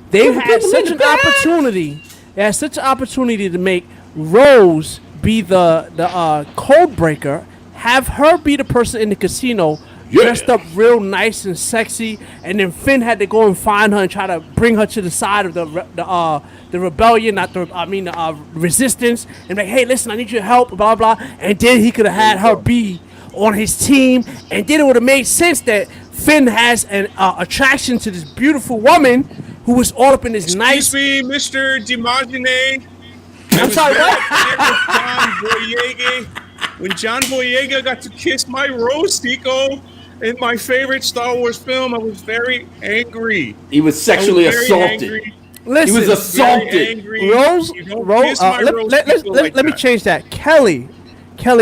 S6: They had such an opportunity. They had such an opportunity to make Rose be the code breaker. Have her be the person in the casino. Dressed up real nice and sexy, and then Finn had to go and find her and try to bring her to the side of the rebellion, the resistance, and like, hey, listen, I need your help, blah blah. And then he could have had her be on his team, and then it would have made sense that Finn has an attraction to this beautiful woman who was all up in this nice.
S14: Excuse me, Mr. Dimagine.
S6: I'm sorry, what?
S14: When John Boyega got to kiss my Rose Tico in my favorite Star Wars film, I was very angry.
S10: He was sexually assaulted.
S6: Listen,
S10: he was assaulted.
S6: Rose. Let me change that. Kelly,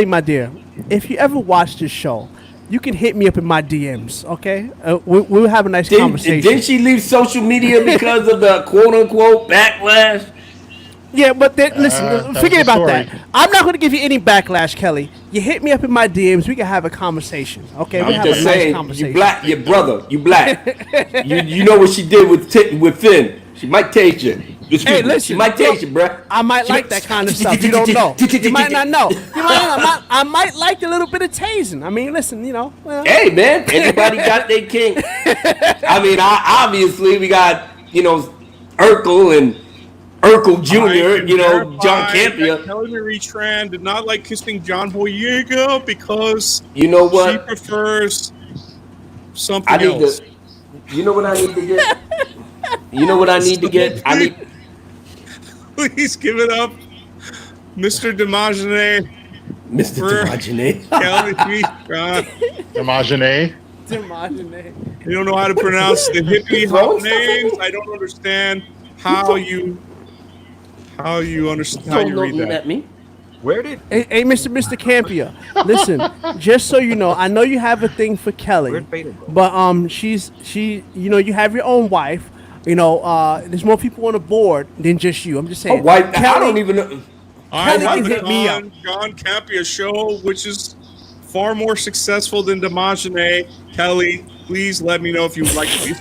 S6: my dear, if you ever watch this show, you can hit me up in my DMs. Okay, we'll have a nice conversation.
S10: Didn't she leave social media because of the quote unquote backlash?
S6: Yeah, but listen, forget about that. I'm not going to give you any backlash, Kelly. You hit me up in my DMs. We can have a conversation. Okay, we have a nice conversation.
S10: You black, your brother. You black. you know what she did with Finn. She might take you.
S6: Hey, listen,
S10: she might take you, bruh.
S6: I might like that kind of stuff. You don't know. You might not know. I might like a little bit of tasing. I mean, listen, you know. Well.
S10: Hey, man, everybody got their king. I mean, obviously we got Urkel and Urkel Jr., John Campia.
S14: Kelly Marie Tran did not like kissing John Boyega because
S10: you know what?
S14: She prefers something else.
S10: You know what I need to get? You know what I need to get?
S14: Please give it up, Mr. DeMarjane.
S10: Mr. DeMarjane.
S14: Kelly Marie Tran.
S6: DeMarjane.
S14: You don't know how to pronounce the hippie hop names. I don't understand how you understand how you read that.
S4: Where did
S6: Hey, Mr. Campia, listen, just so you know, I know you have a thing for Kelly, but she you have your own wife. There's more people on the board than just you. I'm just saying.
S10: Wife, Kelly, I don't even know.
S14: I have the John Campia show, which is far more successful than DeMarjane. Kelly, please let me know if you would like to be.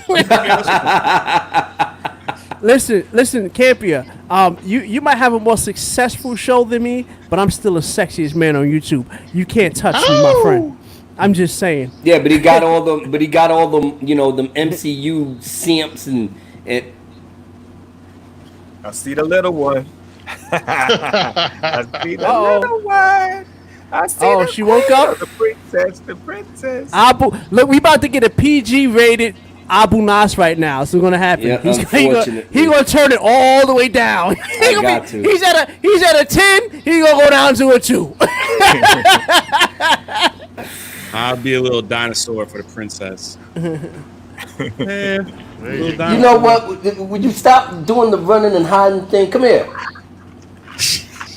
S6: Listen, Campia. You might have a more successful show than me, but I'm still the sexiest man on YouTube. You can't touch me, my friend. I'm just saying.
S10: Yeah, but he got all them. But he got all them. Them MCU simps and.
S4: I see the little one. I see the little one. I see
S6: she woke up.
S4: The princess.
S6: Look, we about to get a PG rated Abu Nas right now. It's gonna happen.
S10: Yeah,
S6: he's gonna turn it all the way down. He's at a 10. He's gonna go down to a 2.
S14: I'll be a little dinosaur for the princess.
S10: You know what? Would you stop doing the running and hiding thing? Come here.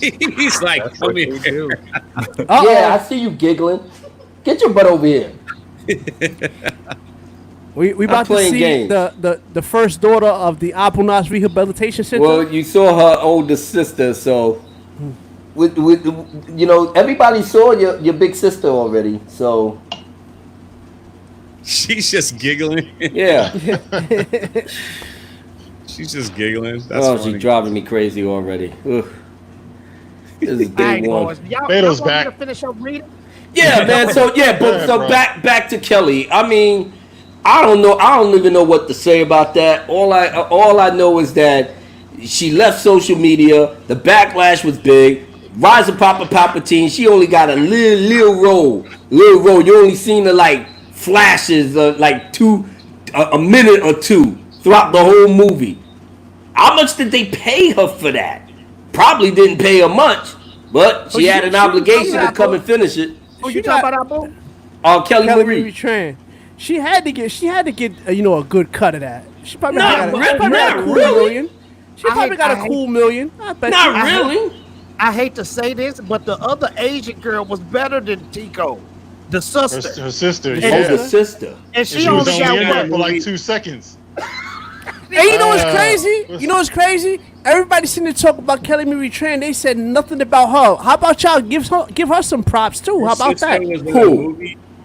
S14: He's like, come here.
S10: Yeah, I see you giggling. Get your butt over here.
S6: We about to see the first daughter of the Abu Nas Rehabilitation Center.
S10: Well, you saw her older sister, so everybody saw your big sister already. So
S14: she's just giggling.
S10: Yeah.
S14: She's just giggling. That's funny.
S10: She's driving me crazy already. Ugh. This is day one.
S5: Beto's back.
S2: To finish up reading?
S10: Yeah, man. So back to Kelly. I mean, I don't know. I don't even know what to say about that. All I know is that she left social media. The backlash was big. Rise of Papa Palpatine. She only got a little role. You only seen her like flashes, like a minute or two throughout the whole movie. How much did they pay her for that? Probably didn't pay her much, but she had an obligation to come and finish it.
S2: Oh, you talking about
S10: Abu? Kelly
S6: Marie Tran. She had to get a good cut of that. She probably got a cool million. She probably got a cool million. I bet
S10: not really.
S2: I hate to say this, but the other Asian girl was better than Tico. The sister.
S5: Her sister.
S10: The sister.
S2: And
S5: she
S2: only
S5: was
S2: got
S5: only in there
S2: one
S5: for like 2 seconds.
S6: And you know what's crazy? Everybody seemed to talk about Kelly Marie Tran. They said nothing about her. How about y'all give her some props too? How about that?
S10: Who?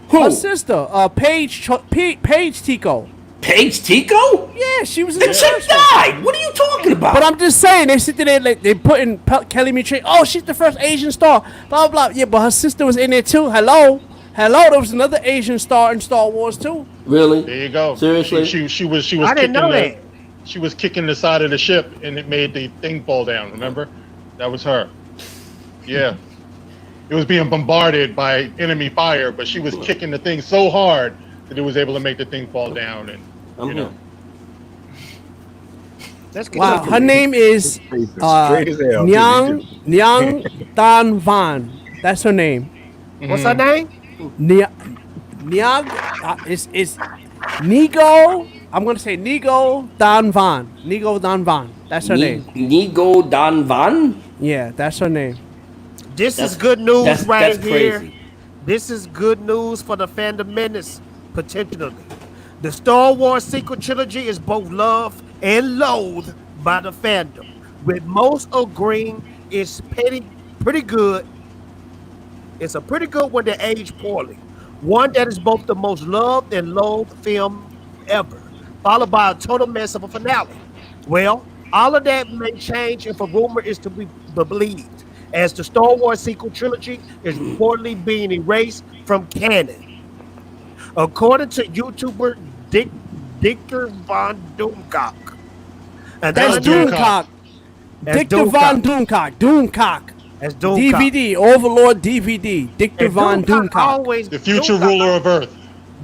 S6: Her sister, Paige Tico.
S10: Paige Tico?
S6: Yeah, she was in
S10: the chick died. What are you talking about?
S6: But I'm just saying, they sit there, like, they put in Kelly Marie Tran. Oh, she's the first Asian star. Blah, blah. Yeah, but her sister was in there too. Hello, there was another Asian star in Star Wars too.
S10: Really?
S5: There you go.
S10: Seriously?
S5: She was.
S2: I didn't know that.
S5: She was kicking the side of the ship, and it made the thing fall down. Remember? That was her. Yeah. It was being bombarded by enemy fire, but she was kicking the thing so hard that it was able to make the thing fall down. And
S6: Wow, her name is Nyang Dan Van. That's her name.
S2: What's her name?
S6: Nyang. It's Nigo. I'm gonna say Nigo Dan Van. Nigo Dan Van. That's her name.
S10: Nigo Dan Van.
S6: Yeah, that's her name.
S2: This is good news right
S10: that's
S2: here.
S10: Crazy.
S2: This is good news for the fandom menace, potentially. The Star Wars sequel trilogy is both loved and loathed by the fandom, with most agreeing it's pretty good. It's a pretty good one that aged poorly. One that is both the most loved and loathed film ever, followed by a total mess of a finale. Well, all of that may change if a rumor is to be believed, as the Star Wars sequel trilogy is reportedly being erased from canon. According to YouTuber Dicker Von Doomcock. And
S6: That's Doomcock. Dicker Von Doomcock. Doomcock.
S2: That's Doomcock.
S6: DVD. Overlord DVD. Dicker Von Doomcock.
S5: The future ruler of Earth.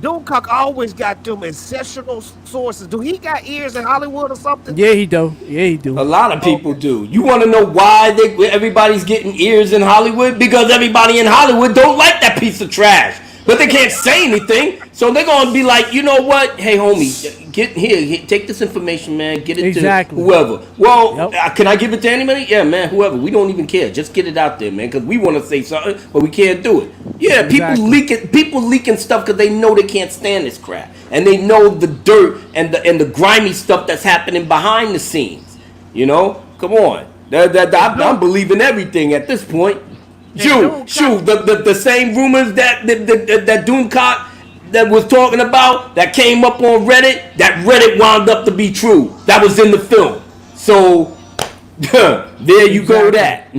S2: Doomcock always got them exceptional sources. Do he got ears in Hollywood or something?
S6: Yeah, he do. Yeah, he do.
S10: A lot of people do. You want to know why everybody's getting ears in Hollywood? Because everybody in Hollywood don't like that piece of trash. But they can't say anything, so they're gonna be like, you know what? Hey, homie, get here, take this information, man. Get it to whoever. Well, can I give it to anybody? Yeah, man, whoever. We don't even care. Just get it out there, man, because we want to say something, but we can't do it. Yeah, people leaking stuff because they know they can't stand this crap, and they know the dirt and the grimy stuff that's happening behind the scenes. You know, come on. I'm believing everything at this point. The same rumors that Doomcock that was talking about that came up on Reddit, that Reddit wound up to be true. That was in the film. So there you go. That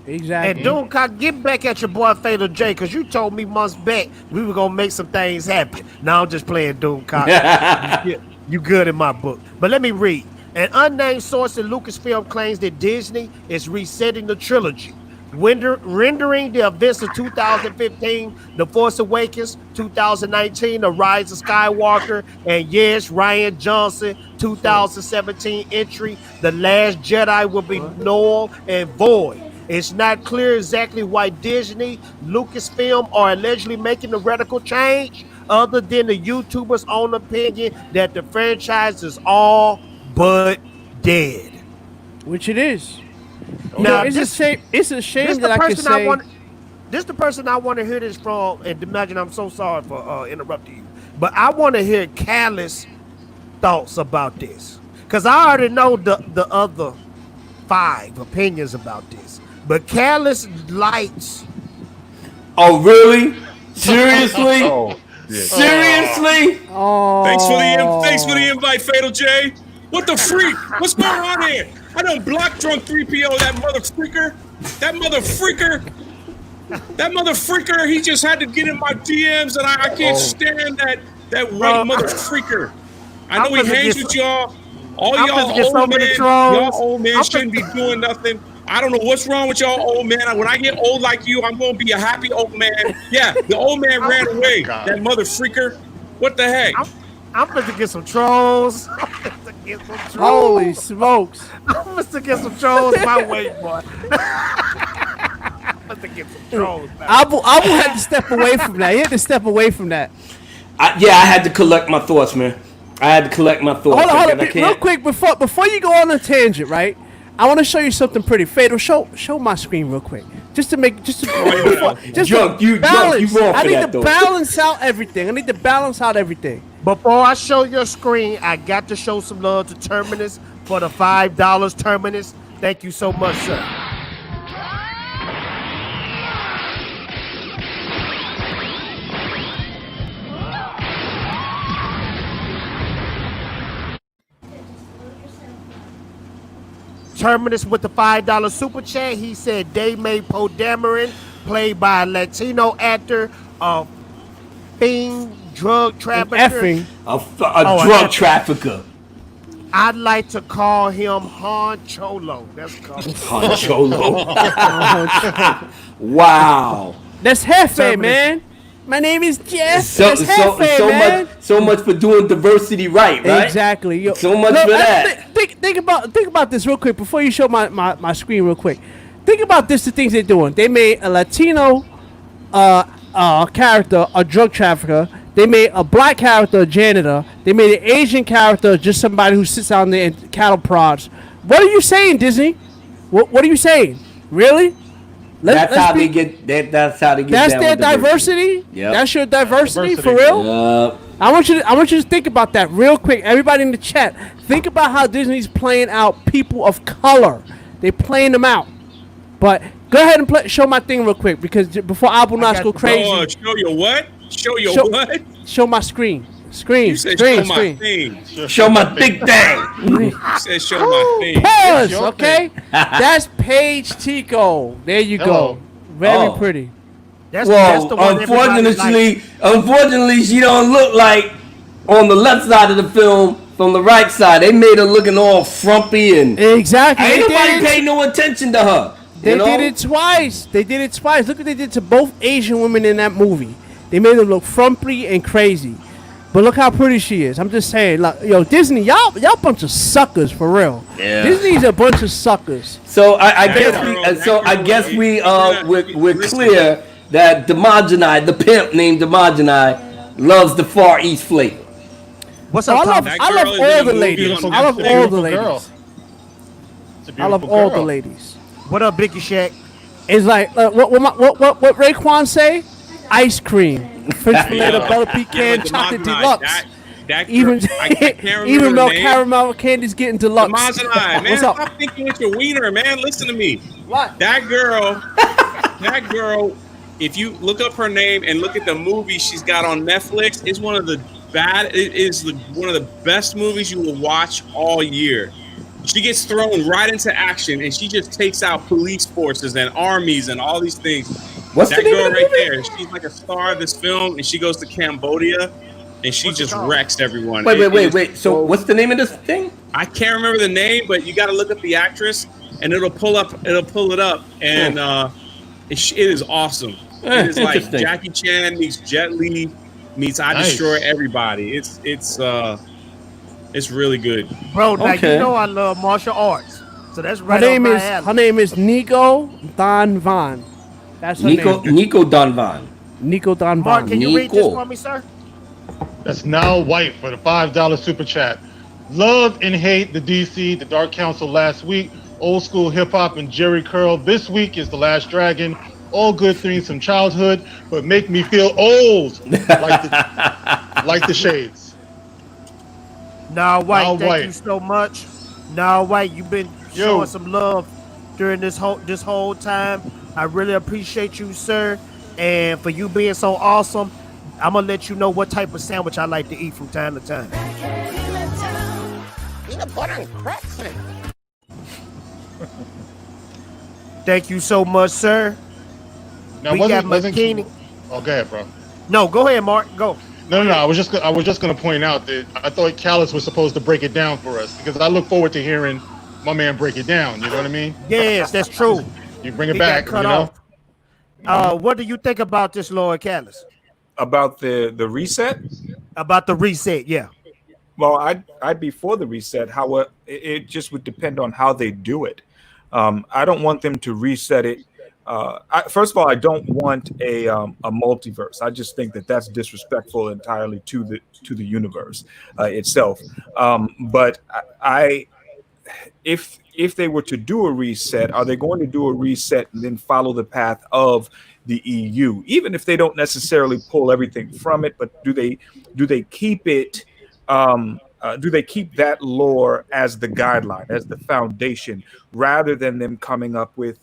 S6: exactly.
S2: And Doomcock, get back at your boy Fatal J, because you told me months back we were gonna make some things happen. Now I'm just playing Doomcock. You good in my book. But let me read. An unnamed source in Lucasfilm claims that Disney is resetting the trilogy, rendering the events of 2015, The Force Awakens, 2019, The Rise of Skywalker, and yes, Rian Johnson, 2017 entry, The Last Jedi, will be null and void. It's not clear exactly why Disney, Lucasfilm are allegedly making the radical change, other than the YouTuber's own opinion that the franchise is all but dead.
S6: Which it is.
S2: Now,
S6: it's a shame that I can say.
S2: This is the person I want to hear this from, and imagine I'm so sorry for interrupting you, but I want to hear Callus' thoughts about this, because I already know the other 5 opinions about this, but Callus lights.
S10: Oh, really? Seriously? Seriously?
S6: Oh.
S14: Thanks for the invite, Fatal J. What the freak? What's going on here? I done blocked drunk 3PO, that mother freaker. That mother freaker. He just had to get in my DMs, and I can't stand that white mother freaker. I know he hangs with y'all. All y'all old man shouldn't be doing nothing. I don't know what's wrong with y'all old man. When I get old like you, I'm gonna be a happy old man. Yeah, the old man ran away. That mother freaker. What the heck?
S2: I'm going to get some trolls.
S6: Holy smokes.
S2: I'm going to get some trolls my way, boy. I'm going to get some trolls.
S6: Abu had to step away from that. He had to step away from that.
S10: I had to collect my thoughts, man. Hold
S6: on. Real quick, before you go on a tangent, right? I want to show you something pretty. Fatal, show my screen real quick. Just to balance. I need to balance out everything.
S2: Before I show your screen, I got to show some love to Terminus for the $5. Terminus, thank you so much, sir. Terminus with the $5 super chat. He said Dame Poe Dameron, played by a Latino actor, fiend, drug trafficker.
S10: A drug trafficker.
S2: I'd like to call him Han Cholo. That's called
S10: Han Cholo. Wow.
S6: That's Hefe, man. My name is Jeff.
S10: So much for doing diversity right?
S6: Exactly.
S10: So much for that.
S6: Think about this real quick before you show my screen real quick. Think about this, the things they're doing. They made a Latino character, a drug trafficker. They made a black character, a janitor. They made an Asian character, just somebody who sits down there and cattle prods. What are you saying, Disney? What are you saying? Really?
S10: That's how they get. That's how they get.
S6: That's
S10: down
S6: their
S10: with
S6: diversity.
S10: Yep.
S6: That's your diversity for real.
S10: Yep.
S6: I want you to think about that real quick. Everybody in the chat, think about how Disney's playing out people of color. They're playing them out. But go ahead and show my thing real quick because before Albunas go crazy.
S14: Oh, show your what? What?
S6: Show my screen.
S14: You said show my thing.
S10: Show my big thing.
S14: You said show my thing.
S6: Pause, okay? That's Paige Tico. There you go. Very pretty.
S10: That's the one unfortunately, she don't look like on the left side of the film from the right side. They made her looking all frumpy and
S6: exactly.
S10: Ain't nobody paid no attention to her.
S6: They did it twice. Look what they did to both Asian women in that movie. They made them look frumpy and crazy. But look how pretty she is. I'm just saying, like, yo, Disney, y'all bunch of suckers for real.
S10: Yeah.
S6: Disney's a bunch of suckers.
S10: So I guess we're clear that Demogeny, the pimp named Demogeny, loves the Far East flavor.
S6: What's up? I love all the ladies. I love all the ladies. I love all the ladies.
S2: What up, Biggie Shaq?
S6: It's like what Raekwon say? Ice cream, French fillet, butter pecan, chocolate deluxe. Even milk caramel candy's getting deluxe.
S14: Man,
S6: what's up?
S14: Stop thinking with your wiener, man. Listen to me.
S6: What?
S14: That girl. If you look up her name and look at the movie she's got on Netflix, it's one of the one of the best movies you will watch all year. She gets thrown right into action and she just takes out police forces and armies and all these things.
S10: What's
S14: that
S10: the name
S14: girl
S10: of the
S14: right
S10: movie?
S14: there? She's like a star of this film and she goes to Cambodia and she just wrecks everyone.
S10: Wait. So what's the name of this thing?
S14: I can't remember the name, but you got to look up the actress and it'll pull it up and it is awesome. It is like Jackie Chan meets Jet Li meets I Destroy Everybody. It's really good,
S2: bro. Now you know I love martial arts, so that's right.
S6: Her name is Nico Don Van. That's her name.
S10: Nico Don Van.
S6: Nico Don Van.
S2: Mark, can you read this for me, sir?
S5: That's Now White for the $5 super chat. Love and hate the DC, the Dark Council last week. Old school hip hop and Jerry Curl. This week is The Last Dragon. All good things from childhood, but make me feel old, like the shades.
S2: Now White, thank you so much. Now White, you've been showing some love during this whole time. I really appreciate you, sir, and for you being so awesome. I'm gonna let you know what type of sandwich I like to eat from time to time.
S8: Peanut butter and cracks.
S2: Thank you so much, sir.
S5: Now,
S2: we got McKinney.
S5: Oh, go ahead, bro.
S2: No, go ahead, Mark. Go.
S5: No. I was just gonna point out that I thought Callis was supposed to break it down for us because I look forward to hearing my man break it down. You know what I mean?
S2: Yes, that's true.
S5: You bring it back.
S2: Cut off. What do you think about this, Lord Callis?
S4: About the reset?
S2: About the reset, yeah.
S4: Well, I'd be for the reset. However, it just would depend on how they do it. I don't want them to reset it. First of all, I don't want a multiverse. I just think that that's disrespectful entirely to the universe itself. But if they were to do a reset, are they going to do a reset and then follow the path of the EU? Even if they don't necessarily pull everything from it, but do they keep it? Do they keep that lore as the guideline, as the foundation, rather than them coming up with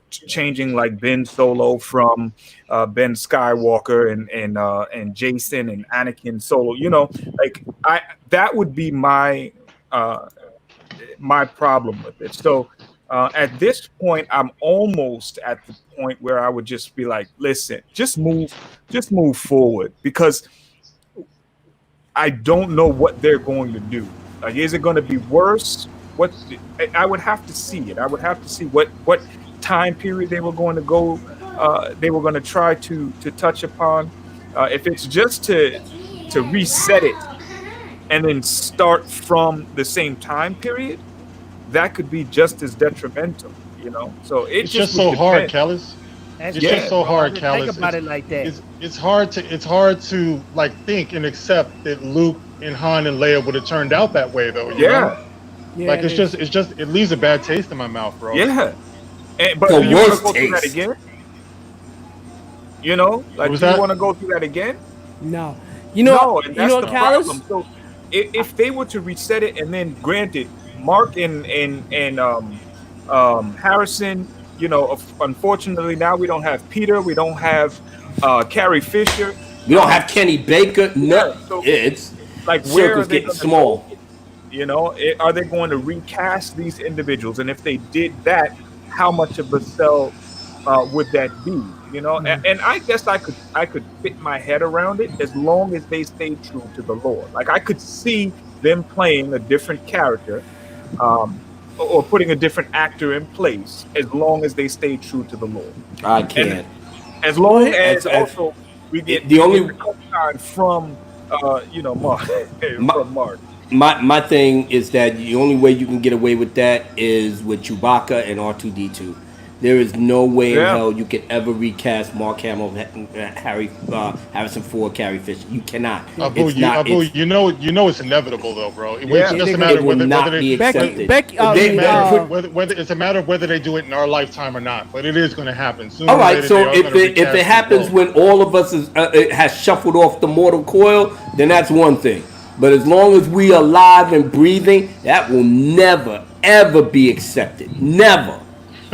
S4: changing like Ben Solo from Ben Skywalker and Jason and Anakin Solo? That would be my problem with it. So at this point, I'm almost at the point where I would just be like, listen, just move forward, because I don't know what they're going to do. Like, is it going to be worse? I would have to see it. I would have to see what time period they were going to go. They were going to try to touch upon. If it's just to reset it and then start from the same time period, that could be just as detrimental. So
S5: it's just so hard, Callis.
S2: It's
S5: just so hard, Callis.
S2: Think about it like that.
S5: It's hard to like think and accept that Luke and Han and Leia would have turned out that way, though. You know?
S6: Yeah,
S5: like it leaves a bad taste in my mouth, bro.
S4: Yeah. But
S10: The
S4: do you want to
S10: worst
S4: go through that
S10: taste.
S4: again? You know, like,
S5: was
S4: do you
S5: that?
S4: want to go through that again?
S6: No. You know,
S4: No, and
S6: you
S4: that's
S6: know,
S4: the
S6: Callus?
S4: problem. So if they were to reset it, and then granted, Mark and Harrison, you know, unfortunately now we don't have Peter, we don't have Carrie Fisher,
S10: We don't have Kenny Baker. No,
S4: so
S10: it's
S4: like where
S10: circle's
S4: are they
S10: getting
S4: going to
S10: small.
S4: go? You know, are they going to recast these individuals? And if they did that, how much of a sell would that be? You know, and I guess I could fit my head around it as long as they stay true to the lore. Like I could see them playing a different character, or putting a different actor in place as long as they stay true to the lore.
S10: I can't.
S4: And as long as also we get
S10: the only
S4: time from you know, Mark from Mark.
S10: My thing is that the only way you can get away with that is with Chewbacca and R2D2. There is no way in hell you could ever recast Mark Hamill, Harrison Ford, Carrie Fisher. You cannot.
S5: Abu,
S10: It's not.
S5: Abu,
S10: It's,
S5: you know it's inevitable though, bro. It's
S10: Yeah.
S5: just a
S10: It
S5: matter
S10: will
S5: of
S10: not
S5: whether
S10: be accepted.
S5: it's a matter of whether they do it in our lifetime or not. But it is going to happen. Sooner
S10: all
S5: or
S10: right.
S5: later,
S10: So
S5: they are
S10: if
S5: gonna
S10: it
S5: recast
S10: happens when all of us it has shuffled off the mortal coil, then that's one thing. But as long as we are alive and breathing, that will never ever be accepted. Never.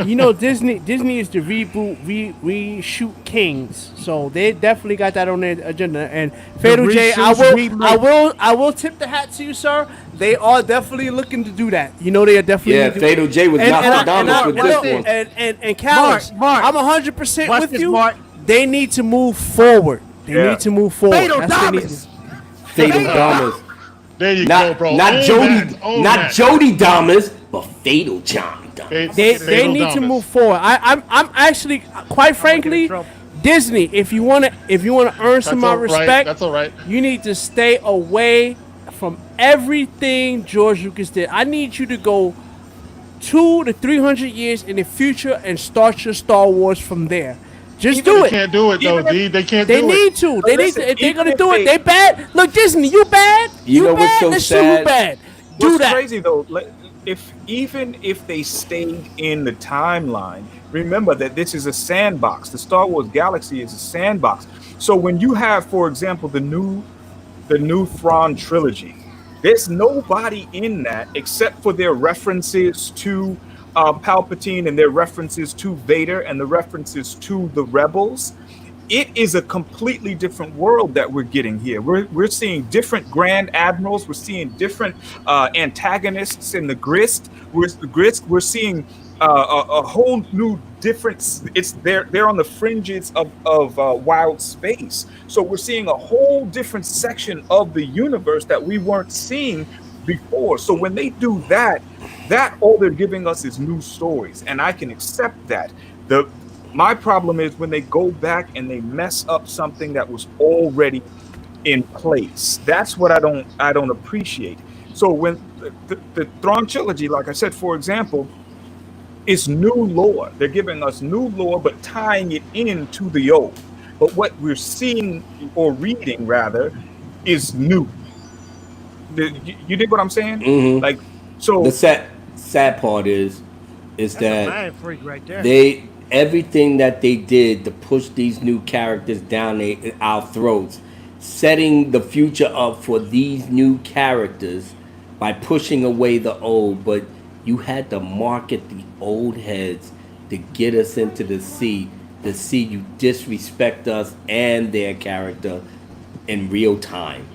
S6: You know, Disney is the reshoot kings, so they definitely got that on their agenda. And Fatal J, I will tip the hat to you, sir. They are definitely looking to do that. You know, they are definitely.
S10: Fatal J was Nostradamus with this one.
S6: And Callus,
S2: Mark,
S6: I'm 100%
S2: watch
S6: with
S2: this,
S6: you.
S2: Mark.
S6: They need to move forward. They need to move forward.
S2: Fatal
S6: That's what they need
S2: Damas.
S10: Fatal Damas.
S5: There you
S10: not,
S5: go, bro.
S10: Not
S5: Own
S10: Jody,
S5: that, own
S10: not
S5: that.
S10: Jody Damas, but Fatal John Damas.
S6: They need to move forward. I'm actually, quite frankly, Disney. If you wanna earn some of my respect,
S5: that's all right.
S6: You need to stay away from everything George Lucas did. I need you to go 200 to 300 years in the future and start your Star Wars from there. Just do
S5: They
S6: it.
S5: can't do it though, D. They can't
S6: They
S5: do it.
S6: need to. They need to. If they're
S4: even
S6: gonna
S4: if
S6: do it,
S4: they-
S6: they bad. Look, Disney, you bad.
S10: You know what's
S6: bad.
S10: so
S6: Let's see
S10: sad?
S6: who bad. Do
S4: What's
S6: that.
S4: crazy though, even if they stayed in the timeline, remember that this is a sandbox. The Star Wars galaxy is a sandbox. So when you have, for example, the new Thrawn trilogy, there's nobody in that except for their references to Palpatine and their references to Vader and the references to the rebels. It is a completely different world that we're getting here. We're seeing different Grand Admirals. We're seeing different antagonists in the Grist. We're seeing a whole new difference. They're on the fringes of wild space. So we're seeing a whole different section of the universe that we weren't seeing before. So when they do that all they're giving us is new stories, and I can accept that. My problem is when they go back and they mess up something that was already in place. That's what I don't appreciate. So when the Thrawn trilogy, like I said, for example, is new lore. They're giving us new lore, but tying it into the old. But what we're seeing or reading rather is new. You dig what I'm saying?
S10: Mm-hmm.
S4: Like, so
S10: the sad part is
S2: That's a
S10: that
S2: mind freak right there.
S10: everything that they did to push these new characters down our throats, setting the future up for these new characters by pushing away the old. But you had to market the old heads to get us into the seat, to see you disrespect us and their character in real time.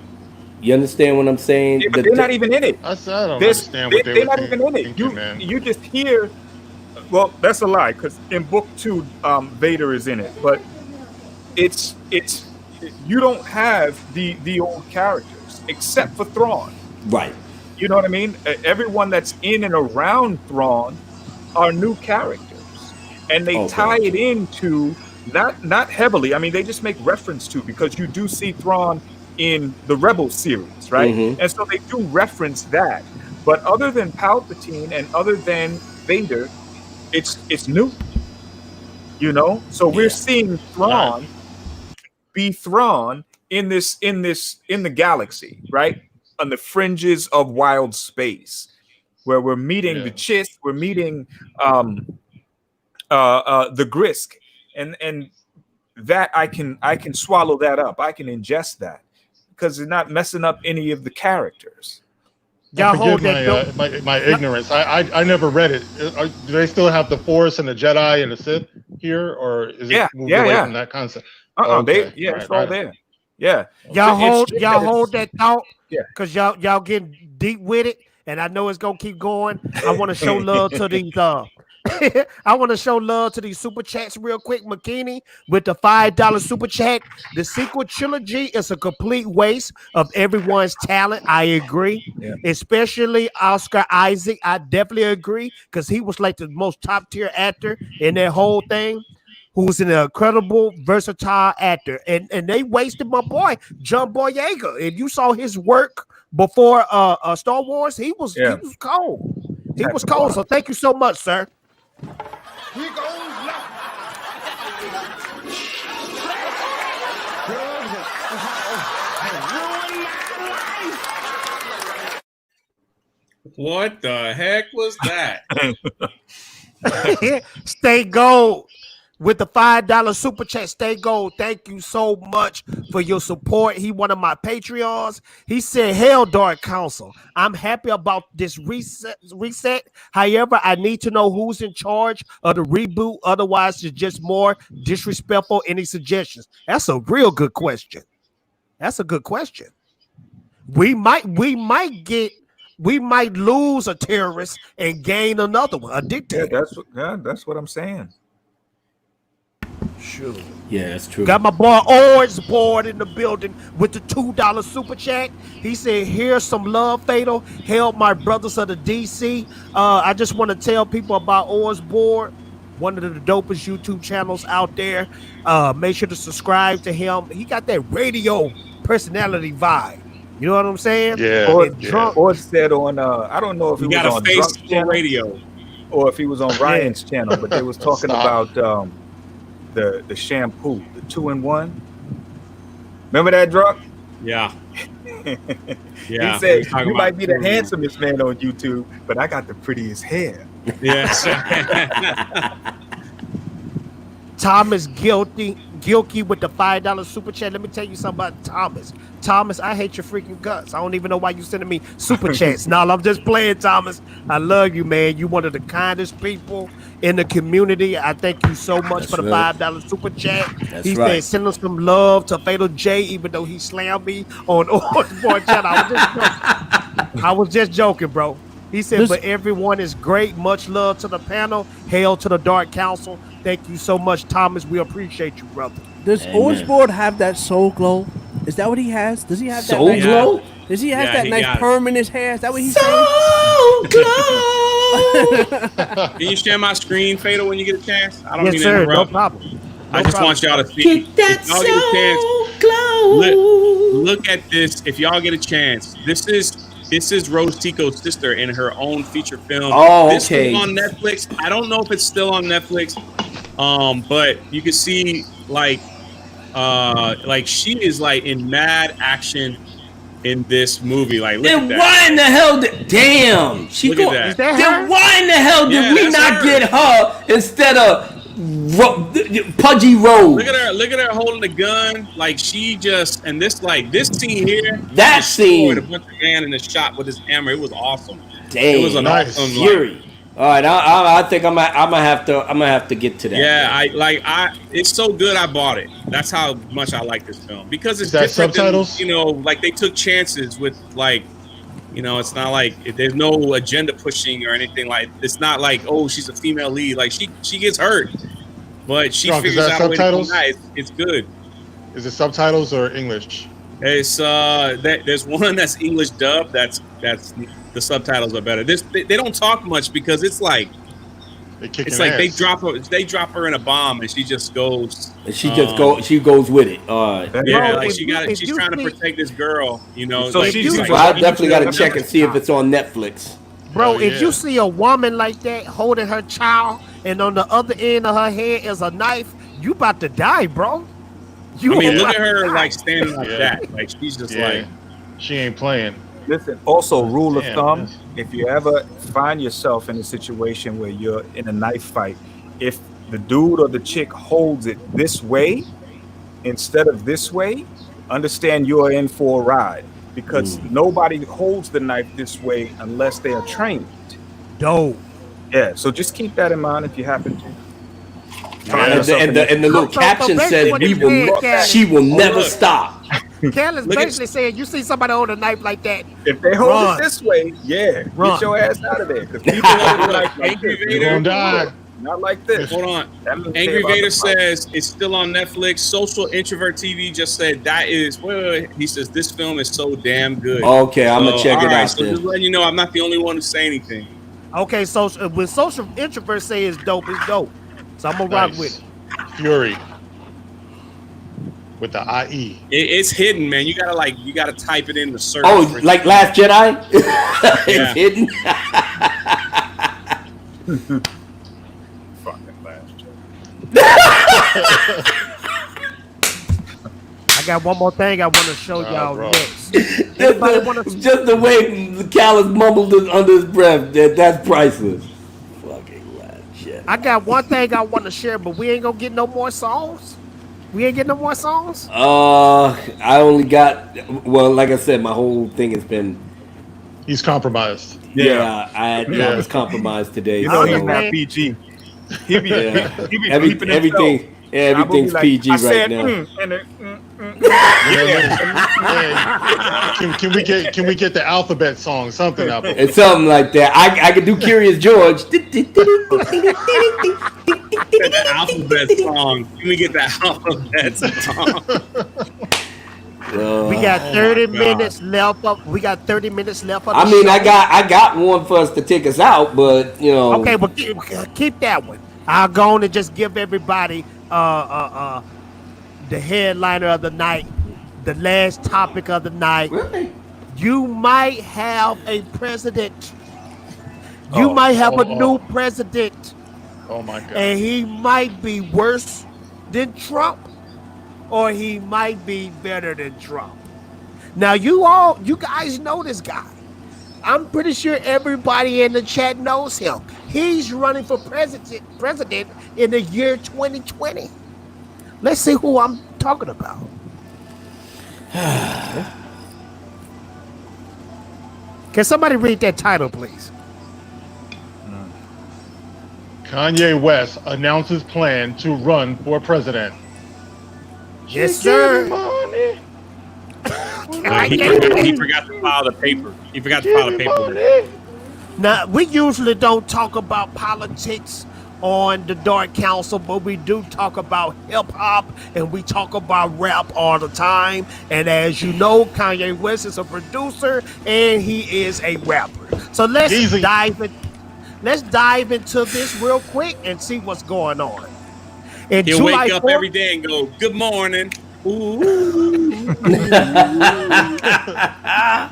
S10: You understand what I'm saying?
S4: Yeah, but they're not even in it.
S5: I don't understand what
S4: they're not even in it.
S5: thinking, man.
S4: You just hear. Well, that's a lie, because in book 2, Vader is in it, but it's you don't have the old characters except for Thrawn.
S10: Right.
S4: You know what I mean? Everyone that's in and around Thrawn are new characters, and they tie it into not heavily. I mean, they just make reference to, because you do see Thrawn in the Rebels series, right?
S10: Mm-hmm.
S4: And so they do reference that. But other than Palpatine and other than Vader, it's new. You know? So we're seeing Thrawn be Thrawn in the galaxy, right? On the fringes of wild space, where we're meeting the Chiss, we're meeting the Grisk, and that I can swallow that up. I can ingest that because it's not messing up any of the characters.
S2: Y'all hold
S5: Forgive
S2: that
S5: my ignorance. I never read it. Do they still have the Force and the Jedi and the Sith here, or is it moved away from that concept? Okay.
S4: It's all there. Yeah,
S2: Y'all hold that thought.
S4: Yeah,
S2: because y'all getting deep with it, and I know it's gonna keep going. I want to show love to these. I want to show love to these super chats real quick. McKinney with the $5 super chat. The sequel trilogy is a complete waste of everyone's talent. I agree, especially Oscar Isaac. I definitely agree because he was like the most top tier actor in that whole thing. Who's an incredible, versatile actor, and they wasted my boy John Boyega. If you saw his work before Star Wars, he was cold. He was cold. So thank you so much, sir.
S8: Here goes
S14: What the heck was that?
S2: Stay gold with the $5 super chat. Stay gold. Thank you so much for your support. He one of my Patreons. He said, "Hell, Dark Council. I'm happy about this reset. However, I need to know who's in charge of the reboot. Otherwise, it's just more disrespectful. Any suggestions?" That's a real good question. That's a good question. We might lose a terrorist and gain another one, a dictator.
S4: That's what I'm saying.
S2: Sure.
S10: Yeah, that's true.
S2: Got my boy Orange Board in the building with the $2 super chat. He said, "Here's some love, Fatal. Help my brothers of the DC." I just want to tell people about Orange Board, one of the dopest YouTube channels out there. Make sure to subscribe to him. He got that radio personality vibe. You know what I'm saying?
S5: Yeah.
S4: Or said on I don't know if he was on Drunk's channel
S14: radio
S4: or if he was on Ryan's channel, but they was talking about the shampoo, the 2-in-1. Remember that, Drunk?
S14: Yeah.
S4: He said, "You might be the handsomest man on YouTube, but I got the prettiest hair."
S14: Yes.
S2: Thomas Gilkey with the $5 super chat. Let me tell you something about Thomas. Thomas, I hate your freaking guts. I don't even know why you sending me super chats. No, I'm just playing, Thomas. I love you, man. You one of the kindest people in the community. I thank you so much for the $5 super chat. He said, "Send us some love to Fatal J," even though he slammed me on Orange Boy chat. I was just joking, bro. He said, "But everyone is great. Much love to the panel. Hail to the Dark Council." Thank you so much, Thomas. We appreciate you, brother.
S6: Does Orange Board have that soul glow? Is that what he has? Does he have that
S10: soul glow?
S6: Does he have that nice perm in his hair? Is that what he's
S10: saying?
S14: Soul glow. Can you share my screen, Fatal, when you get a chance? I don't
S2: yes,
S14: mean
S2: sir.
S14: to interrupt.
S2: No problem.
S14: I just want y'all to see.
S10: Get that
S14: y'all get a chance,
S10: glow.
S14: look at this. If y'all get a chance, this is Rose Tico's sister in her own feature film.
S10: Oh,
S14: this
S10: okay.
S14: is on Netflix. I don't know if it's still on Netflix. But you can see like she is like in mad action in this movie. Like, look at that.
S10: Why in the hell damn? She
S14: look at that.
S10: Then why in the hell did we not get her instead of Pudgy Rose?
S14: Look at her holding the gun. Like she just this scene here.
S10: That scene.
S14: A bunch of man in the shop with his hammer. It was awesome.
S10: Damn.
S14: It was an awesome
S10: fury. All right, I think I'm gonna have to get to that.
S14: Yeah, it's so good. I bought it. That's how much I like this film because it's different
S5: subtitles.
S14: Than, like they took chances with it's not like there's no agenda pushing or anything like. It's not like she's a female lead. Like she gets hurt, but she figures out a way to be nice. It's good.
S5: Is it subtitles or English?
S14: It's there's one that's English dub. That's the subtitles are better. They don't talk much because it's like they drop her in a bomb and she just goes.
S10: And she goes with it.
S14: Yeah, like she's trying to protect this girl.
S10: So I definitely got to check and see if it's on Netflix.
S2: Bro, if you see a woman like that holding her child and on the other end of her head is a knife, you about to die, bro.
S14: Look at her like standing like that. Like she's just like
S5: she ain't playing.
S4: Listen, also rule of thumb, if you ever find yourself in a situation where you're in a knife fight, if the dude or the chick holds it this way instead of this way, understand you're in for a ride, because nobody holds the knife this way unless they are trained.
S2: Dope.
S4: Yeah, so just keep that in mind if you happen to.
S10: And the little caption says, she will never stop.
S2: Kel is basically saying, you see somebody hold a knife like that,
S4: if they hold it this way, get your ass out of there, because people hold a knife like this.
S5: You're gonna die.
S4: Not like this.
S14: Hold on. Angry Vader says it's still on Netflix. Social Introvert TV just said that is. Wait. He says this film is so damn good.
S10: Okay, I'm gonna check it out.
S14: So just letting you know, I'm not the only one who say anything.
S2: Okay, so when Social Introvert say it's dope, it's dope. So I'm gonna rock with it.
S5: Fury with the IE.
S14: It's hidden, man. You gotta type it in the search.
S10: Oh, like Last Jedi? It's hidden.
S2: I got one more thing I want to show y'all next.
S10: Just the way Callis mumbled it under his breath, that's priceless. Fucking Last Jedi.
S2: I got one thing I want to share, but we ain't gonna get no more songs. We ain't getting no more songs.
S10: I only got, well, like I said, my whole thing has been.
S5: He's compromised.
S10: Yeah, I was compromised today.
S4: You know he's not PG. He be
S10: everything. Yeah, everything's like, PG right now.
S5: Can we get the alphabet song? Something up.
S10: It's something like that. I could do Curious George.
S14: The alphabet song. Can we get that alphabet song?
S2: We got 30 minutes left. We got 30 minutes left.
S10: I mean, I got one for us to take us out, but you know.
S2: Okay, but keep that one. I'll go on and just give everybody the headliner of the night, the last topic of the night.
S10: Really?
S2: You might have a president. You might have a new president.
S5: Oh my God!
S2: And he might be worse than Trump, or he might be better than Trump. Now, you guys know this guy. I'm pretty sure everybody in the chat knows him. He's running for president in the year 2020. Let's see who I'm talking about. Can somebody read that title, please?
S5: Kanye West announces plan to run for president.
S2: Yes, sir.
S14: He forgot to file the paper. He forgot to file the paper.
S2: Now, we usually don't talk about politics on the Dark Council, but we do talk about hip-hop and we talk about rap all the time. And as you know, Kanye West is a producer and he is a rapper. So let's dive into this real quick and see what's going on. And
S14: he'll wake up every day and go, "Good morning." Ooh.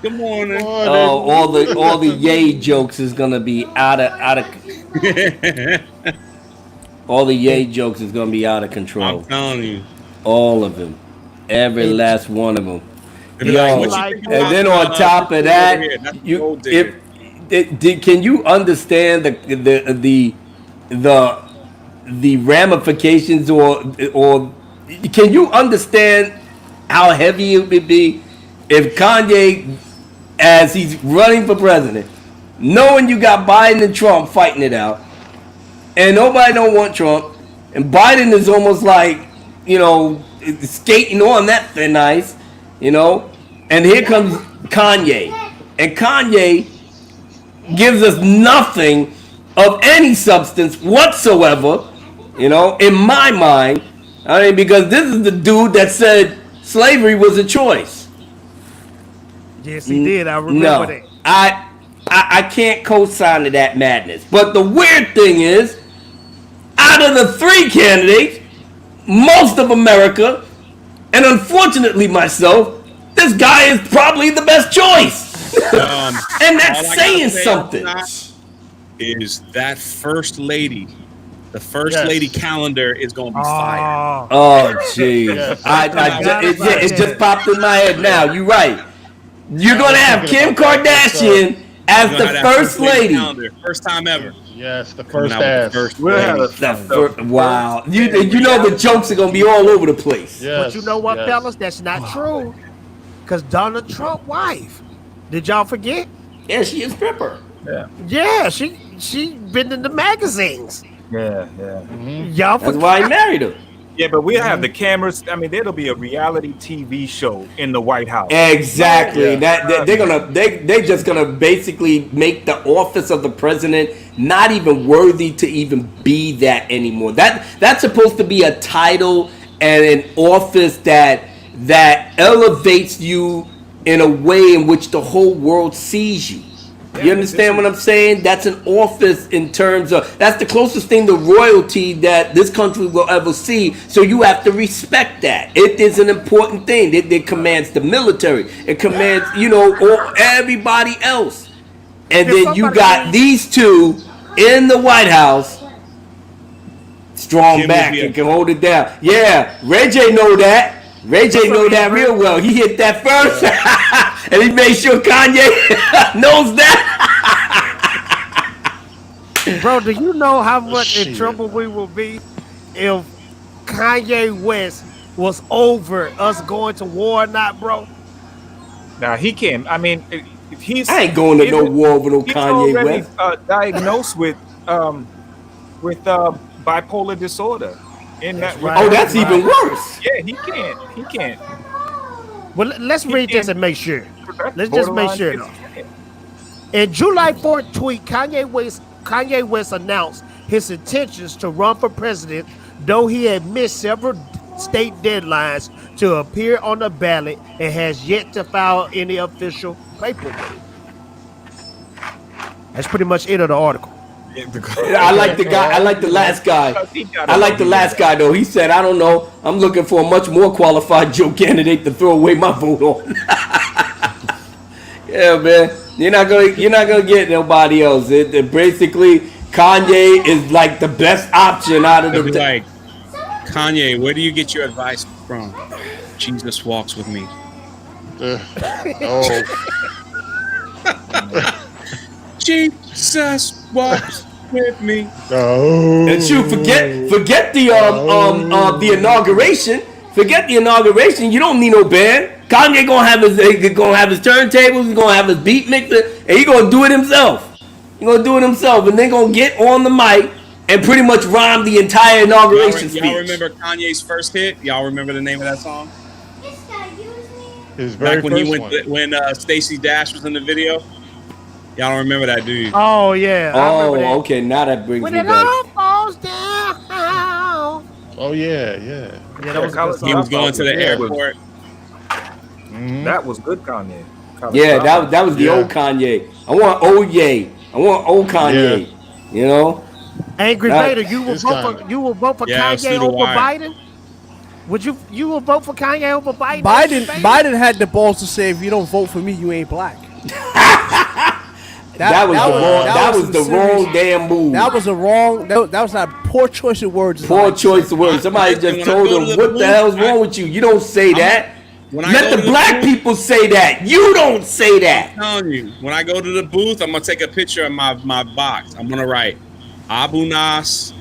S14: Good morning.
S10: Oh, all the yay jokes is gonna be out of all the yay jokes is gonna be out of control.
S14: I'm telling you,
S10: all of them, every last one of them. Yo, and then on top of that, can you understand the ramifications or can you understand how heavy it would be if Kanye, as he's running for president, knowing you got Biden and Trump fighting it out, and nobody don't want Trump, and Biden is almost like, you know, skating on that thin ice, you know, and here comes Kanye, and Kanye gives us nothing of any substance whatsoever, you know, in my mind. I mean, because this is the dude that said slavery was a choice.
S2: Yes, he did. I remember that.
S10: I can't co-sign to that madness. But the weird thing is, out of the three candidates, most of America, and unfortunately myself, this guy is probably the best choice. And that's saying something.
S14: Is that first lady? The first lady calendar is going to be fire.
S10: Oh, jeez. It just popped in my head now. You're right. You're going to have Kim Kardashian as
S14: We're gonna
S10: the
S14: have that
S10: first lady.
S14: calendar. First time ever.
S5: Yes, the
S14: Coming
S5: first
S14: out with
S5: ass.
S14: the first
S4: We'll have
S14: lady.
S10: Wow. You know the jokes are going to be all over the place.
S2: But you know what, fellas? That's not true. Because Donald Trump's wife, did y'all forget?
S10: Yeah, she is stripper.
S2: Yeah, she been in the magazines.
S4: Yeah.
S2: Y'all
S10: That's why he married her.
S4: Yeah, but we'll have the cameras. I mean, there'll be a reality TV show in the White House.
S10: Exactly. They're just gonna basically make the office of the president not even worthy to even be that anymore. That's supposed to be a title and an office that elevates you in a way in which the whole world sees you. You understand what I'm saying? That's an office in terms of, that's the closest thing to royalty that this country will ever see. So you have to respect that. It is an important thing. It commands the military. It commands, everybody else. And then you got these two in the White House, strong
S14: Jim
S10: back
S14: would be
S10: and can hold it down. Yeah, Ray J know that. Ray J know that real well. He hit that first, and he made sure Kanye knows that.
S2: Bro, do you know how much in trouble we will be if Kanye West was over us going to war or not, bro?
S4: Now he can't. I mean, if he's
S10: I ain't going to no war with no Kanye
S4: already,
S10: West.
S4: Diagnosed with bipolar disorder.
S10: That's even worse.
S4: Yeah, he can't.
S2: Well, let's read this and make sure. Let's just make sure. Though. In July 4th tweet, Kanye West announced his intentions to run for president, though he had missed several state deadlines to appear on the ballot and has yet to file any official paperwork. That's pretty much it of the article.
S10: I like the guy. I like the last guy. I like the last guy though. He said, "I don't know. I'm looking for a much more qualified Joe candidate to throw away my vote on." Yeah, man. You're not gonna get nobody else. Basically, Kanye is like the best option out of the.
S14: Like, Kanye, where do you get your advice from? Jesus walks with me. Jesus walks with me.
S10: And shoot, forget the inauguration. Forget the inauguration. You don't need no band. Kanye gonna have his turntables. He's gonna have his beat mixer, and he gonna do it himself. And they gonna get on the mic and pretty much rhyme the entire inauguration speech.
S14: Y'all remember Kanye's first hit? Y'all remember the name of that song?
S5: His very
S14: like when Stacey Dash was in the video. Y'all don't remember that, do you?
S2: Oh yeah.
S10: Oh, okay. Now that brings me
S2: when it
S10: back.
S2: all falls down.
S5: Oh yeah.
S2: That was
S14: he was going to the airport.
S4: That was good, Kanye.
S10: Yeah, that was the old Kanye. I want old Ye. I want old Kanye. You know.
S2: Angry Vader, you will vote for
S14: Yeah,
S2: Kanye over Biden? Would you will vote for Kanye over Biden?
S6: Biden had the balls to say, if you don't vote for me, you ain't black.
S10: That was the wrong damn move.
S6: That was a wrong. That was a poor choice of words.
S10: Poor choice of words. Somebody just told him, "What the hell's wrong with you? You don't say that." Let the black people say that. You don't say that.
S14: I'm telling you, when I go to the booth, I'm gonna take a picture of my box. I'm gonna write Abu Nas,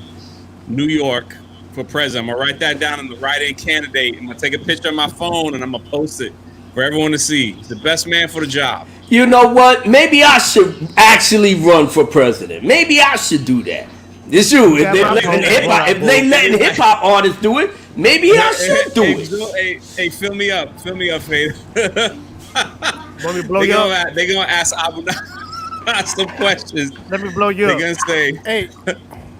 S14: New York for president. I'm gonna write that down in the write-in candidate. I'm gonna take a picture of my phone and I'm gonna post it for everyone to see. He's the best man for the job.
S10: You know what? Maybe I should actually run for president. Maybe I should do that. It's true. If they letting hip hop artists do it, maybe I should do it.
S14: Hey, fill me up, Fader.
S2: Want me to blow you up?
S14: They're gonna ask Abu Nas some questions.
S2: Let me blow you up.
S14: They're gonna say,
S6: "Hey,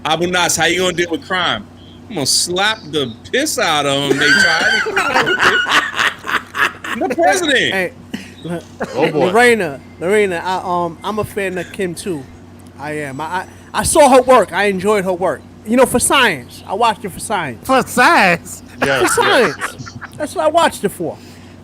S14: Abu Nas, how you gonna deal with crime?" I'm gonna slap the piss out of them. They try. The president.
S6: Hey,
S5: Oh boy.
S6: Lorena, I'm a fan of Kim too. I am. I saw her work. I enjoyed her work. You know, for science. I watched it for science.
S2: For science?
S6: For science. That's what I watched it for.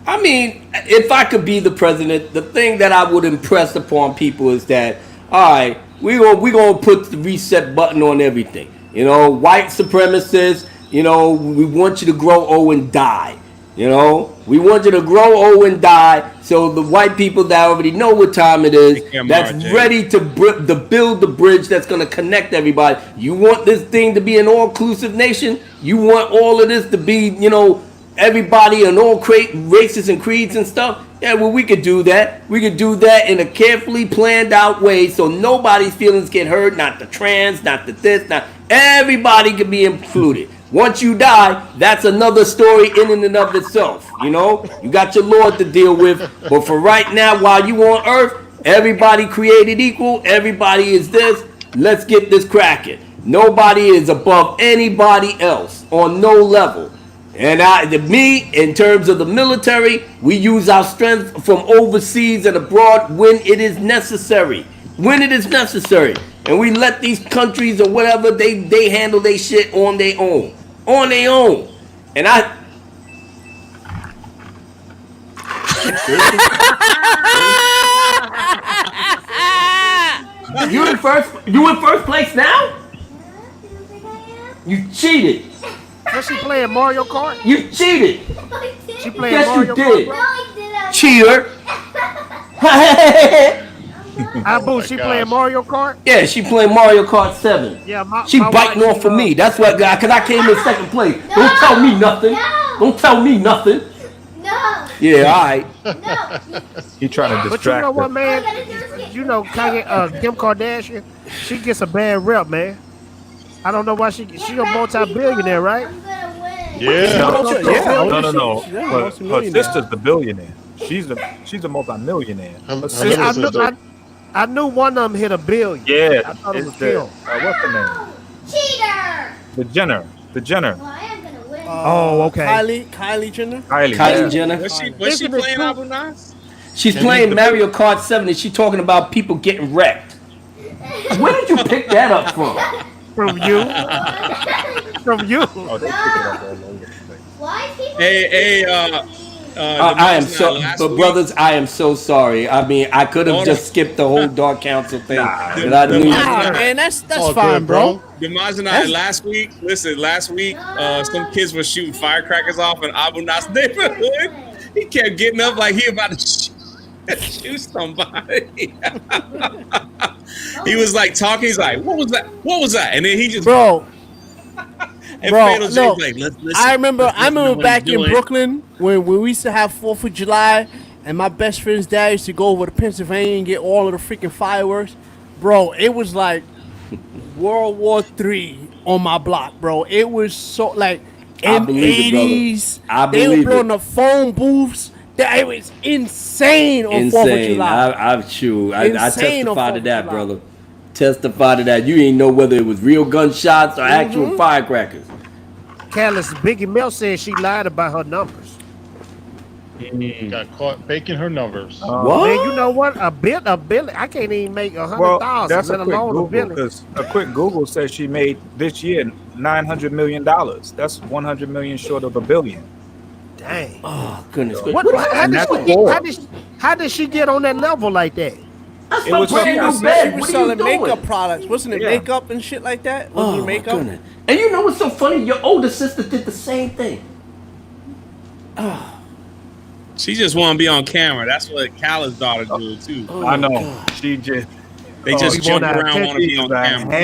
S10: I mean, if I could be the president, the thing that I would impress upon people is that, all right, we gonna put the reset button on everything. You know, white supremacists. You know, we want you to grow old and die. You know, we want you to grow old and die so So the white people that already know what time it is, that's ready to build the bridge that's going to connect everybody. You want this thing to be an all-inclusive nation? You want all of this to be, you know, everybody and all races and creeds and stuff? Yeah, well, we could do that. We could do that in a carefully planned out way so nobody's feelings get hurt, not the trans, not the this, not everybody can be included. Once you die, that's another story in and of itself. You know, you got your Lord to deal with. But for right now, while you on earth, everybody created equal. Everybody is this. Let's get this cracking. Nobody is above anybody else on no level. And me, in terms of the military, we use our strength from overseas and abroad when it is necessary. When it is necessary. And we let these countries or whatever, they handle their shit on their own. On their own. And you in first place now? You cheated.
S2: Was she playing Mario Kart?
S10: You cheated.
S2: She playing Mario Kart, bro?
S10: Cheater.
S2: Abu, she playing Mario Kart?
S10: Yeah, she playing Mario Kart 7.
S2: Yeah,
S10: she biting off for me. That's what, guy, because I came in second place. No, don't tell me nothing. No. Don't tell me nothing. No. Yeah, all right.
S4: No. He trying to distract.
S2: But you know what, man? You know, Kanye, Kim Kardashian, she gets a bad rep, man. I don't know why she a multi-billionaire, right?
S4: Yeah. No. Her sister's the billionaire. She's a multi-millionaire.
S2: I knew one of them hit $1 billion.
S4: Yeah.
S2: I thought it was Kim.
S4: What's her name?
S15: Cheater.
S4: The Jenner.
S15: Well, I am gonna win.
S2: Oh, okay.
S6: Kylie Jenner.
S10: Kylie Jenner.
S14: Was she playing Abu Nas?
S10: She's playing Mario Kart 7 and she's talking about people getting wrecked. Where did you pick that up from?
S2: From you. From you.
S10: I am so, but brothers, I am so sorry. I mean, I could have just skipped the whole Dark Council thing.
S6: Man, that's fine, bro.
S14: Demaz and I last week, some kids were shooting firecrackers off in Abu Nas neighborhood. He kept getting up like he about to shoot somebody. He was like talking. He's like, "What was that? What was that?" And then he just
S6: no.
S14: Like,
S6: I remember back in Brooklyn when we used to have 4th of July, and my best friend's dad used to go over to Pennsylvania and get all of the freaking fireworks. Bro, it was like World War III on my block, bro. It was so like in the 80s. They were blowing the phone booths. It was insane on 4th of July.
S10: I testify to that, brother. Testify to that. You didn't know whether it was real gunshots or actual firecrackers.
S2: Careless Biggie Mill said she lied about her numbers.
S5: Got caught faking her numbers.
S10: What?
S2: Man, you know what? A billion. I can't even make 100,000. Let alone a billion.
S4: Because a quick Google says she made this year $900 million. That's 100 million short of $1 billion.
S2: Dang.
S10: Oh goodness.
S2: How did she get on that level like that?
S6: She was selling makeup products, wasn't it? Yeah. Makeup and shit like that.
S10: Oh, makeup. Goodness. And you know what's so funny? Your older sister did the same thing.
S14: Oh. She just want to be on camera. That's what Khaled's daughter do too.
S4: Oh, I know. God. They
S14: just jump around, want to be on camera.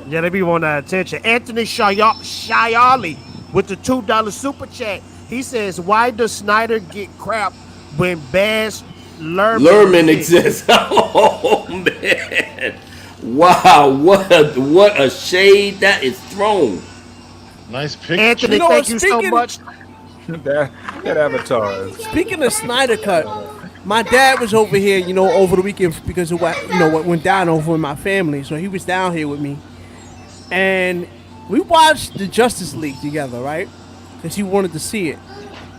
S2: Yeah, they be wanting that attention. Anthony Shayali with the $2 super chat. He says, "Why does Snyder get crap when Baz Luhrmann
S10: exists?" Oh man! Wow, what a shade that is thrown.
S5: Nice picture.
S2: Anthony, thank you so much.
S4: that avatar.
S6: Speaking of Snyder Cut, my dad was over here, over the weekend because of what went down over in my family. So he was down here with me, and we watched the Justice League together, right? Because he wanted to see it.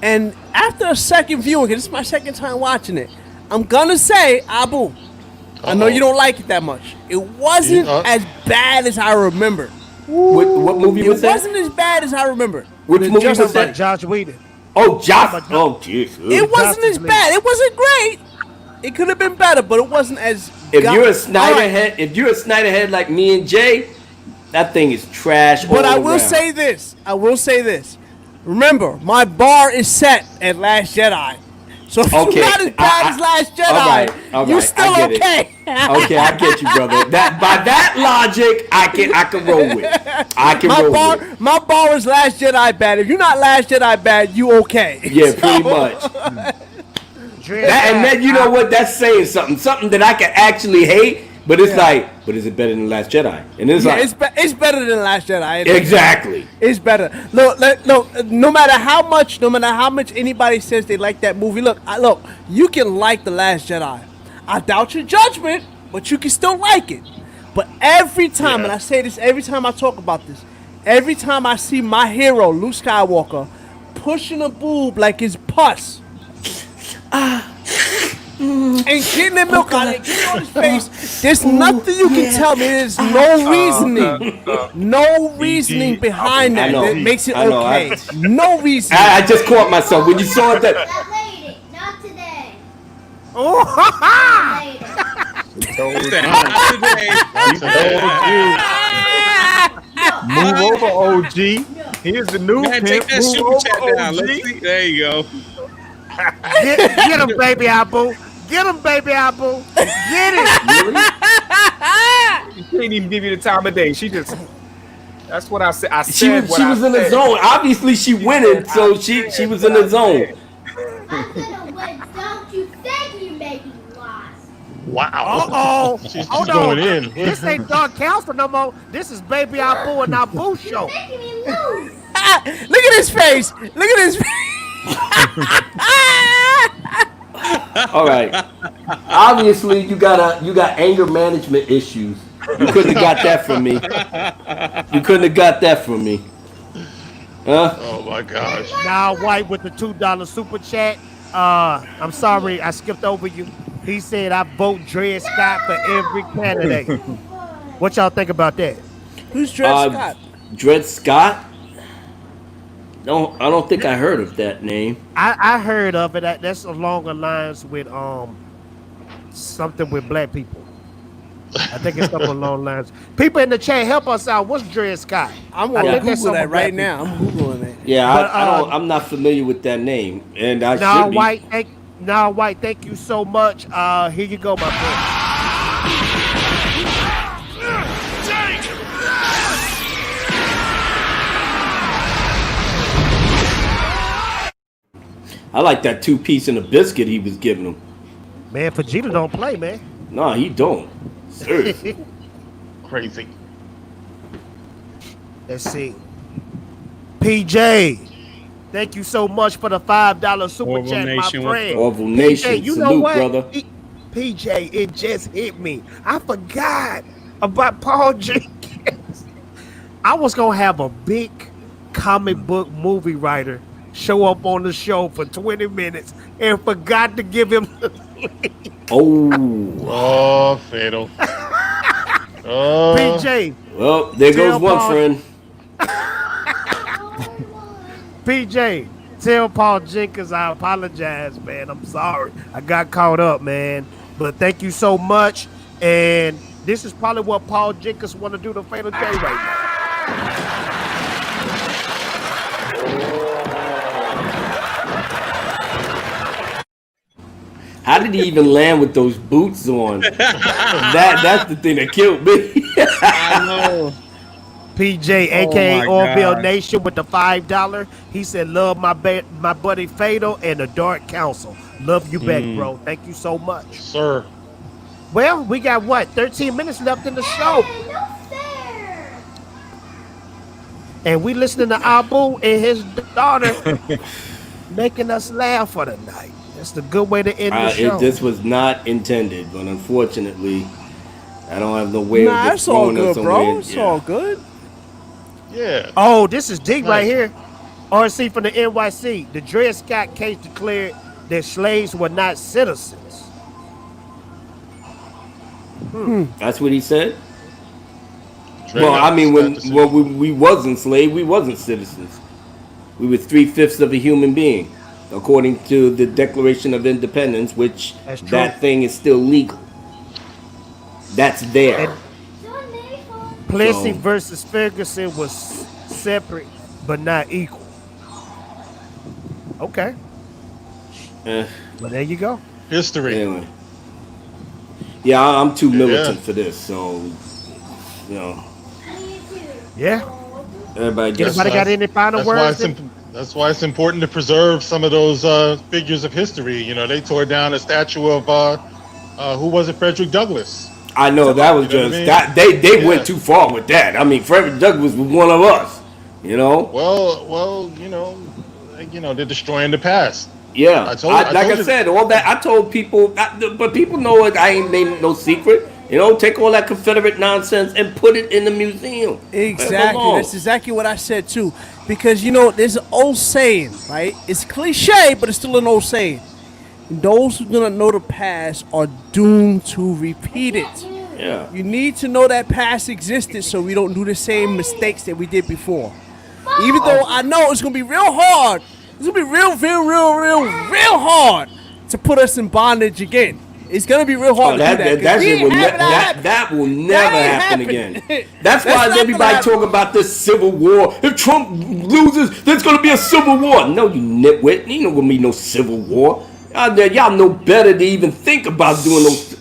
S6: And after a second viewing, this is my second time watching it, I'm gonna say, Abu, I know you don't like it that much. It wasn't as bad as I remember.
S10: What movie was that?
S6: It wasn't as bad as I remember.
S10: Which movie was that?
S2: Josh Whedon.
S10: Oh, Josh. Oh, jeez.
S6: It wasn't as bad. It wasn't great. It could have been better, but it wasn't as.
S10: If you're a Snyder head like me and Jay, that thing is trash.
S6: But I will say this. Remember, my bar is set at Last Jedi. So if
S10: Okay,
S6: you're not as bad as Last Jedi,
S10: all
S6: you
S10: right,
S6: still
S10: I get
S6: okay.
S10: Okay, I get you, brother. That by that logic, I can roll with. I can roll with.
S6: My bar is Last Jedi bad. If you're not Last Jedi bad, you okay.
S10: Yeah, pretty much. And then you know what? That's saying something that I can actually hate. But it's but is it better than Last Jedi? And it's like,
S6: it's better than Last Jedi.
S10: Exactly.
S6: It's better. Look, no matter how much anybody says they like that movie, look, you can like The Last Jedi. I doubt your judgment, but you can still like it. But every time, and I say this every time I talk about this, every time I see my hero, Luke Skywalker, pushing a boob like it's pus, and getting the milk out of it, getting on his face, there's nothing you can tell me. There's no reasoning behind that that makes it okay. No reason.
S10: I just caught myself when you saw that.
S15: Not today.
S2: Oh, ha
S4: Move over, OG. Here's the new
S14: Man, take
S4: pimp.
S14: that
S4: Move
S14: super
S4: over,
S14: chat down.
S4: OG.
S14: Let's see. There you go.
S2: Get him, baby Apple. Get him, baby Apple. Get it.
S4: She can't even give you the time of day. She just. That's what I said.
S10: She was in the zone. Obviously, she winning, so she was in the zone.
S15: Don't you think you make me lost?
S5: Wow.
S2: She's
S5: going in.
S2: This ain't Dark Council no more. This is Baby Apple and Abu show.
S15: You're making me lose.
S6: Look at his face. Look at his face.
S10: All right. Obviously, you got anger management issues. You couldn't have got that from me. You couldn't have got that from me. Huh?
S5: Oh my gosh.
S2: Now White with the $2 super chat. I'm sorry, I skipped over you. He said I vote Dred Scott for every candidate. What y'all think about that?
S6: Who's Dred Scott?
S10: Dred Scott? No, I don't think I heard of that name.
S2: I heard of it. That's along the lines with something with black people. I think it's something along the lines. People in the chat, help us out. What's Dred Scott?
S6: I'm gonna Google that right now. I'm googling it.
S10: Yeah,
S2: But,
S10: I'm not familiar with that name, and I
S2: Nah,
S10: should be.
S2: White, thank you so much. Here you go, my friend.
S10: I like that 2-piece and a biscuit he was giving him.
S2: Man, Vegeta don't play, man.
S10: No, he don't. Seriously.
S5: Crazy.
S2: Let's see. PJ, thank you so much for the $5 super
S14: Orville
S2: chat,
S14: Nation,
S2: my friend.
S10: Orville Nation,
S2: PJ, you
S10: salute,
S2: know what?
S10: brother.
S2: PJ, it just hit me. I forgot about Paul Jenkins. I was gonna have a big comic book movie writer show up on the show for 20 minutes and forgot to give him the link.
S10: Oh,
S5: fatal.
S2: PJ.
S10: Well, there goes one friend.
S2: PJ, tell Paul Jenkins I apologize, man. I'm sorry. I got caught up, man. But thank you so much. And this is probably what Paul Jenkins want to do to Fatal J right now.
S10: How did he even land with those boots on? That's the thing that killed me.
S14: I know.
S2: PJ, aka
S14: my
S2: Orville
S14: God.
S2: Nation, with the $5. He said, "Love my buddy Fatal and the Dark Council. Love you back, bro. Thank you so much,
S5: sir."
S2: Well, we got 13 minutes left in the show,
S15: No fair.
S2: and we listening to Abu and his daughter making us laugh for the night. That's the good way to end the show.
S10: This was not intended, but unfortunately, I don't have no way of
S6: Nah,
S10: just
S6: it's all
S10: throwing us
S6: good, bro.
S10: somewhere.
S6: It's all good.
S5: Yeah.
S2: Oh, this is deep right here. RC from the NYC. The Dred Scott case declared that slaves were not citizens.
S10: That's what he said.
S5: Dred
S10: Well, I mean, when
S5: Scott
S10: we wasn't slaves, we wasn't citizens. We were 3/5 of a human being, according to the Declaration of Independence, which
S2: That's true.
S10: that thing is still legal. That's there.
S2: Plessy
S10: So-
S2: versus Ferguson was separate but not equal. Okay. Well, there you go.
S5: History.
S10: Anyway. Yeah, I'm too militant for this, so you know.
S2: Yeah.
S10: Everybody
S2: got any final words?
S5: That's why it's important to preserve some of those figures of history. You know, they tore down a statue of who was it? Frederick Douglass.
S10: I know that was just that they went too far with that. I mean, Frederick Douglass was one of us. You know.
S5: Well, you know, they're destroying the past.
S10: Yeah, I said, all that I told people, but people know it. I ain't made no secret. You know, take all that Confederate nonsense and put it in the museum.
S6: Exactly. That's exactly what I said too. Because you know, there's an old saying, right? It's cliche, but it's still an old saying. Those who do not know the past are doomed to repeat it.
S10: Yeah.
S6: You need to know that past existed so we don't do the same mistakes that we did before. Even though I know it's gonna be real hard. It's gonna be real hard to put us in bondage again. It's gonna be real hard to do that.
S10: That will never happen again. That's why everybody talk about this civil war. If Trump loses, there's gonna be a civil war. No, you nitwit. Ain't no gonna be no civil war. Y'all know better to even think about doing those.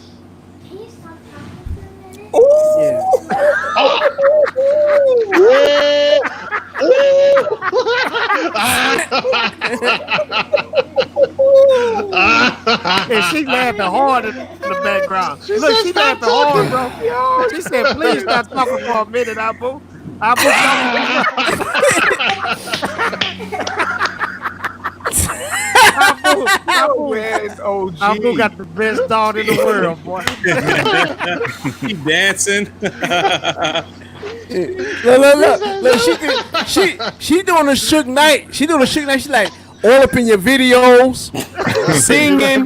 S2: And she laughing hard in the background. Look, she laughing hard, bro. She said, "Please stop talking for a minute, Abu." Abu got the best dog in the world, boy.
S14: He dancing.
S6: Look, she doing a Suge Knight. She doing a Suge Knight. She like all up in your videos, singing,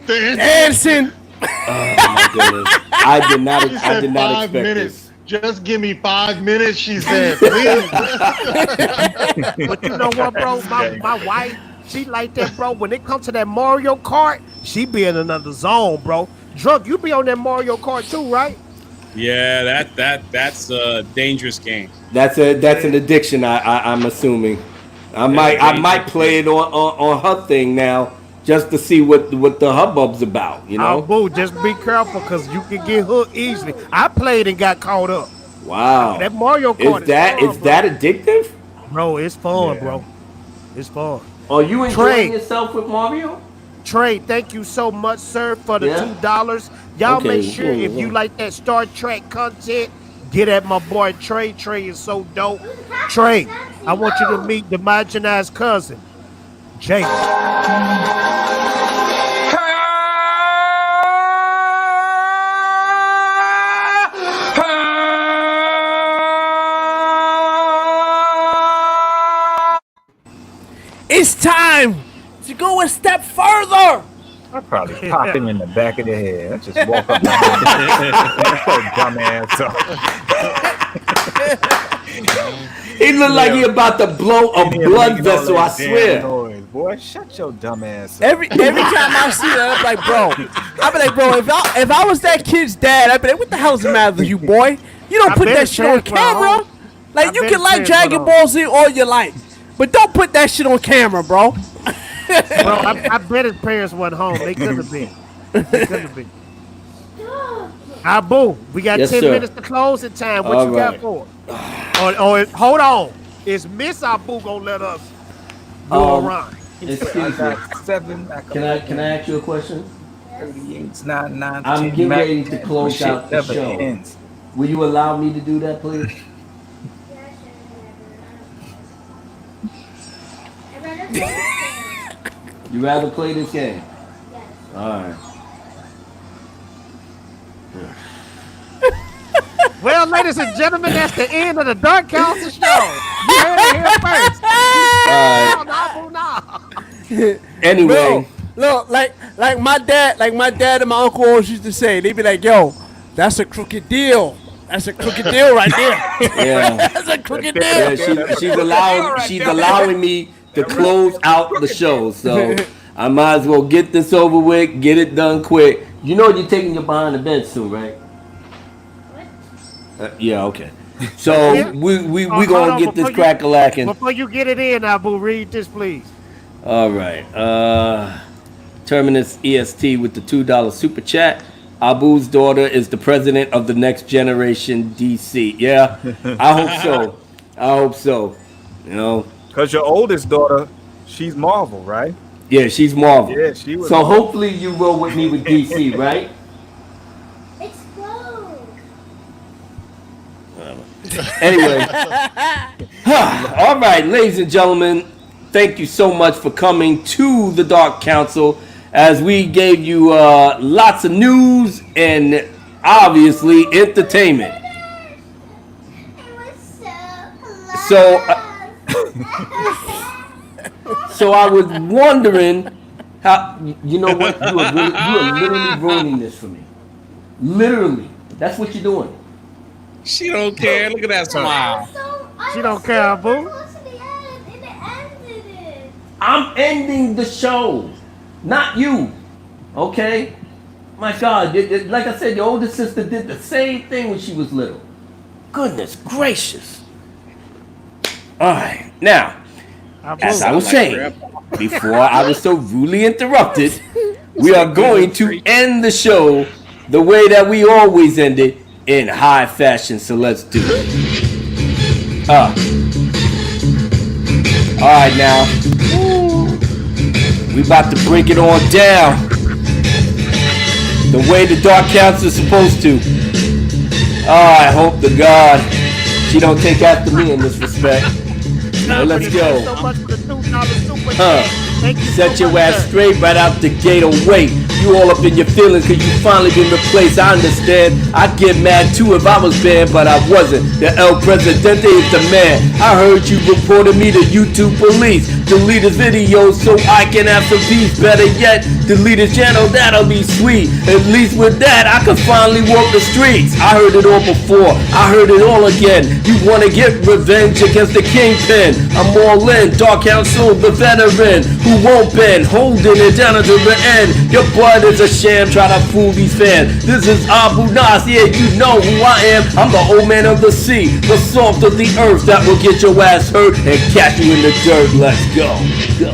S6: dancing.
S10: Oh my goodness! I did not expect
S5: minutes.
S10: This.
S5: Just give me 5 minutes, she said. Please.
S2: But you know what, bro? My wife, she like that, bro. When it comes to that Mario Kart, she be in another zone, bro. Drunk, you be on that Mario Kart too, right?
S14: Yeah, that's a dangerous game.
S10: That's an addiction. I'm assuming. I might play it on her thing now just to see what the hubbub's about. You know.
S2: Oh, boo, just be careful because you can get hooked easily. I played and got caught up.
S10: Wow.
S2: That Mario Kart
S10: is that addictive?
S2: Bro, it's fun, bro. It's fun.
S10: Are you enjoying yourself with Mario?
S2: Trey, thank you so much, sir, for the $2. Y'all make sure if you like that Star Trek content, get at my boy Trey. Trey is so dope. Trey, I want you to meet the marginalized cousin, Jake.
S6: It's time to go a step further.
S4: I'd probably pop him in the back of the head. I just walk up behind him. Dumbass.
S10: He look like he about to blow a blood vessel, I swear.
S4: Noise. Boy, shut your dumb ass up.
S6: Every time I see that, I'm like, bro, if I was that kid's dad, I'd be like, what the hell's the matter with you, boy? You don't put that shit on camera. Like, you can like Dragon Ball Z all you like, but don't put that shit on camera, bro.
S2: Bro, I bet his parents went home. They could have been. Abu, we got 10 minutes to close in time. What you got for it? Or hold on. Is Miss Abu gonna let us go around?
S10: Excuse me.
S4: 7.
S10: Can I ask you a question?
S4: 38, 9,
S10: I'm getting ready to close out the show. Ends. Will you allow me to do that, please? You rather play this game? Yes. All right.
S2: Well, ladies and gentlemen, that's the end of the Dark Council show. You heard it here first.
S10: Anyway,
S6: look, like my dad and my uncle always used to say, they'd be like, "Yo, that's a crooked deal. That's a crooked deal right there."
S10: Yeah,
S6: that's a crooked deal.
S10: Yeah, she's allowing me to close out the show, so I might as well get this over with, get it done quick. You know you're taking your behind the bed soon, right? Yeah, okay. So we gonna get this crack-a-lacking.
S2: Before you get it in, Abu, read this, please.
S10: All right. Terminus EST with the $2 super chat. Abu's daughter is the president of the next generation DC. Yeah, I hope so. I hope so. You know,
S4: because your oldest daughter, she's Marvel, right?
S10: Yeah, she's Marvel.
S4: Yeah, she was.
S10: So
S4: Marvel.
S10: hopefully you roll with me with DC, right?
S15: Explode.
S10: Anyway, all right, ladies and gentlemen, thank you so much for coming to the Dark Council as we gave you lots of news and obviously entertainment. So, so I was wondering how, you know what, you are literally ruining this for me. Literally, that's what you're doing.
S14: She don't care. Look at that smile.
S2: She don't care, boo.
S10: I'm ending the show, not you. Okay? My God, like I said, your older sister did the same thing when she was little. Goodness gracious. All right, now, as I was saying, before I was so rudely interrupted, we are going to end the show the way that we always end it, in high fashion. So let's do it. All right, now we about to break it on down the way the Dark Council is supposed to. I hope to God she don't take after me in this respect. Well, let's go. Set your ass straight right out the gate. Oh wait, you all up in your feelings cause you finally been replaced. I understand. I'd get mad too if I was banned, but I wasn't. The El Presidente is the man. I heard you reported me to YouTube police. Delete his video so I can have some peace. Better yet, delete his channel, that'll be sweet. At least with that, I could finally walk the streets. I heard it all before, I heard it all again. You wanna get revenge against the kingpin? I'm all in, Dark Council, the veteran who won't bend, holding it down until the end. Your blood is a sham, try to fool these fans. This is Abu Nas, yeah, you know who I am. I'm the old man of the sea, the salt of the earth that will get your ass hurt and catch you in the dirt. Let's go. Go.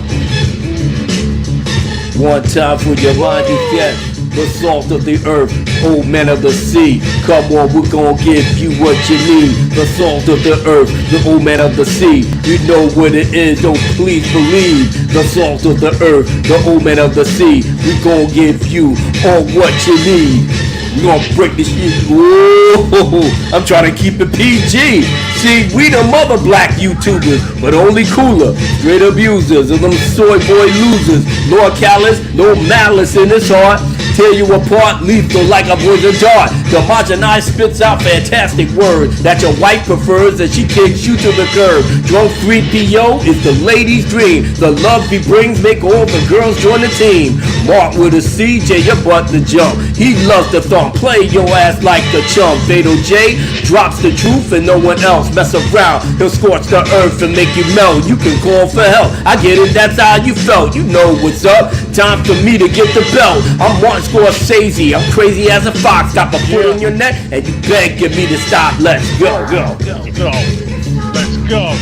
S10: One time for your mind, you get the salt of the earth, old man of the sea. Come on, we're gonna give you what you need. The salt of the earth, the old man of the sea. You know what it is, don't please believe. The salt of the earth, the old man of the sea. We gonna give you all what you need. We gonna break this shit. Whoa, I'm trying to keep it PG. See, we the mother black YouTubers, but only cooler. Straight abusers of them soy boy losers. No callous, no malice in his heart. Tear you apart, lethal like a poison dart. The homogenized spits out fantastic words that your wife prefers and she kicks you to the curb. Drunk 3PO is the lady's dream. The love he brings make all the girls join the team. Mark with a CJ, your butt to jump. He loves to thump, play your ass like the chump. Fatal J drops the truth and no one else mess around. He'll scorch the earth and make you melt. You can call for help. I get it, that's how you felt. You know what's up. Time for me to get the belt. I'm Martin Scorsese. I'm crazy as a fox. Got my foot in your neck and you begging me to stop. Let's go.
S5: Let's go.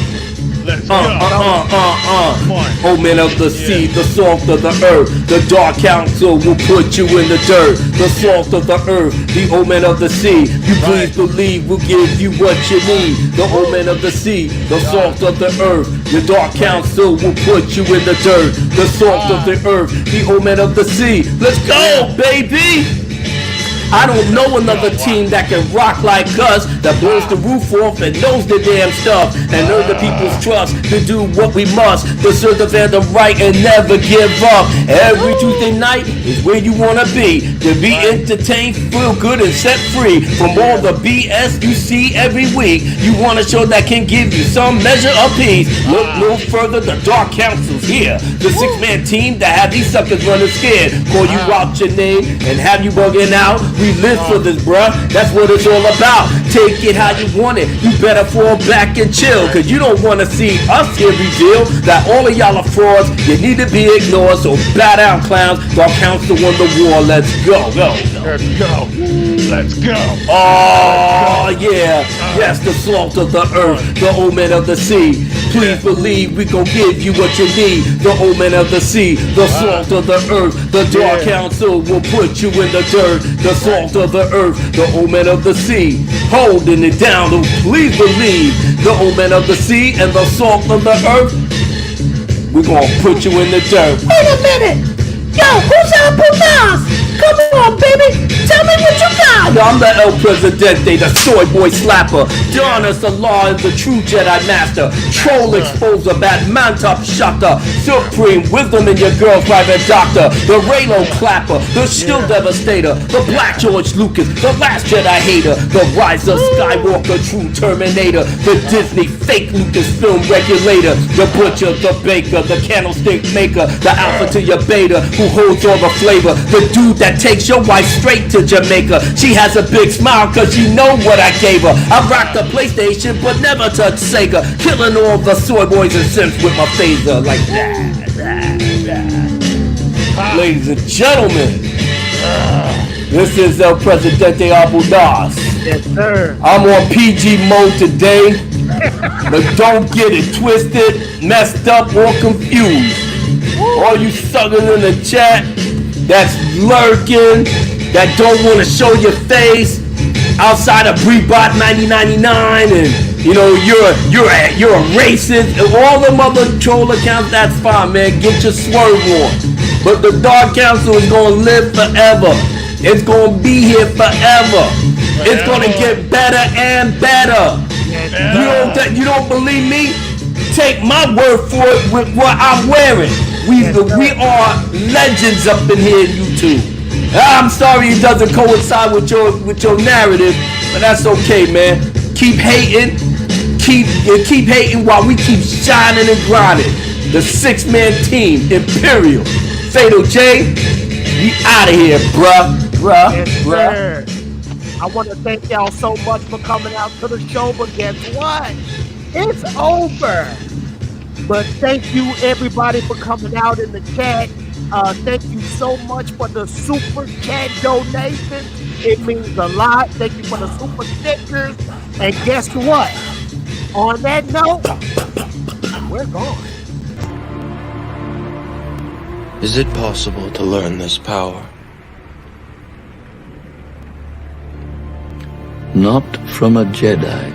S10: Old man of the sea, the salt of the earth. The Dark Council will put you in the dirt. The salt of the earth, the old man of the sea. You please believe we'll give you what you need. The old man of the sea, the salt of the earth. The Dark Council will put you in the dirt. The salt of the earth, the old man of the sea. Let's go, baby! I don't know another team that can rock like us, that blows the roof off and knows the damn stuff, and earn the people's trust to do what we must, to serve the fandom right and never give up. Every Tuesday night is where you wanna be, to be entertained, feel good and set free from all the BS you see every week. You want a show that can give you some measure of peace. Look no further, the Dark Council's here, the six-man team that have these suckers running scared. Call you out your name and have you bugging out. We live for this, bruh. That's what it's all about. Take it how you want it. You better fall back and chill, cause you don't want to see us here reveal that all of y'all are frauds. You need to be ignored, so bow down, clowns. Dark Council on the war. Let's go.
S5: Let's go. Let's go.
S10: Oh, yeah. Yes, the salt of the earth, the omen of the sea. Please believe we gon' give you what you need. The omen of the sea, the salt of the earth. The dark council will put you in the dirt. The salt of the earth, the omen of the sea. Holding it down, oh, please believe. The omen of the sea and the salt of the earth. We gon' put you in the dirt.
S16: Wait a minute. Yo, who's Apple Nas? Come on, baby. Tell me what you got.
S10: Yo, I'm the El Presidente, the soy boy slapper. Don is the law and the true Jedi master. Troll exposer, bad man top shotter. Supreme wisdom in your girl's private doctor. The Raylo clapper, the shield devastator. The Black George Lucas, the last Jedi hater. The rise of Skywalker, true Terminator. The Disney fake Lucasfilm regulator. The butcher, the baker, the candlestick maker. The alpha to your beta, who holds all the flavor. The dude that takes your wife straight to Jamaica. She has a big smile cause she know what I gave her. I rock the PlayStation but never touch Sega. Killing all the soy boys and simps with my phaser like that. Ladies and gentlemen, this is El Presidente Abu Das.
S2: Yes, sir.
S10: I'm on PG mode today, but don't get it twisted, messed up, or confused. All you suckers in the chat that's lurking, that don't want to show your face outside of BrieBot 9099, and you know you're a racist, and all the other troll accounts. That's fine, man. Get your swerve on. But the Dark Council is gonna live forever. It's gonna be here forever. It's gonna get better and better. You don't believe me? Take my word for it with what I'm wearing. We are legends up in here, YouTube. I'm sorry it doesn't coincide with your narrative, but that's okay, man. Keep hating, keep hating while we keep shining and grinding. The 6-man team, Imperial, Fatal J, we out of here, bruh.
S2: Sir. I want to thank y'all so much for coming out to the show, but guess what? It's over. But thank you everybody for coming out in the chat. Thank you so much for the super chat donations. It means a lot. Thank you for the super stickers. And guess what? On that note, we're gone.
S1: Is it possible to learn this power? Not from a Jedi.